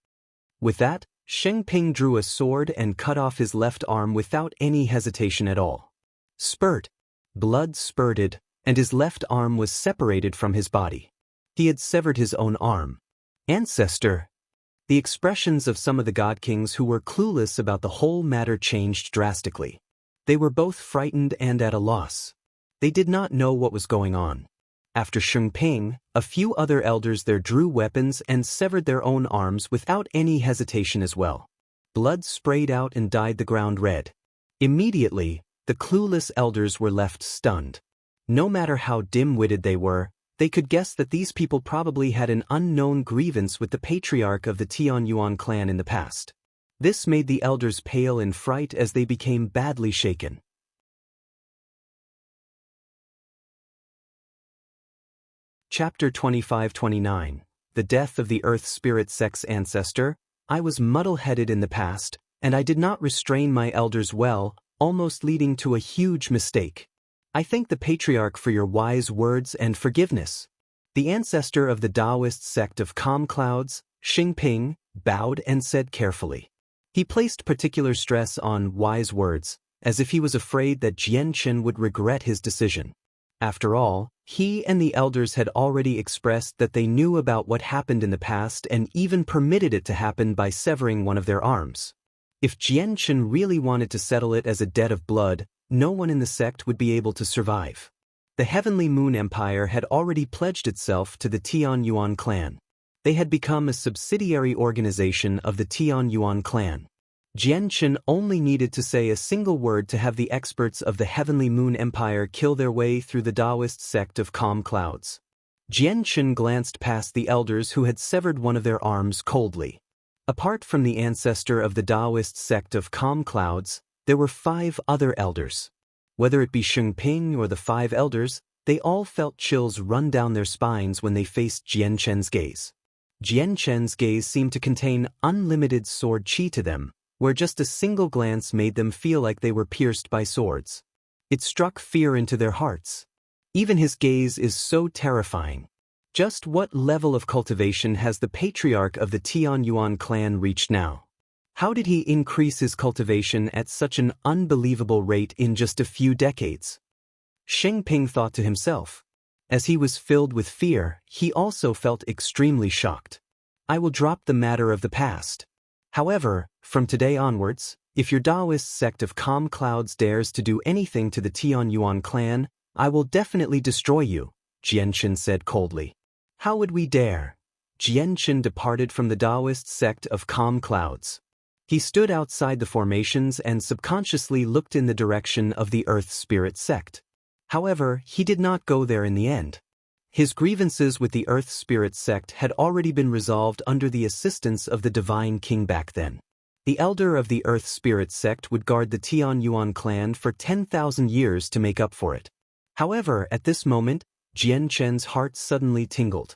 With that, Shengping drew a sword and cut off his left arm without any hesitation at all. Spurt. Blood spurted, and his left arm was separated from his body. He had severed his own arm. Ancestor. The expressions of some of the God Kings who were clueless about the whole matter changed drastically. They were both frightened and at a loss. They did not know what was going on. After Shengping, a few other elders there drew weapons and severed their own arms without any hesitation as well. Blood sprayed out and dyed the ground red. Immediately, the clueless elders were left stunned. No matter how dim-witted they were, they could guess that these people probably had an unknown grievance with the patriarch of the Tianyuan clan in the past. This made the elders pale in fright as they became badly shaken. Chapter 25-29. The Death of the Earth Spirit Sect's Ancestor. I was muddle-headed in the past, and I did not restrain my elders well, almost leading to a huge mistake. I thank the patriarch for your wise words and forgiveness. The ancestor of the Taoist sect of calm clouds, Xingping, bowed and said carefully. He placed particular stress on wise words, as if he was afraid that Jianchen would regret his decision. After all, he and the elders had already expressed that they knew about what happened in the past and even permitted it to happen by severing one of their arms. If Jianchen really wanted to settle it as a debt of blood, no one in the sect would be able to survive. The Heavenly Moon Empire had already pledged itself to the Tianyuan clan. They had become a subsidiary organization of the Tianyuan clan. Jianchen only needed to say a single word to have the experts of the Heavenly Moon Empire kill their way through the Taoist sect of calm clouds. Jianchen glanced past the elders who had severed one of their arms coldly. Apart from the ancestor of the Taoist sect of calm clouds, there were 5 other elders. Whether it be Xingping or the 5 elders, they all felt chills run down their spines when they faced Jianchen's gaze. Jianchen's gaze seemed to contain unlimited sword qi to them, where just a single glance made them feel like they were pierced by swords. It struck fear into their hearts. Even his gaze is so terrifying. Just what level of cultivation has the patriarch of the Tianyuan clan reached now? How did he increase his cultivation at such an unbelievable rate in just a few decades? Xingping thought to himself. As he was filled with fear, he also felt extremely shocked. I will drop the matter of the past. However, from today onwards, if your Taoist sect of calm clouds dares to do anything to the Tianyuan clan, I will definitely destroy you, Jianchen said coldly. How would we dare? Jianchen departed from the Taoist sect of calm clouds. He stood outside the formations and subconsciously looked in the direction of the Earth Spirit sect. However, he did not go there in the end. His grievances with the Earth Spirit sect had already been resolved under the assistance of the Divine King back then. The elder of the Earth Spirit sect would guard the Tianyuan clan for 10,000 years to make up for it. However, at this moment, Jianchen's heart suddenly tingled.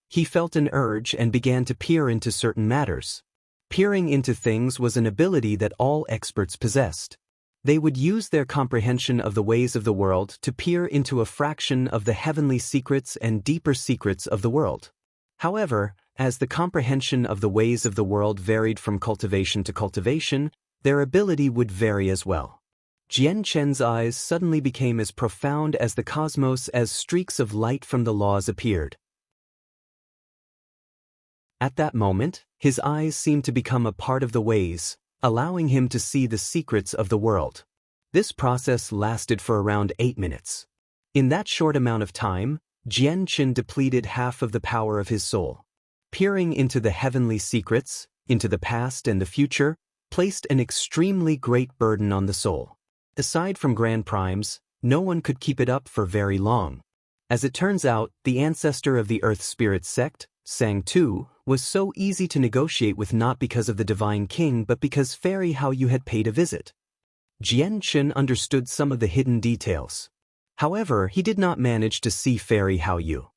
He felt an urge and began to peer into certain matters. Peering into things was an ability that all experts possessed. They would use their comprehension of the ways of the world to peer into a fraction of the heavenly secrets and deeper secrets of the world. However, as the comprehension of the ways of the world varied from cultivation to cultivation, their ability would vary as well. Jianchen's eyes suddenly became as profound as the cosmos as streaks of light from the laws appeared. At that moment, his eyes seemed to become a part of the ways, allowing him to see the secrets of the world. This process lasted for around 8 minutes. In that short amount of time, Jianchen depleted half of the power of his soul. Peering into the heavenly secrets, into the past and the future, placed an extremely great burden on the soul. Aside from Grand Primes, no one could keep it up for very long. As it turns out, the ancestor of the Earth Spirit sect, Sang Tu, was so easy to negotiate with not because of the Divine King but because Fairy Hao Yu had paid a visit. Jianchen understood some of the hidden details. However, he did not manage to see Fairy Hao Yu.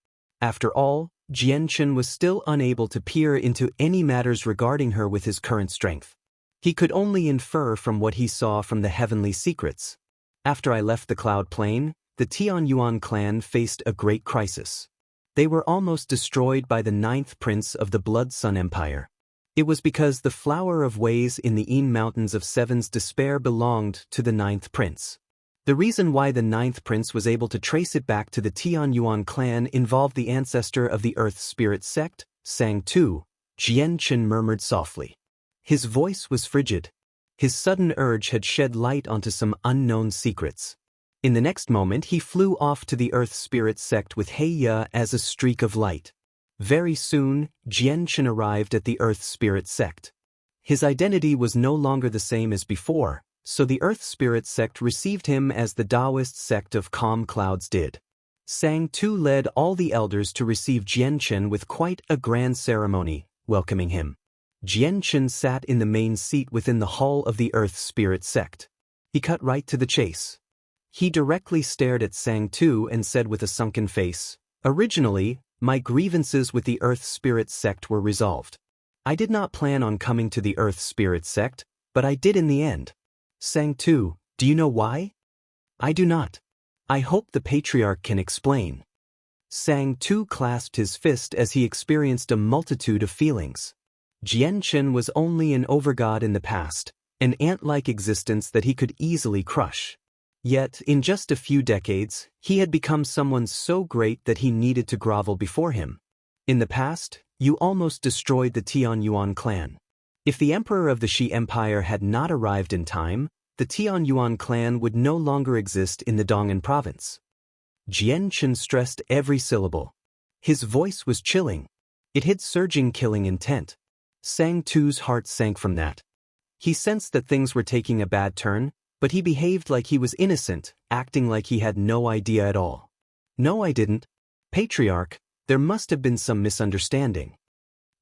After all, Jianchen was still unable to peer into any matters regarding her with his current strength. He could only infer from what he saw from the heavenly secrets. After I left the Cloud Plain, the Tianyuan clan faced a great crisis. They were almost destroyed by the 9th prince of the Blood Sun Empire. It was because the flower of ways in the Yin Mountains of Seven's despair belonged to the 9th prince. The reason why the 9th prince was able to trace it back to the Tianyuan clan involved the ancestor of the Earth Spirit sect, Sang Tu, Jianchen murmured softly. His voice was frigid. His sudden urge had shed light onto some unknown secrets. In the next moment he flew off to the Earth Spirit sect with Heiya as a streak of light. Very soon, Jianchen arrived at the Earth Spirit sect. His identity was no longer the same as before, so the Earth Spirit sect received him as the Taoist sect of Calm Clouds did. Sang Tu led all the elders to receive Jianchen with quite a grand ceremony, welcoming him. Jianchen sat in the main seat within the hall of the Earth Spirit sect. He cut right to the chase. He directly stared at Sang Tu and said with a sunken face, "Originally, my grievances with the Earth Spirit sect were resolved. I did not plan on coming to the Earth Spirit sect, but I did in the end." Sang Tu, do you know why? I do not. I hope the Patriarch can explain. Sang Tu clasped his fist as he experienced a multitude of feelings. Jianchen was only an overgod in the past, an ant-like existence that he could easily crush. Yet, in just a few decades, he had become someone so great that he needed to grovel before him. In the past, you almost destroyed the Tianyuan clan. If the emperor of the Xi Empire had not arrived in time, the Tianyuan clan would no longer exist in the Dong'an province. Jianchen stressed every syllable. His voice was chilling. It hid surging killing intent. Sang Tu's heart sank from that. He sensed that things were taking a bad turn, but he behaved like he was innocent, acting like he had no idea at all. No, I didn't. Patriarch, there must have been some misunderstanding.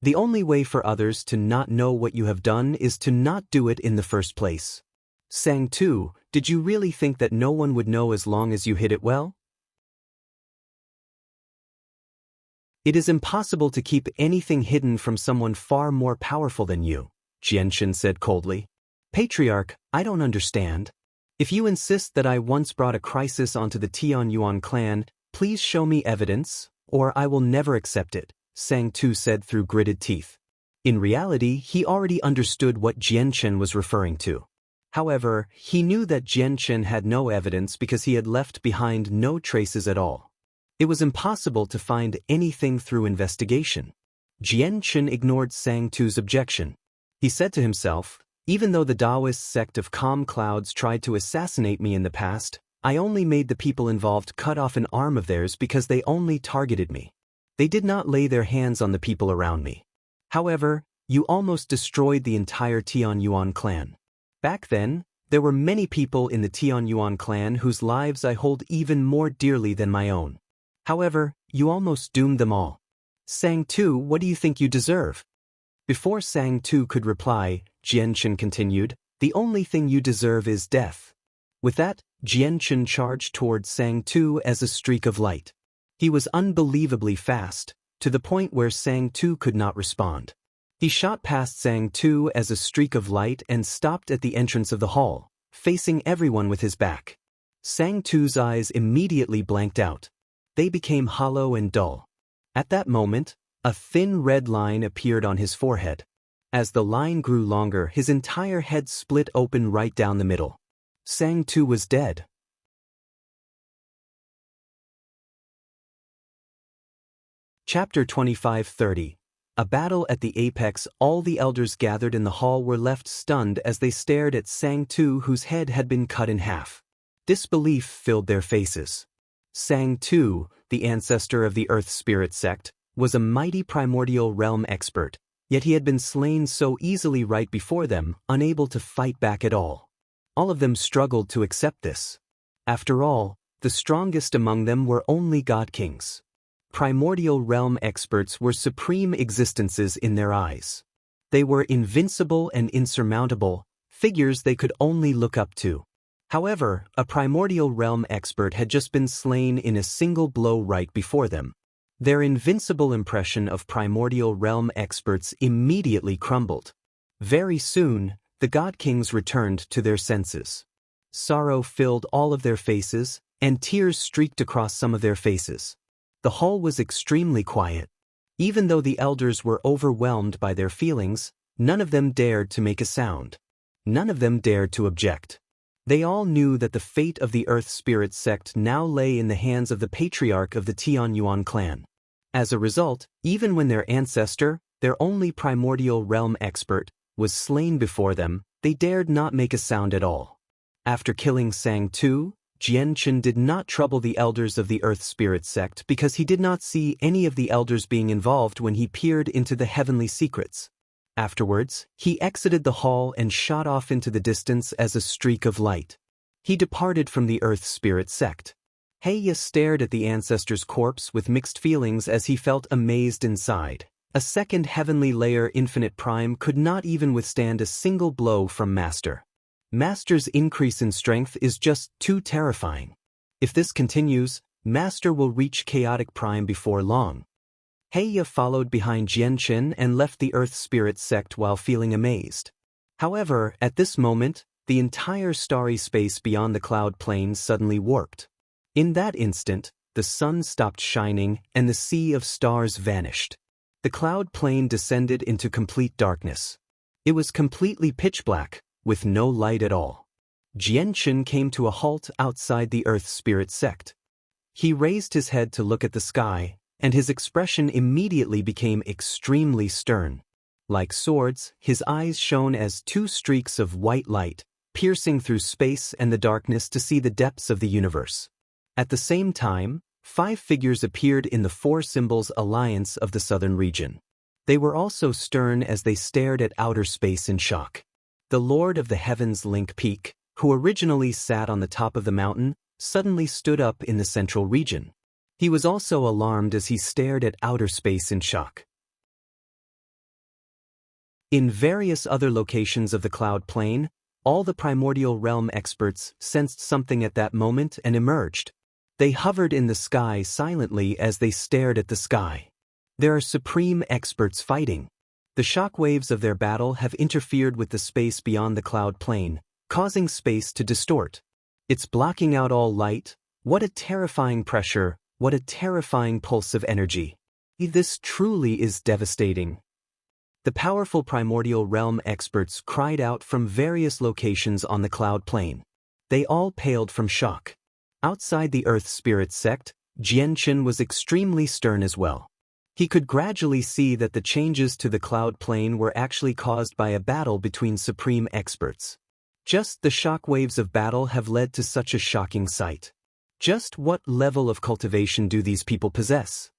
The only way for others to not know what you have done is to not do it in the first place. Sang Tu, did you really think that no one would know as long as you hid it well? It is impossible to keep anything hidden from someone far more powerful than you, Jianchen said coldly. Patriarch, I don't understand. If you insist that I once brought a crisis onto the Tianyuan clan, please show me evidence, or I will never accept it, Sang Tu said through gritted teeth. In reality, he already understood what Jianchen was referring to. However, he knew that Jianchen had no evidence because he had left behind no traces at all. It was impossible to find anything through investigation. Jianchen ignored Sang Tu's objection. He said to himself, even though the Taoist sect of Calm Clouds tried to assassinate me in the past, I only made the people involved cut off an arm of theirs because they only targeted me. They did not lay their hands on the people around me. However, you almost destroyed the entire Tianyuan clan. Back then, there were many people in the Tianyuan clan whose lives I hold even more dearly than my own. However, you almost doomed them all. Sang Tu, what do you think you deserve? Before Sang Tu could reply, Jianchen continued, the only thing you deserve is death. With that, Jianchen charged toward Sang Tu as a streak of light. He was unbelievably fast, to the point where Sang Tu could not respond. He shot past Sang Tu as a streak of light and stopped at the entrance of the hall, facing everyone with his back. Sang Tu's eyes immediately blanked out. They became hollow and dull. At that moment, a thin red line appeared on his forehead. As the line grew longer, his entire head split open right down the middle. Sang Tu was dead. Chapter 25:30. A battle at the apex. All the elders gathered in the hall were left stunned as they stared at Sang Tu, whose head had been cut in half. Disbelief filled their faces. Sang Tu, the ancestor of the Earth Spirit sect, was a mighty primordial realm expert, yet he had been slain so easily right before them, unable to fight back at all. All of them struggled to accept this. After all, the strongest among them were only god kings. Primordial realm experts were supreme existences in their eyes. They were invincible and insurmountable, figures they could only look up to. However, a primordial realm expert had just been slain in a single blow right before them. Their invincible impression of primordial realm experts immediately crumbled. Very soon, the god kings returned to their senses. Sorrow filled all of their faces, and tears streaked across some of their faces. The hall was extremely quiet. Even though the elders were overwhelmed by their feelings, none of them dared to make a sound. None of them dared to object. They all knew that the fate of the Earth Spirit sect now lay in the hands of the patriarch of the Tianyuan clan. As a result, even when their ancestor, their only primordial realm expert, was slain before them, they dared not make a sound at all. After killing Sang Tu, Jianchen did not trouble the elders of the Earth Spirit sect because he did not see any of the elders being involved when he peered into the heavenly secrets. Afterwards, he exited the hall and shot off into the distance as a streak of light. He departed from the Earth Spirit sect. Heya stared at the ancestor's corpse with mixed feelings as he felt amazed inside. A second heavenly layer Infinite Prime could not even withstand a single blow from Master. Master's increase in strength is just too terrifying. If this continues, Master will reach Chaotic Prime before long. Heya followed behind Jianchen and left the Earth Spirit sect while feeling amazed. However, at this moment, the entire starry space beyond the cloud plane suddenly warped. In that instant, the sun stopped shining and the sea of stars vanished. The cloud plane descended into complete darkness. It was completely pitch black, with no light at all. Jianchen came to a halt outside the Earth Spirit sect. He raised his head to look at the sky, and his expression immediately became extremely stern. Like swords, his eyes shone as two streaks of white light, piercing through space and the darkness to see the depths of the universe. At the same time, 5 figures appeared in the 4 symbols alliance of the southern region. They were also stern as they stared at outer space in shock. The Lord of the Heavens Link Peak, who originally sat on the top of the mountain, suddenly stood up in the central region. He was also alarmed as he stared at outer space in shock. In various other locations of the cloud plane, all the primordial realm experts sensed something at that moment and emerged. They hovered in the sky silently as they stared at the sky. There are supreme experts fighting. The shockwaves of their battle have interfered with the space beyond the cloud plane, causing space to distort. It's blocking out all light. What a terrifying pressure, what a terrifying pulse of energy. This truly is devastating. The powerful primordial realm experts cried out from various locations on the cloud plane. They all paled from shock. Outside the Earth Spirit sect, Jianchen was extremely stern as well. He could gradually see that the changes to the cloud plane were actually caused by a battle between supreme experts. Just the shockwaves of battle have led to such a shocking sight. Just what level of cultivation do these people possess?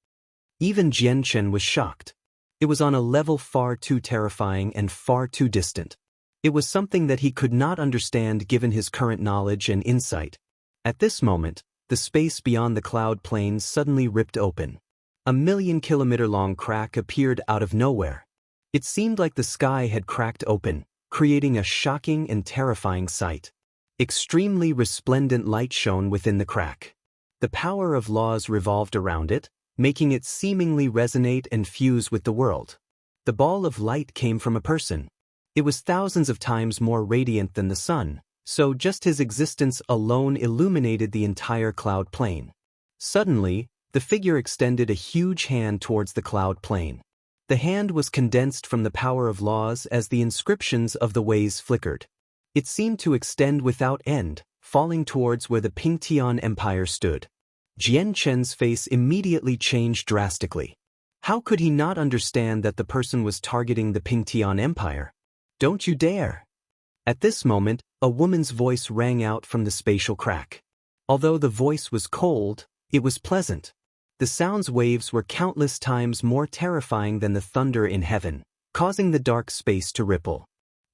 Even Jianchen was shocked. It was on a level far too terrifying and far too distant. It was something that he could not understand given his current knowledge and insight. At this moment, the space beyond the cloud plane suddenly ripped open. A 1,000,000-kilometer-long crack appeared out of nowhere. It seemed like the sky had cracked open, creating a shocking and terrifying sight. Extremely resplendent light shone within the crack. The power of laws revolved around it, making it seemingly resonate and fuse with the world. The ball of light came from a person. It was thousands of times more radiant than the sun, so just his existence alone illuminated the entire cloud plane. Suddenly, the figure extended a huge hand towards the cloud plane. The hand was condensed from the power of laws as the inscriptions of the ways flickered. It seemed to extend without end, falling towards where the Pingtian Empire stood. Jianchen's face immediately changed drastically. How could he not understand that the person was targeting the Pingtian Empire? Don't you dare! At this moment, a woman's voice rang out from the spatial crack. Although the voice was cold, it was pleasant. The sound's waves were countless times more terrifying than the thunder in heaven, causing the dark space to ripple.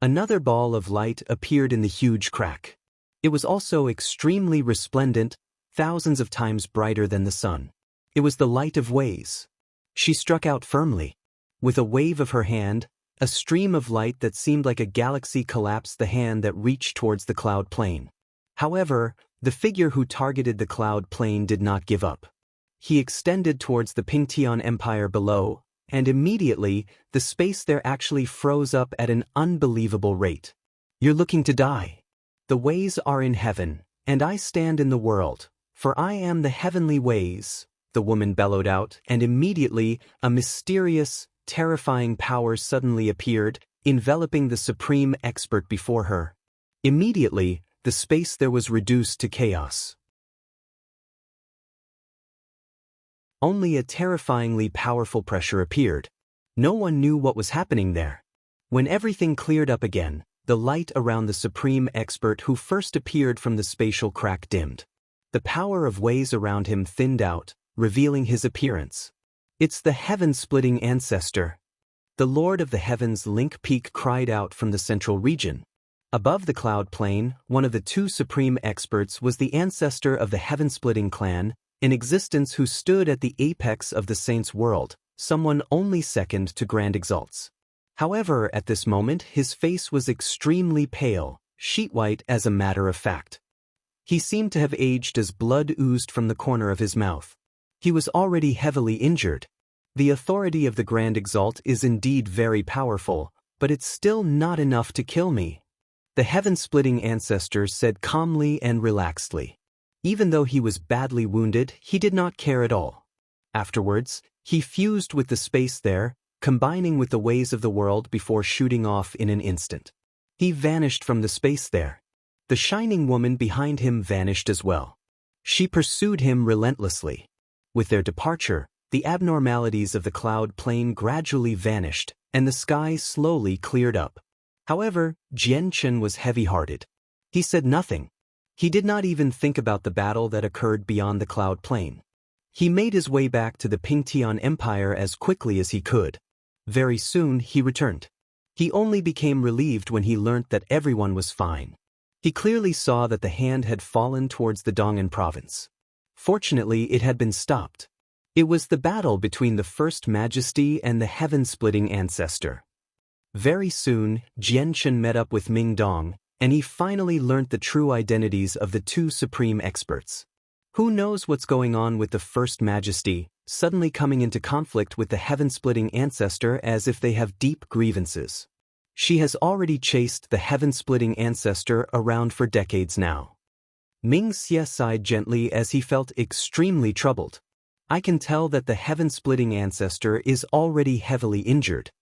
Another ball of light appeared in the huge crack. It was also extremely resplendent, thousands of times brighter than the sun. It was the light of ways. She struck out firmly. With a wave of her hand, a stream of light that seemed like a galaxy collapsed the hand that reached towards the cloud plane. However, the figure who targeted the cloud plane did not give up. He extended towards the Pingtian Empire below, and immediately, the space there actually froze up at an unbelievable rate. You're looking to die. The ways are in heaven, and I stand in the world, for I am the heavenly ways, the woman bellowed out, and immediately, a mysterious, terrifying power suddenly appeared, enveloping the supreme expert before her. Immediately, the space there was reduced to chaos. Only a terrifyingly powerful pressure appeared. No one knew what was happening there. When everything cleared up again, the light around the supreme expert who first appeared from the spatial crack dimmed. The power of ways around him thinned out, revealing his appearance. It's the heaven-splitting ancestor. The Lord of the Heavens Link Peak cried out from the central region. Above the cloud plain, one of the two supreme experts was the ancestor of the heaven-splitting clan, in existence who stood at the apex of the saints' world, someone only second to Grand Exalts. However, at this moment his face was extremely pale, sheet-white as a matter of fact. He seemed to have aged as blood oozed from the corner of his mouth. He was already heavily injured. The authority of the Grand Exalt is indeed very powerful, but it's still not enough to kill me, the heaven-splitting ancestor said calmly and relaxedly. Even though he was badly wounded, he did not care at all. Afterwards, he fused with the space there, combining with the ways of the world before shooting off in an instant. He vanished from the space there. The shining woman behind him vanished as well. She pursued him relentlessly. With their departure, the abnormalities of the cloud plain gradually vanished, and the sky slowly cleared up. However, Jian Chen was heavy-hearted. He said nothing. He did not even think about the battle that occurred beyond the cloud plain. He made his way back to the Pingtian Empire as quickly as he could. Very soon he returned. He only became relieved when he learnt that everyone was fine. He clearly saw that the hand had fallen towards the Dong'an province. Fortunately, it had been stopped. It was the battle between the First Majesty and the heaven-splitting ancestor. Very soon, Jian Chen met up with Ming Dong, and he finally learnt the true identities of the two supreme experts. Who knows what's going on with the First Majesty, suddenly coming into conflict with the heaven-splitting ancestor as if they have deep grievances. She has already chased the heaven-splitting ancestor around for decades now. Ming Xie sighed gently as he felt extremely troubled. I can tell that the heaven-splitting ancestor is already heavily injured.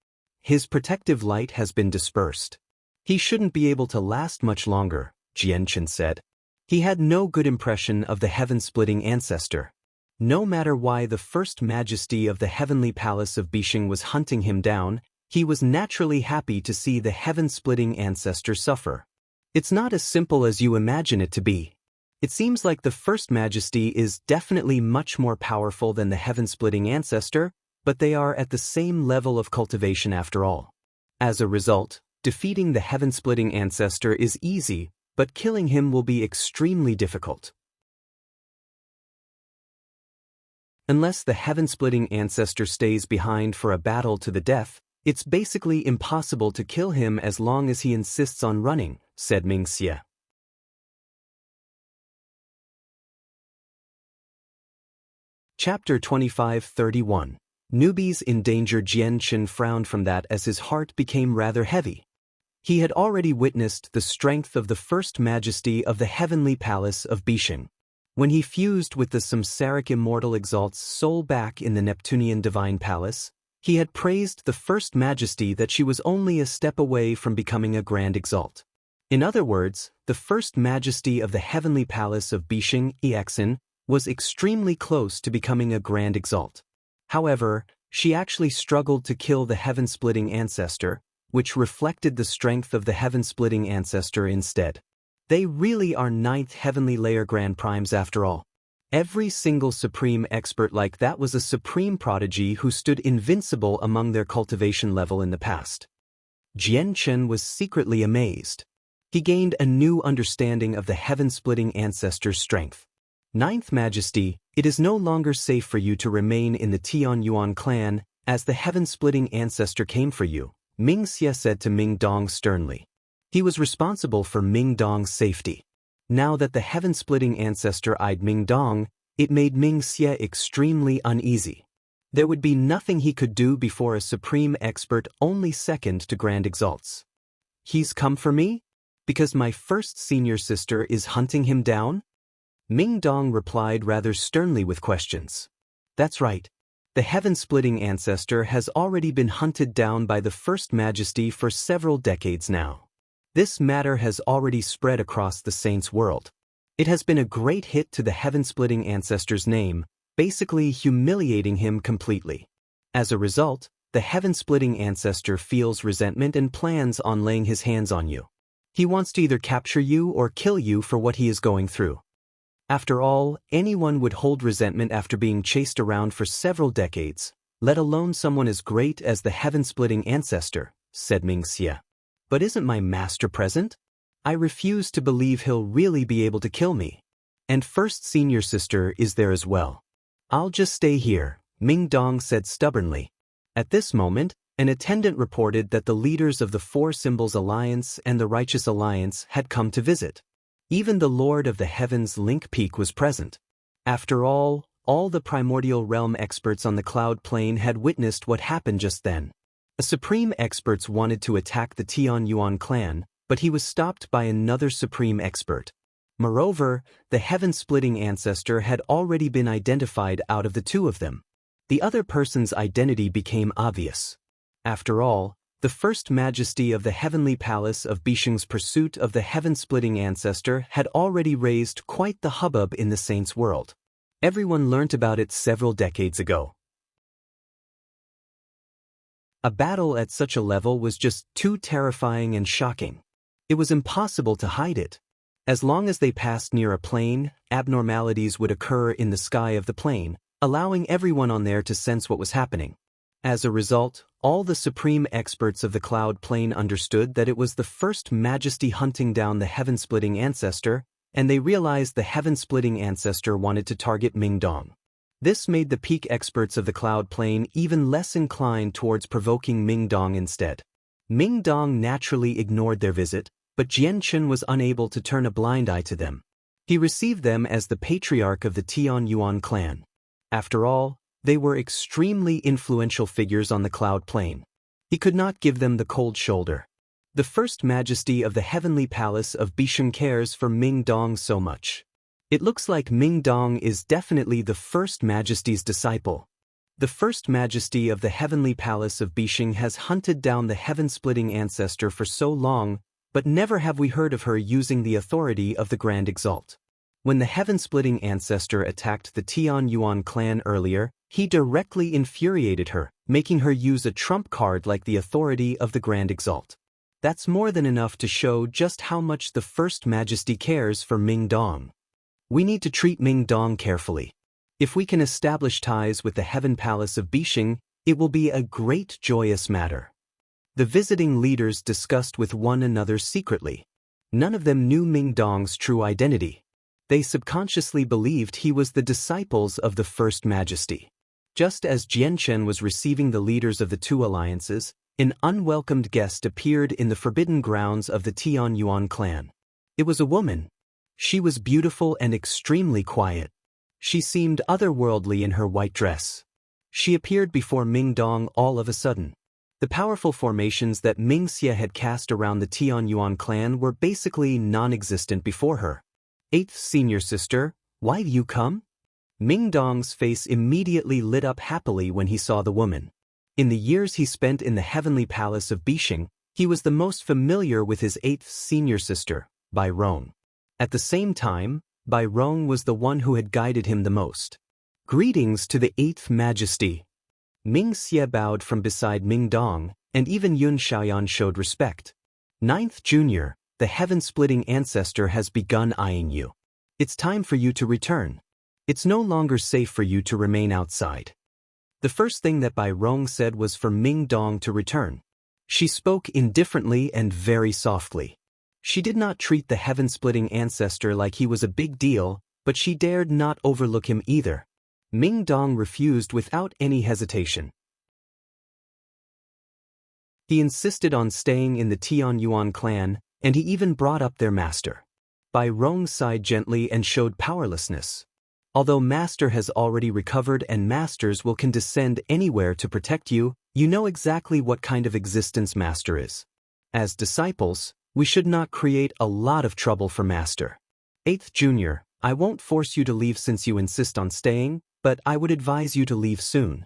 His protective light has been dispersed. He shouldn't be able to last much longer, Jian Chen said. He had no good impression of the heaven-splitting ancestor. No matter why the First Majesty of the heavenly palace of Bishing was hunting him down, he was naturally happy to see the heaven-splitting ancestor suffer. It's not as simple as you imagine it to be. It seems like the First Majesty is definitely much more powerful than the heaven-splitting ancestor, but they are at the same level of cultivation after all. As a result, defeating the heaven-splitting ancestor is easy, but killing him will be extremely difficult. Unless the heaven-splitting ancestor stays behind for a battle to the death, it's basically impossible to kill him as long as he insists on running, said Ming Xie. Chapter 25-31. Newbies in danger. Jian Chen frowned from that as his heart became rather heavy. He had already witnessed the strength of the First Majesty of the heavenly palace of Bishing. When he fused with the samsaric immortal Exalt's soul back in the Neptunian divine palace, he had praised the First Majesty that she was only a step away from becoming a Grand Exalt. In other words, the First Majesty of the heavenly palace of Bishing, Exin, was extremely close to becoming a Grand Exalt. However, she actually struggled to kill the heaven-splitting ancestor, which reflected the strength of the heaven-splitting ancestor instead. They really are ninth heavenly layer Grand Primes after all. Every single supreme expert like that was a supreme prodigy who stood invincible among their cultivation level in the past. Jian Chen was secretly amazed. He gained a new understanding of the heaven-splitting ancestor's strength. Ninth Majesty, it is no longer safe for you to remain in the Tian Yuan clan, as the heaven-splitting ancestor came for you, Ming Xie said to Ming Dong sternly. He was responsible for Ming Dong's safety. Now that the heaven-splitting ancestor eyed Ming Dong, it made Ming Xie extremely uneasy. There would be nothing he could do before a supreme expert only second to Grand Exalts. He's come for me? Because my first senior sister is hunting him down? Ming Dong replied rather sternly with questions. That's right. The heaven-splitting ancestor has already been hunted down by the First Majesty for several decades now. This matter has already spread across the saints' world. It has been a great hit to the heaven-splitting ancestor's name, basically humiliating him completely. As a result, the heaven-splitting ancestor feels resentment and plans on laying his hands on you. He wants to either capture you or kill you for what he is going through. After all, anyone would hold resentment after being chased around for several decades, let alone someone as great as the heaven-splitting ancestor, said Mingxia. But isn't my master present? I refuse to believe he'll really be able to kill me. And first senior sister is there as well. I'll just stay here, Ming Dong said stubbornly. At this moment, an attendant reported that the leaders of the Four Symbols Alliance and the Righteous Alliance had come to visit. Even the Lord of the Heavens Link Peak was present. After all the primordial realm experts on the cloud plane had witnessed what happened just then. The supreme experts wanted to attack the Tian Yuan clan, but he was stopped by another supreme expert. Moreover, the heaven-splitting ancestor had already been identified out of the two of them. The other person's identity became obvious. After all, the First Majesty of the Heavenly Palace of Bisheng's pursuit of the heaven-splitting ancestor had already raised quite the hubbub in the saints' world. Everyone learnt about it several decades ago. A battle at such a level was just too terrifying and shocking. It was impossible to hide it. As long as they passed near a plane, abnormalities would occur in the sky of the plane, allowing everyone on there to sense what was happening. As a result, all the supreme experts of the cloud plane understood that it was the First Majesty hunting down the heaven-splitting ancestor, and they realized the heaven-splitting ancestor wanted to target Ming Dong. This made the peak experts of the cloud plane even less inclined towards provoking Ming Dong instead. Ming Dong naturally ignored their visit, but Jian Chen was unable to turn a blind eye to them. He received them as the patriarch of the Tian Yuan clan. After all, they were extremely influential figures on the cloud plane. He could not give them the cold shoulder. The First Majesty of the Heavenly Palace of Bisheng cares for Ming Dong so much. It looks like Ming Dong is definitely the First Majesty's disciple. The First Majesty of the Heavenly Palace of Bisheng has hunted down the heaven-splitting ancestor for so long, but never have we heard of her using the authority of the Grand Exalt. When the heaven-splitting ancestor attacked the Tian Yuan clan earlier, he directly infuriated her, making her use a trump card like the authority of the Grand Exalt. That's more than enough to show just how much the First Majesty cares for Ming Dong. We need to treat Ming Dong carefully. If we can establish ties with the Heaven Palace of Bisheng, it will be a great joyous matter. The visiting leaders discussed with one another secretly. None of them knew Ming Dong's true identity. They subconsciously believed he was the disciples of the First Majesty. Just as Jian Chen was receiving the leaders of the two alliances, an unwelcomed guest appeared in the forbidden grounds of the Tian Yuan clan. It was a woman. She was beautiful and extremely quiet. She seemed otherworldly in her white dress. She appeared before Ming Dong all of a sudden. The powerful formations that Ming Xie had cast around the Tian Yuan clan were basically non-existent before her. Eighth senior sister, why do you come? Ming Dong's face immediately lit up happily when he saw the woman. In the years he spent in the Heavenly Palace of Bisheng, he was the most familiar with his eighth senior sister, Bai Rong. At the same time, Bai Rong was the one who had guided him the most. Greetings to the Eighth Majesty. Ming Xie bowed from beside Ming Dong, and even Yun Xiaoyan showed respect. Ninth Junior, the heaven-splitting ancestor has begun eyeing you. It's time for you to return. It's no longer safe for you to remain outside. The first thing that Bai Rong said was for Ming Dong to return. She spoke indifferently and very softly. She did not treat the heaven-splitting ancestor like he was a big deal, but she dared not overlook him either. Ming Dong refused without any hesitation. He insisted on staying in the Tian Yuan clan, and he even brought up their master. Bai Rong sighed gently and showed powerlessness. Although Master has already recovered and Masters will condescend anywhere to protect you, you know exactly what kind of existence Master is. As disciples, we should not create a lot of trouble for Master. Eighth Junior, I won't force you to leave since you insist on staying, but I would advise you to leave soon.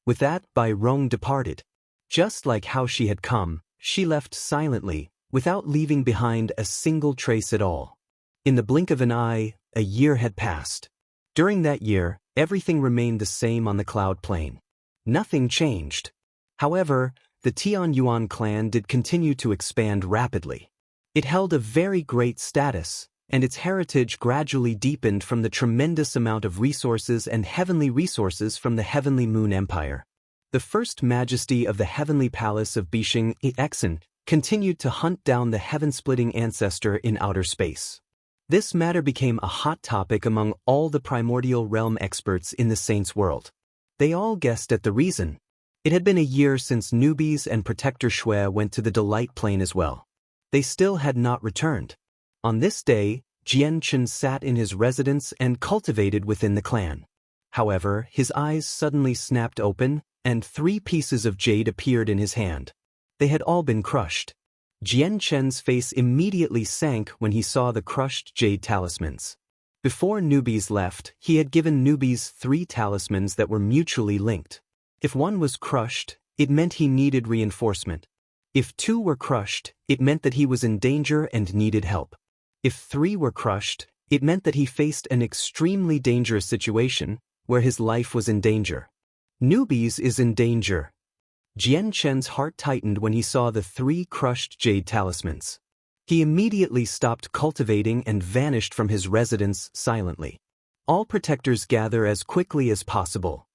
With that, Bai Rong departed. Just like how she had come, she left silently, without leaving behind a single trace at all. In the blink of an eye, a year had passed. During that year, everything remained the same on the cloud plane. Nothing changed. However, the Tian Yuan clan did continue to expand rapidly. It held a very great status, and its heritage gradually deepened from the tremendous amount of resources and heavenly resources from the Heavenly Moon Empire. The first majesty of the heavenly palace of Bishing Exen continued to hunt down the heaven-splitting ancestor in outer space. This matter became a hot topic among all the primordial realm experts in the Saints' world. They all guessed at the reason. It had been a year since newbies and Protector Shui went to the Delight Plane as well. They still had not returned. On this day, Jian Chen sat in his residence and cultivated within the clan. However, his eyes suddenly snapped open, and 3 pieces of jade appeared in his hand. They had all been crushed. Jian Chen's face immediately sank when he saw the crushed jade talismans. Before newbies left, he had given newbies 3 talismans that were mutually linked. If one was crushed, it meant he needed reinforcement. If 2 were crushed, it meant that he was in danger and needed help. If 3 were crushed, it meant that he faced an extremely dangerous situation, where his life was in danger. Newbies is in danger. Jian Chen's heart tightened when he saw the 3 crushed jade talismans. He immediately stopped cultivating and vanished from his residence silently. All protectors gather as quickly as possible.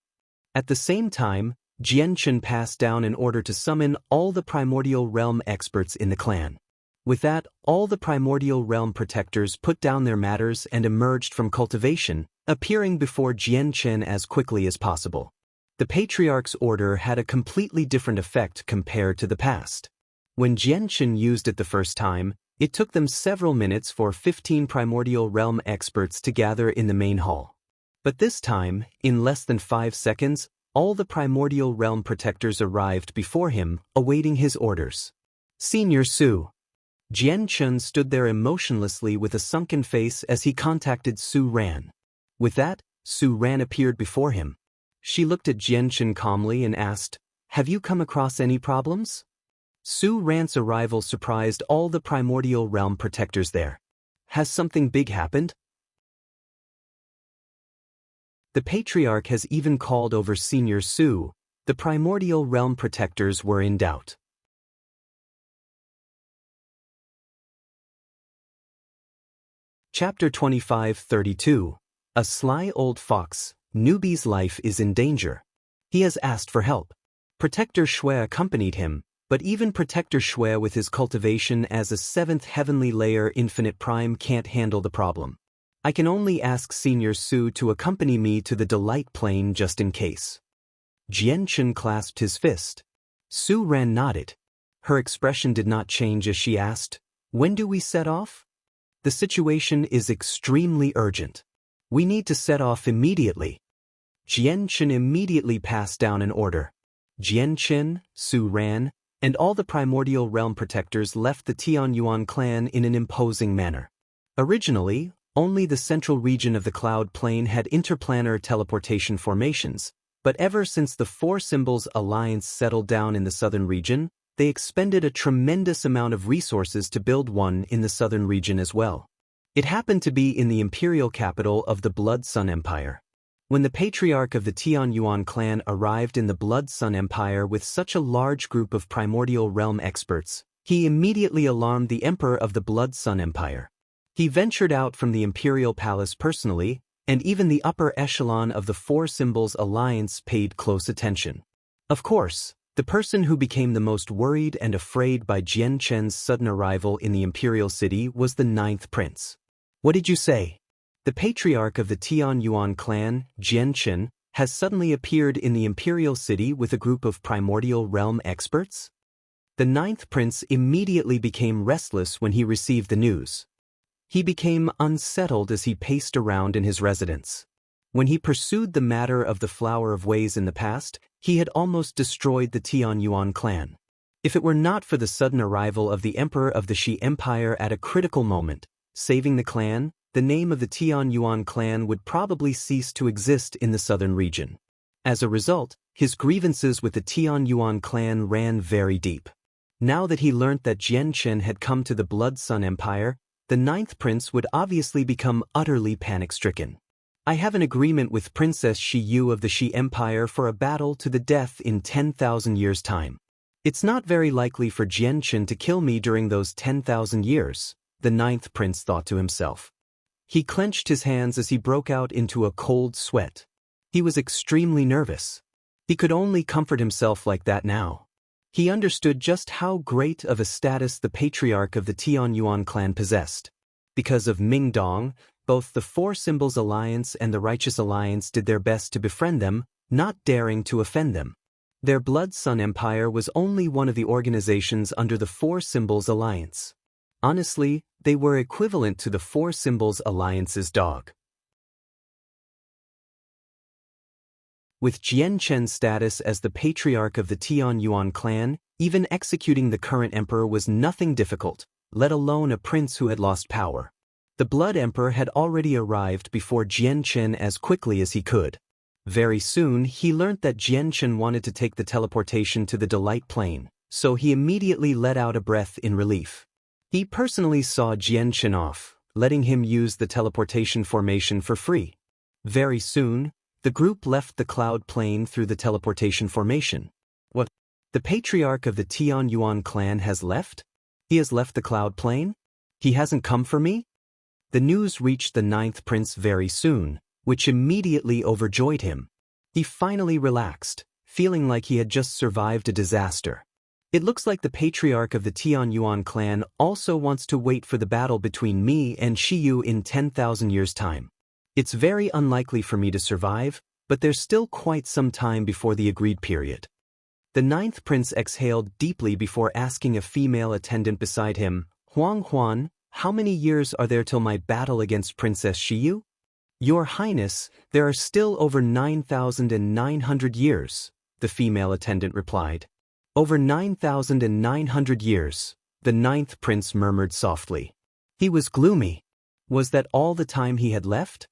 At the same time, Jian Chen passed down an order to summon all the primordial realm experts in the clan. With that, all the primordial realm protectors put down their matters and emerged from cultivation, appearing before Jian Chen as quickly as possible. The Patriarch's order had a completely different effect compared to the past. When Jian Chen used it the first time, it took them several minutes for 15 primordial realm experts to gather in the main hall. But this time, in less than 5 seconds, all the primordial realm protectors arrived before him, awaiting his orders. Senior Su. Jian Chen stood there emotionlessly with a sunken face as he contacted Su Ran. With that, Su Ran appeared before him. She looked at Jian Chen calmly and asked, "Have you come across any problems?" Su Ran's arrival surprised all the primordial realm protectors there. Has something big happened? The Patriarch has even called over Senior Su. The primordial realm protectors were in doubt. Chapter 25-32. A sly old fox. Newbie's life is in danger. He has asked for help. Protector Shui accompanied him, but even Protector Shui with his cultivation as a 7th heavenly layer infinite prime can't handle the problem. I can only ask Senior Su to accompany me to the Delight Plane just in case. Jian Chen clasped his fist. Su Ran nodded. Her expression did not change as she asked, "When do we set off?" "The situation is extremely urgent. We need to set off immediately." Jian Chen immediately passed down an order. Jian Chen, Su Ran, and all the primordial realm protectors left the Tianyuan clan in an imposing manner. Originally, only the central region of the cloud plane had interplanar teleportation formations, but ever since the Four Symbols Alliance settled down in the southern region, they expended a tremendous amount of resources to build one in the southern region as well. It happened to be in the imperial capital of the Blood Sun Empire. When the Patriarch of the Tianyuan clan arrived in the Blood Sun Empire with such a large group of primordial realm experts, he immediately alarmed the Emperor of the Blood Sun Empire. He ventured out from the imperial palace personally, and even the upper echelon of the Four Symbols Alliance paid close attention. Of course, the person who became the most worried and afraid by Jian Chen's sudden arrival in the imperial city was the 9th prince. "What did you say?" The Patriarch of the Tianyuan clan, Jian Chen, has suddenly appeared in the imperial city with a group of primordial realm experts? The 9th prince immediately became restless when he received the news. He became unsettled as he paced around in his residence. When he pursued the matter of the Flower of Ways in the past, he had almost destroyed the Tianyuan clan. If it were not for the sudden arrival of the Emperor of the Shi Empire at a critical moment, saving the clan, the name of the Tianyuan clan would probably cease to exist in the southern region. As a result, his grievances with the Tianyuan clan ran very deep. Now that he learnt that Jian Chen had come to the Blood Sun Empire, the 9th prince would obviously become utterly panic-stricken. "I have an agreement with Princess Shi Yu of the Shi Empire for a battle to the death in 10,000 years' time. It's not very likely for Jian Chen to kill me during those 10,000 years, the 9th prince thought to himself. He clenched his hands as he broke out into a cold sweat. He was extremely nervous. He could only comfort himself like that now. He understood just how great of a status the patriarch of the Tianyuan clan possessed. Because of Ming Dong, both the Four Symbols Alliance and the Righteous Alliance did their best to befriend them, not daring to offend them. Their Blood Sun Empire was only one of the organizations under the Four Symbols Alliance. Honestly, they were equivalent to the Four Symbols Alliance's dog. With Jian Chen's status as the patriarch of the Tianyuan clan, even executing the current emperor was nothing difficult, let alone a prince who had lost power. The Blood Emperor had already arrived before Jian Chen as quickly as he could. Very soon, he learnt that Jian Chen wanted to take the teleportation to the Delight Plane, so he immediately let out a breath in relief. He personally saw Jian Chen off, letting him use the teleportation formation for free. Very soon, the group left the cloud plane through the teleportation formation. What? The patriarch of the Tianyuan clan has left? He has left the cloud plane? He hasn't come for me? The news reached the ninth prince very soon, which immediately overjoyed him. He finally relaxed, feeling like he had just survived a disaster. It looks like the patriarch of the Tianyuan clan also wants to wait for the battle between me and Shiyu in 10,000 years' time. It's very unlikely for me to survive, but there's still quite some time before the agreed period. The ninth prince exhaled deeply before asking a female attendant beside him, Huang Huan, how many years are there till my battle against Princess Shiyu? Your Highness, there are still over 9,900 years, the female attendant replied. Over 9,900 years, the ninth prince murmured softly. He was gloomy. Was that all the time he had left?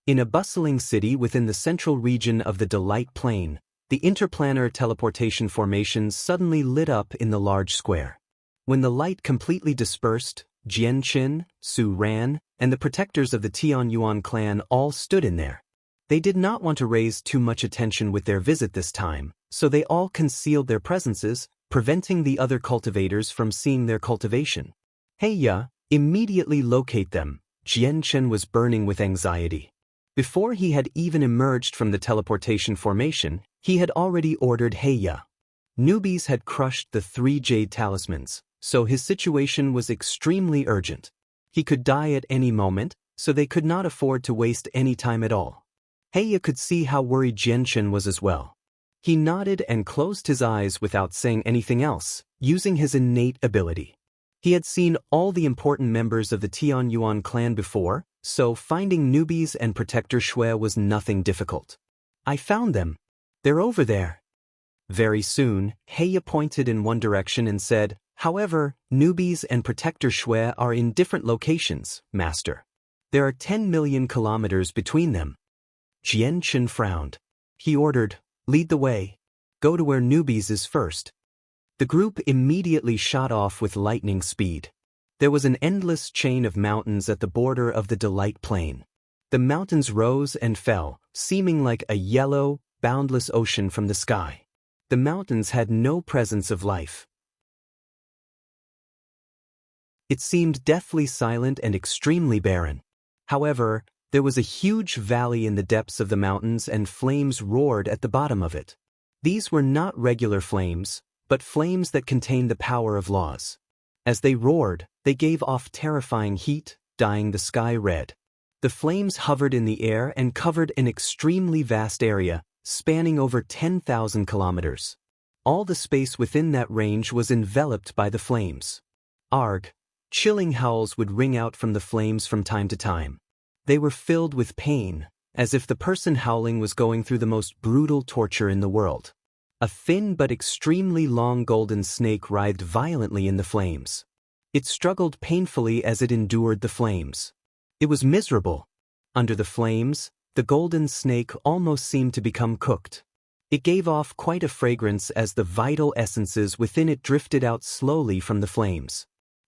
In a bustling city within the central region of the Delight Plain, the interplanar teleportation formations suddenly lit up in the large square. When the light completely dispersed, Jian Qin, Su Ran, and the protectors of the Tianyuan clan all stood in there. They did not want to raise too much attention with their visit this time, so they all concealed their presences, preventing the other cultivators from seeing their cultivation. Heya, immediately locate them. Jian Qin was burning with anxiety. Before he had even emerged from the teleportation formation, he had already ordered Heya. Newbies had crushed the 3 jade talismans, so his situation was extremely urgent. He could die at any moment, so they could not afford to waste any time at all. Heya could see how worried Jian Chen was as well. He nodded and closed his eyes without saying anything else, using his innate ability. He had seen all the important members of the Tianyuan clan before, so finding newbies and Protector Shui was nothing difficult. I found them. They're over there. Very soon, Heya pointed in one direction and said, however, newbies and Protector Shui are in different locations, Master. There are 10 million kilometers between them. Jian Chen frowned. He ordered, lead the way. Go to where newbies is first. The group immediately shot off with lightning speed. There was an endless chain of mountains at the border of the Delight Plain. The mountains rose and fell, seeming like a yellow, boundless ocean from the sky. The mountains had no presence of life. It seemed deathly silent and extremely barren. However, there was a huge valley in the depths of the mountains and flames roared at the bottom of it. These were not regular flames, but flames that contained the power of laws. As they roared, they gave off terrifying heat, dyeing the sky red. The flames hovered in the air and covered an extremely vast area, spanning over 10,000 kilometers. All the space within that range was enveloped by the flames. Arg! Chilling howls would ring out from the flames from time to time. They were filled with pain, as if the person howling was going through the most brutal torture in the world. A thin but extremely long golden snake writhed violently in the flames. It struggled painfully as it endured the flames. It was miserable. Under the flames, the golden snake almost seemed to become cooked. It gave off quite a fragrance as the vital essences within it drifted out slowly from the flames.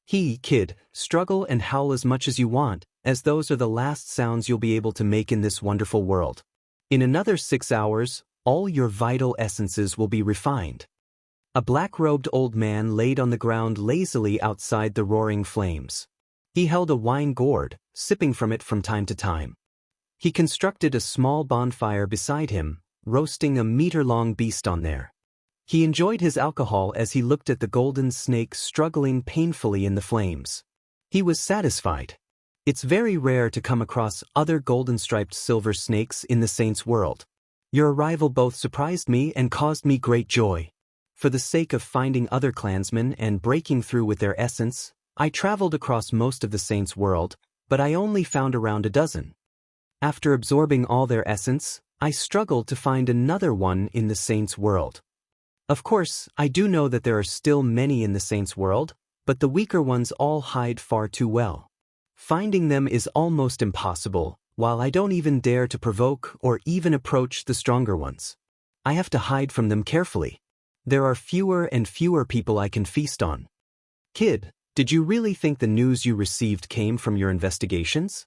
Kid, struggle and howl as much as you want, as those are the last sounds you'll be able to make in this wonderful world. In another 6 hours, all your vital essences will be refined. A black-robed old man laid on the ground lazily outside the roaring flames. He held a wine gourd, sipping from it from time to time. He constructed a small bonfire beside him, roasting a meter-long beast on there. He enjoyed his alcohol as he looked at the golden snake struggling painfully in the flames. He was satisfied. It's very rare to come across other golden-striped silver snakes in the saint's world. Your arrival both surprised me and caused me great joy. For the sake of finding other clansmen and breaking through with their essence, I traveled across most of the saint's world, but I only found around a dozen. After absorbing all their essence, I struggled to find another one in the saint's world. Of course, I do know that there are still many in the saint's world, but the weaker ones all hide far too well. Finding them is almost impossible, while I don't even dare to provoke or even approach the stronger ones. I have to hide from them carefully. There are fewer and fewer people I can feast on. Kid, did you really think the news you received came from your investigations?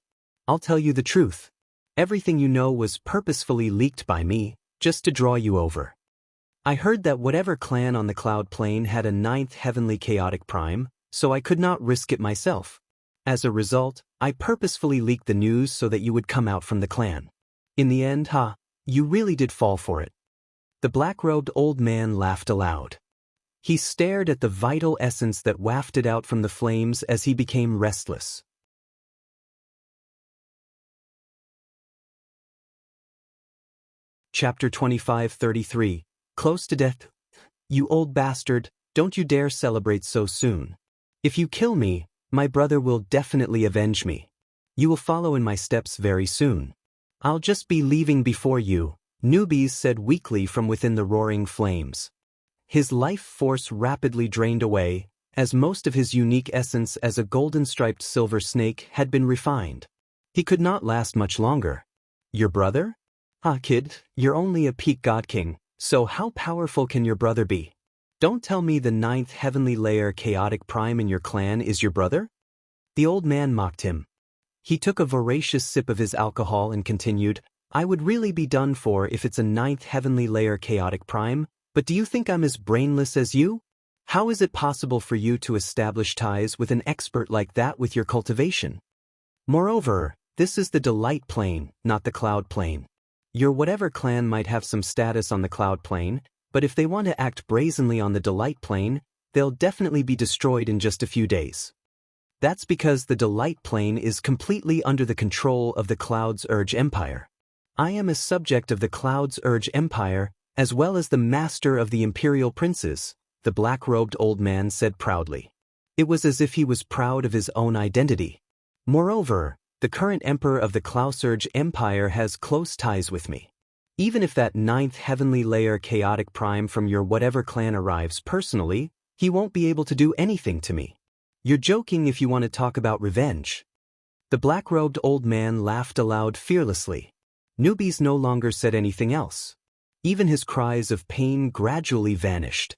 I'll tell you the truth. Everything you know was purposefully leaked by me, just to draw you over. I heard that whatever clan on the cloud plane had a 9th heavenly chaotic prime, so I could not risk it myself. As a result, I purposefully leaked the news so that you would come out from the clan. In the end, you really did fall for it. The black-robed old man laughed aloud. He stared at the vital essence that wafted out from the flames as he became restless. Chapter 25:33. Close to death. You old bastard, don't you dare celebrate so soon. If you kill me, my brother will definitely avenge me. You will follow in my steps very soon. I'll just be leaving before you, Newbies said weakly from within the roaring flames. His life force rapidly drained away, as most of his unique essence as a golden-striped silver snake had been refined. He could not last much longer. Your brother? Kid, you're only a peak god king. So how powerful can your brother be? Don't tell me the 9th heavenly layer chaotic prime in your clan is your brother? The old man mocked him. He took a voracious sip of his alcohol and continued, I would really be done for if it's a 9th heavenly layer chaotic prime, but do you think I'm as brainless as you? How is it possible for you to establish ties with an expert like that with your cultivation? Moreover, this is the delight plane, not the cloud plane. Your whatever clan might have some status on the cloud plane, but if they want to act brazenly on the delight plane, they'll definitely be destroyed in just a few days. That's because the delight plane is completely under the control of the Cloud's Urge Empire. I am a subject of the Cloud's Urge Empire, as well as the master of the Imperial Princes, the black-robed old man said proudly. It was as if he was proud of his own identity. Moreover, the current emperor of the Cloud's Urge Empire has close ties with me. Even if that 9th heavenly layer chaotic prime from your whatever clan arrives personally, he won't be able to do anything to me. You're joking if you want to talk about revenge. The black-robed old man laughed aloud fearlessly. Newbies no longer said anything else. Even his cries of pain gradually vanished.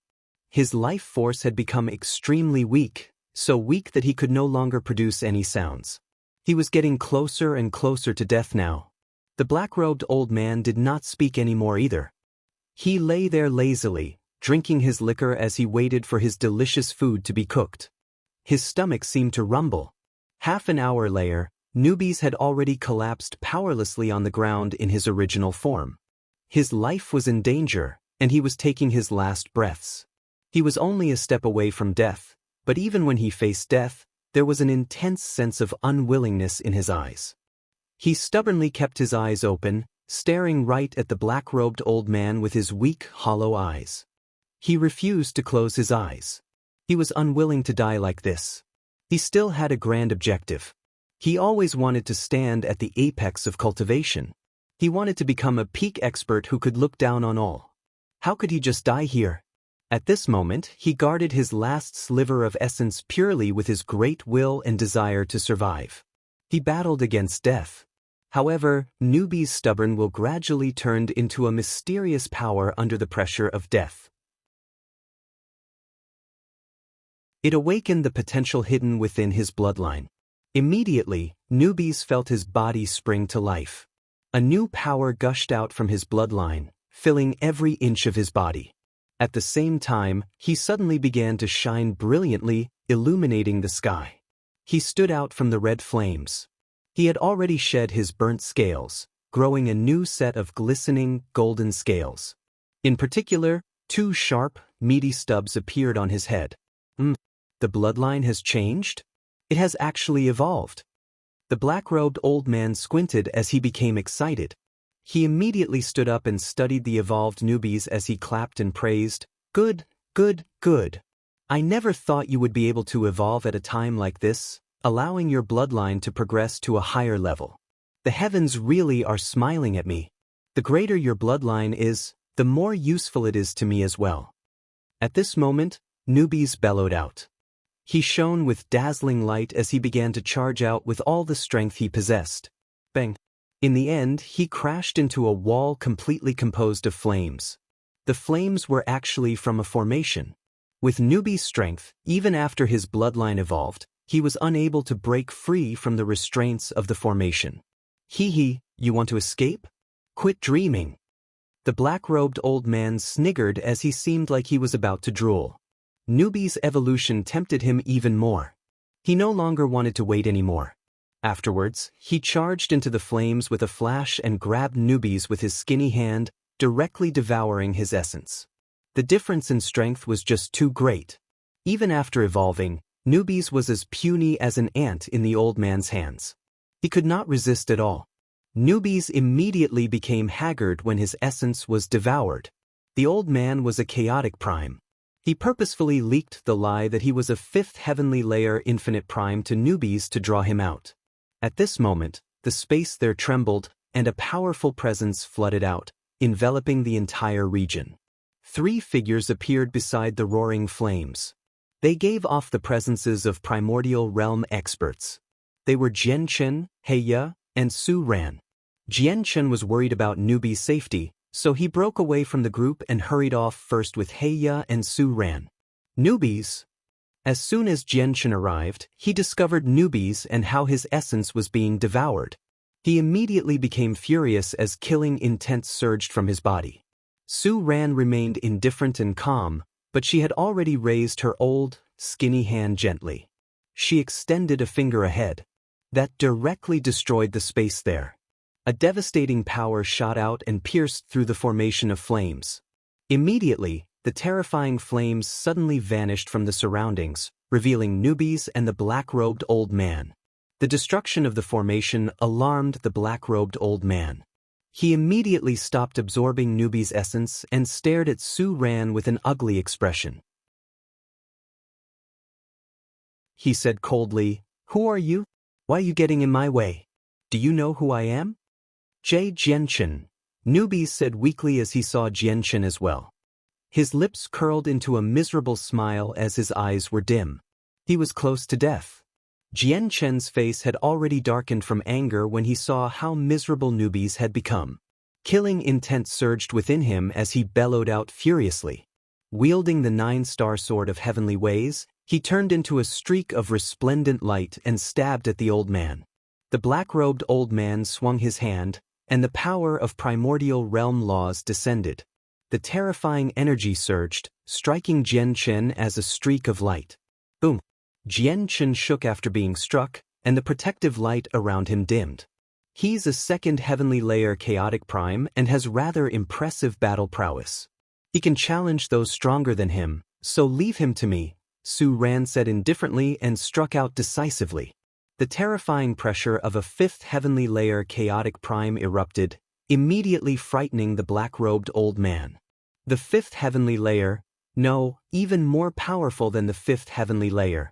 His life force had become extremely weak, so weak that he could no longer produce any sounds. He was getting closer and closer to death now. The black-robed old man did not speak anymore either. He lay there lazily, drinking his liquor as he waited for his delicious food to be cooked. His stomach seemed to rumble. Half an hour later, Newbies had already collapsed powerlessly on the ground in his original form. His life was in danger, and he was taking his last breaths. He was only a step away from death, but even when he faced death, there was an intense sense of unwillingness in his eyes. He stubbornly kept his eyes open, staring right at the black-robed old man with his weak, hollow eyes. He refused to close his eyes. He was unwilling to die like this. He still had a grand objective. He always wanted to stand at the apex of cultivation. He wanted to become a peak expert who could look down on all. How could he just die here? At this moment, he guarded his last sliver of essence purely with his great will and desire to survive. He battled against death. However, Newbie's stubborn will gradually turned into a mysterious power under the pressure of death. It awakened the potential hidden within his bloodline. Immediately, Newbies felt his body spring to life. A new power gushed out from his bloodline, filling every inch of his body. At the same time, he suddenly began to shine brilliantly, illuminating the sky. He stood out from the red flames. He had already shed his burnt scales, growing a new set of glistening, golden scales. In particular, 2 sharp, meaty stubs appeared on his head. The bloodline has changed? It has actually evolved. The black-robed old man squinted as he became excited. He immediately stood up and studied the evolved newbies as he clapped and praised, "Good, good, good. I never thought you would be able to evolve at a time like this, allowing your bloodline to progress to a higher level. The heavens really are smiling at me. The greater your bloodline is, the more useful it is to me as well." At this moment, Newbies bellowed out. He shone with dazzling light as he began to charge out with all the strength he possessed. Bang! In the end, he crashed into a wall completely composed of flames. The flames were actually from a formation. With Newbie's strength, even after his bloodline evolved, he was unable to break free from the restraints of the formation. "Hee, you want to escape? Quit dreaming." The black-robed old man sniggered as he seemed like he was about to drool. Newbie's evolution tempted him even more. He no longer wanted to wait anymore. Afterwards, he charged into the flames with a flash and grabbed Newbies with his skinny hand, directly devouring his essence. The difference in strength was just too great. Even after evolving, Newbies was as puny as an ant in the old man's hands. He could not resist at all. Newbies immediately became haggard when his essence was devoured. The old man was a chaotic prime. He purposefully leaked the lie that he was a 5th heavenly layer infinite prime to Newbies to draw him out. At this moment, the space there trembled, and a powerful presence flooded out, enveloping the entire region. 3 figures appeared beside the roaring flames. They gave off the presences of primordial realm experts. They were Jianchen, Heya, and Su Ran. Jianchen was worried about Newbie's safety, so he broke away from the group and hurried off first with Heya and Su Ran. Newbies. As soon as Jianchen arrived, he discovered Newbies and how his essence was being devoured. He immediately became furious as killing intent surged from his body. Su Ran remained indifferent and calm, but she had already raised her old, skinny hand gently. She extended a finger ahead. That directly destroyed the space there. A devastating power shot out and pierced through the formation of flames. Immediately, the terrifying flames suddenly vanished from the surroundings, revealing Newbies and the black-robed old man. The destruction of the formation alarmed the black-robed old man. He immediately stopped absorbing Newbie's essence and stared at Su Ran with an ugly expression. He said coldly, "Who are you? Why are you getting in my way? Do you know who I am?" Jianchen, Newbies said weakly as he saw Jianchen as well. His lips curled into a miserable smile as his eyes were dim. He was close to death. Jianchen's face had already darkened from anger when he saw how miserable Newbies had become. Killing intent surged within him as he bellowed out furiously. Wielding the 9-star sword of heavenly ways, he turned into a streak of resplendent light and stabbed at the old man. The black-robed old man swung his hand, and the power of primordial realm laws descended. The terrifying energy surged, striking Jianchen as a streak of light. Boom! Jianchen shook after being struck, and the protective light around him dimmed. He's a 2nd heavenly layer chaotic prime and has rather impressive battle prowess. He can challenge those stronger than him, so leave him to me, Su Ran said indifferently and struck out decisively. The terrifying pressure of a 5th heavenly layer chaotic prime erupted, immediately frightening the black-robed old man. The 5th heavenly layer, no, even more powerful than the 5th heavenly layer.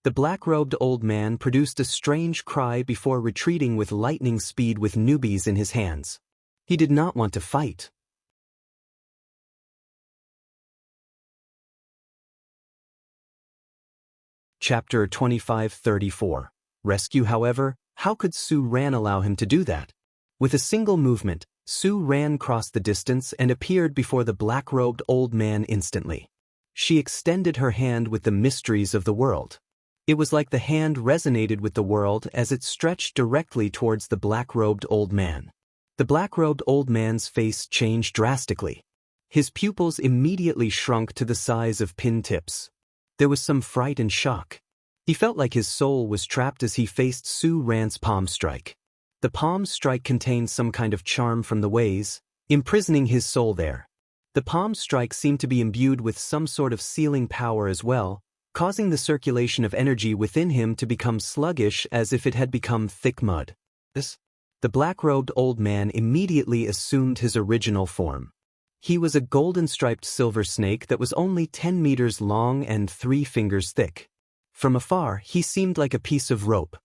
The black-robed old man produced a strange cry before retreating with lightning speed with Newbies in his hands. He did not want to fight. Chapter 25-34. Rescue. However, how could Su Ran allow him to do that? With a single movement, Su Ran crossed the distance and appeared before the black-robed old man instantly. She extended her hand with the mysteries of the world. It was like the hand resonated with the world as it stretched directly towards the black-robed old man. The black-robed old man's face changed drastically. His pupils immediately shrunk to the size of pin tips. There was some fright and shock. He felt like his soul was trapped as he faced Su Ran's palm strike. The palm strike contained some kind of charm from the ways, imprisoning his soul there. The palm strike seemed to be imbued with some sort of sealing power as well, causing the circulation of energy within him to become sluggish as if it had become thick mud. The black-robed old man immediately assumed his original form. He was a golden-striped silver snake that was only 10 meters long and 3 fingers thick. From afar, he seemed like a piece of rope.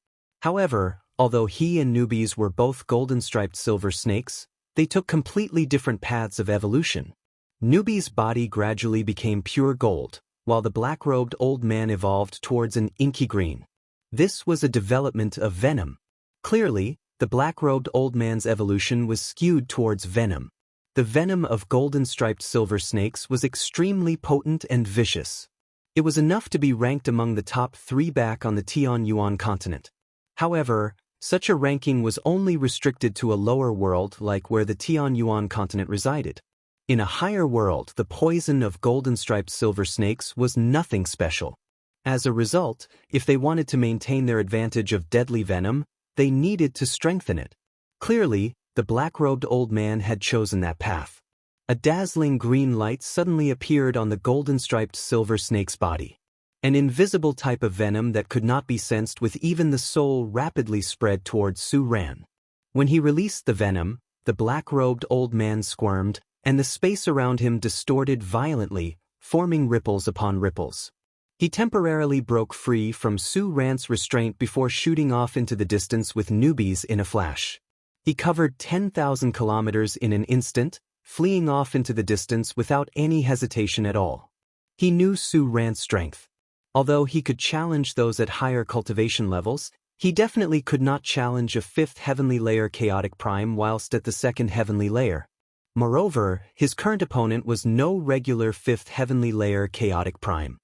However, although he and Newbies were both golden-striped silver snakes, they took completely different paths of evolution. Newbies' body gradually became pure gold, while the black-robed old man evolved towards an inky green. This was a development of venom. Clearly, the black-robed old man's evolution was skewed towards venom. The venom of golden-striped silver snakes was extremely potent and vicious. It was enough to be ranked among the top 3 back on the Tianyuan continent. However, such a ranking was only restricted to a lower world like where the Tianyuan continent resided. In a higher world, the poison of golden-striped silver snakes was nothing special. As a result, if they wanted to maintain their advantage of deadly venom, they needed to strengthen it. Clearly, the black-robed old man had chosen that path. A dazzling green light suddenly appeared on the golden-striped silver snake's body. An invisible type of venom that could not be sensed with even the soul rapidly spread towards Su Ran. When he released the venom, the black-robed old man squirmed, and the space around him distorted violently, forming ripples upon ripples. He temporarily broke free from Su Ran's restraint before shooting off into the distance with Newbies in a flash. He covered 10,000 kilometers in an instant, fleeing off into the distance without any hesitation at all. He knew Su Ran's strength. Although he could challenge those at higher cultivation levels, he definitely could not challenge a 5th heavenly layer chaotic prime whilst at the 2nd heavenly layer. Moreover, his current opponent was no regular 5th heavenly layer chaotic prime.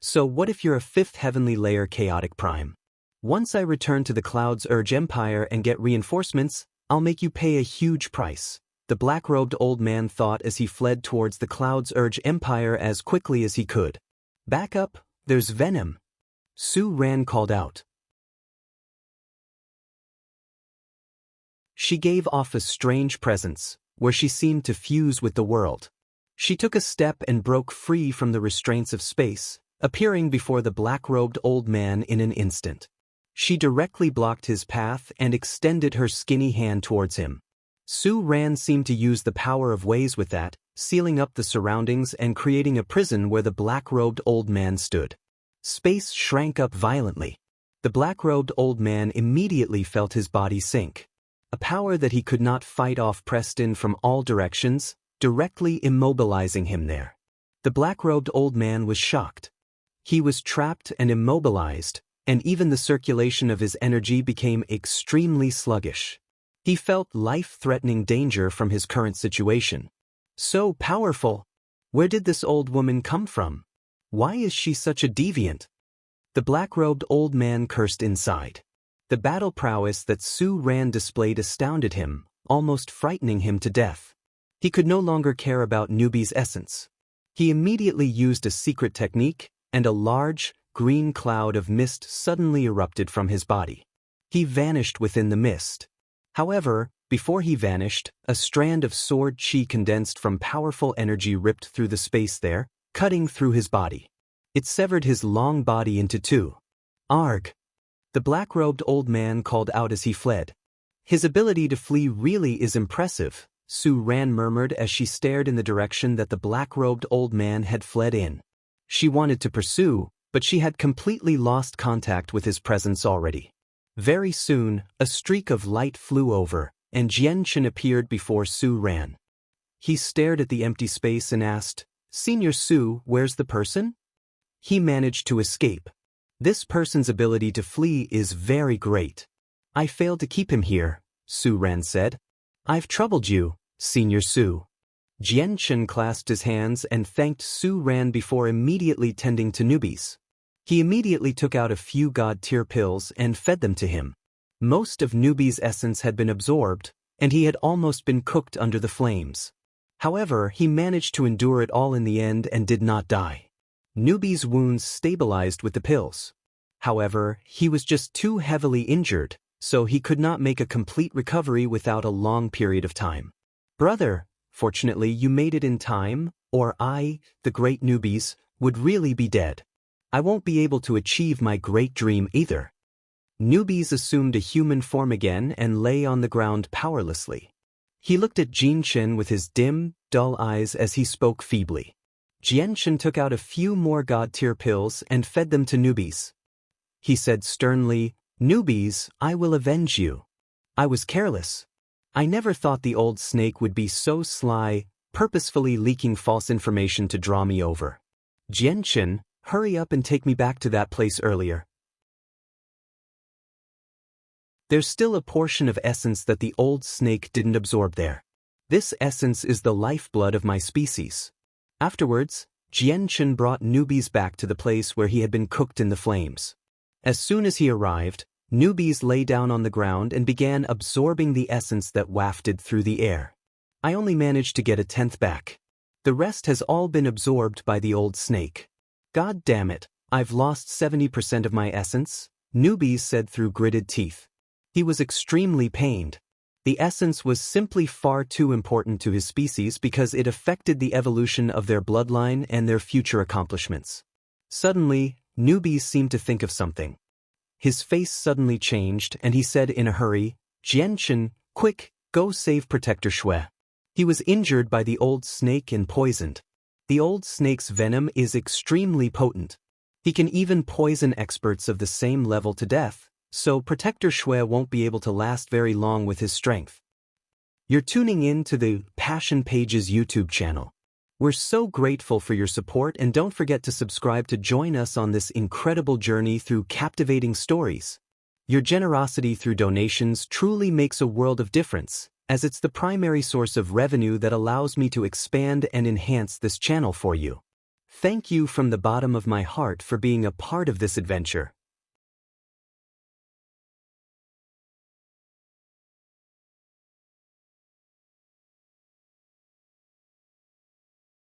So what if you're a 5th heavenly layer chaotic prime? Once I return to the Cloud's Urge Empire and get reinforcements, I'll make you pay a huge price, the black-robed old man thought as he fled towards the Cloud's Urge Empire as quickly as he could. Back up, there's venom. Su Ran called out. She gave off a strange presence, where she seemed to fuse with the world. She took a step and broke free from the restraints of space, appearing before the black-robed old man in an instant. She directly blocked his path and extended her skinny hand towards him. Su Ran seemed to use the power of ways with that, sealing up the surroundings and creating a prison where the black-robed old man stood. Space shrank up violently. The black-robed old man immediately felt his body sink. A power that he could not fight off pressed in from all directions, directly immobilizing him there. The black-robed old man was shocked. He was trapped and immobilized, and even the circulation of his energy became extremely sluggish. He felt life-threatening danger from his current situation. So powerful! Where did this old woman come from? Why is she such a deviant? The black-robed old man cursed inside. The battle prowess that Su Ran displayed astounded him, almost frightening him to death. He could no longer care about Newbie's essence. He immediately used a secret technique, and a large, green cloud of mist suddenly erupted from his body. He vanished within the mist. However, before he vanished, a strand of sword chi condensed from powerful energy ripped through the space there, cutting through his body. It severed his long body into 2. Arg! The black-robed old man called out as he fled. His ability to flee really is impressive, Su Ran murmured as she stared in the direction that the black-robed old man had fled in. She wanted to pursue, but she had completely lost contact with his presence already. Very soon, a streak of light flew over, and Jianchen appeared before Su Ran. He stared at the empty space and asked, "Senior Su, where's the person?" He managed to escape. This person's ability to flee is very great. I failed to keep him here, Su Ran said. I've troubled you, Senior Su. Jianchen clasped his hands and thanked Su Ran before immediately tending to Newbies. He immediately took out a few god-tier pills and fed them to him. Most of Newbie's essence had been absorbed, and he had almost been cooked under the flames. However, he managed to endure it all in the end and did not die. Newbie's wounds stabilized with the pills. However, he was just too heavily injured, so he could not make a complete recovery without a long period of time. Brother, fortunately you made it in time, or I, the great newbies, would really be dead. I won't be able to achieve my great dream either. Newbies assumed a human form again and lay on the ground powerlessly. He looked at Jianchen with his dim, dull eyes as he spoke feebly. Jianchen took out a few more god-tier pills and fed them to newbies. He said sternly, "Newbies, I will avenge you. I was careless. I never thought the old snake would be so sly, purposefully leaking false information to draw me over. Jianchen, hurry up and take me back to that place earlier. There's still a portion of essence that the old snake didn't absorb there. This essence is the lifeblood of my species." Afterwards, Jianchen brought newbies back to the place where he had been cooked in the flames. As soon as he arrived, newbies lay down on the ground and began absorbing the essence that wafted through the air. I only managed to get a tenth back. The rest has all been absorbed by the old snake. God damn it, I've lost 70% of my essence, newbies said through gritted teeth. He was extremely pained. The essence was simply far too important to his species because it affected the evolution of their bloodline and their future accomplishments. Suddenly, newbies seemed to think of something. His face suddenly changed and he said in a hurry, "Jianchen, quick, go save Protector Shui. He was injured by the old snake and poisoned. The old snake's venom is extremely potent. He can even poison experts of the same level to death, so Protector Shui won't be able to last very long with his strength." You're tuning in to the Passion Pages YouTube channel. We're so grateful for your support, and don't forget to subscribe to join us on this incredible journey through captivating stories. Your generosity through donations truly makes a world of difference, as it's the primary source of revenue that allows me to expand and enhance this channel for you. Thank you from the bottom of my heart for being a part of this adventure.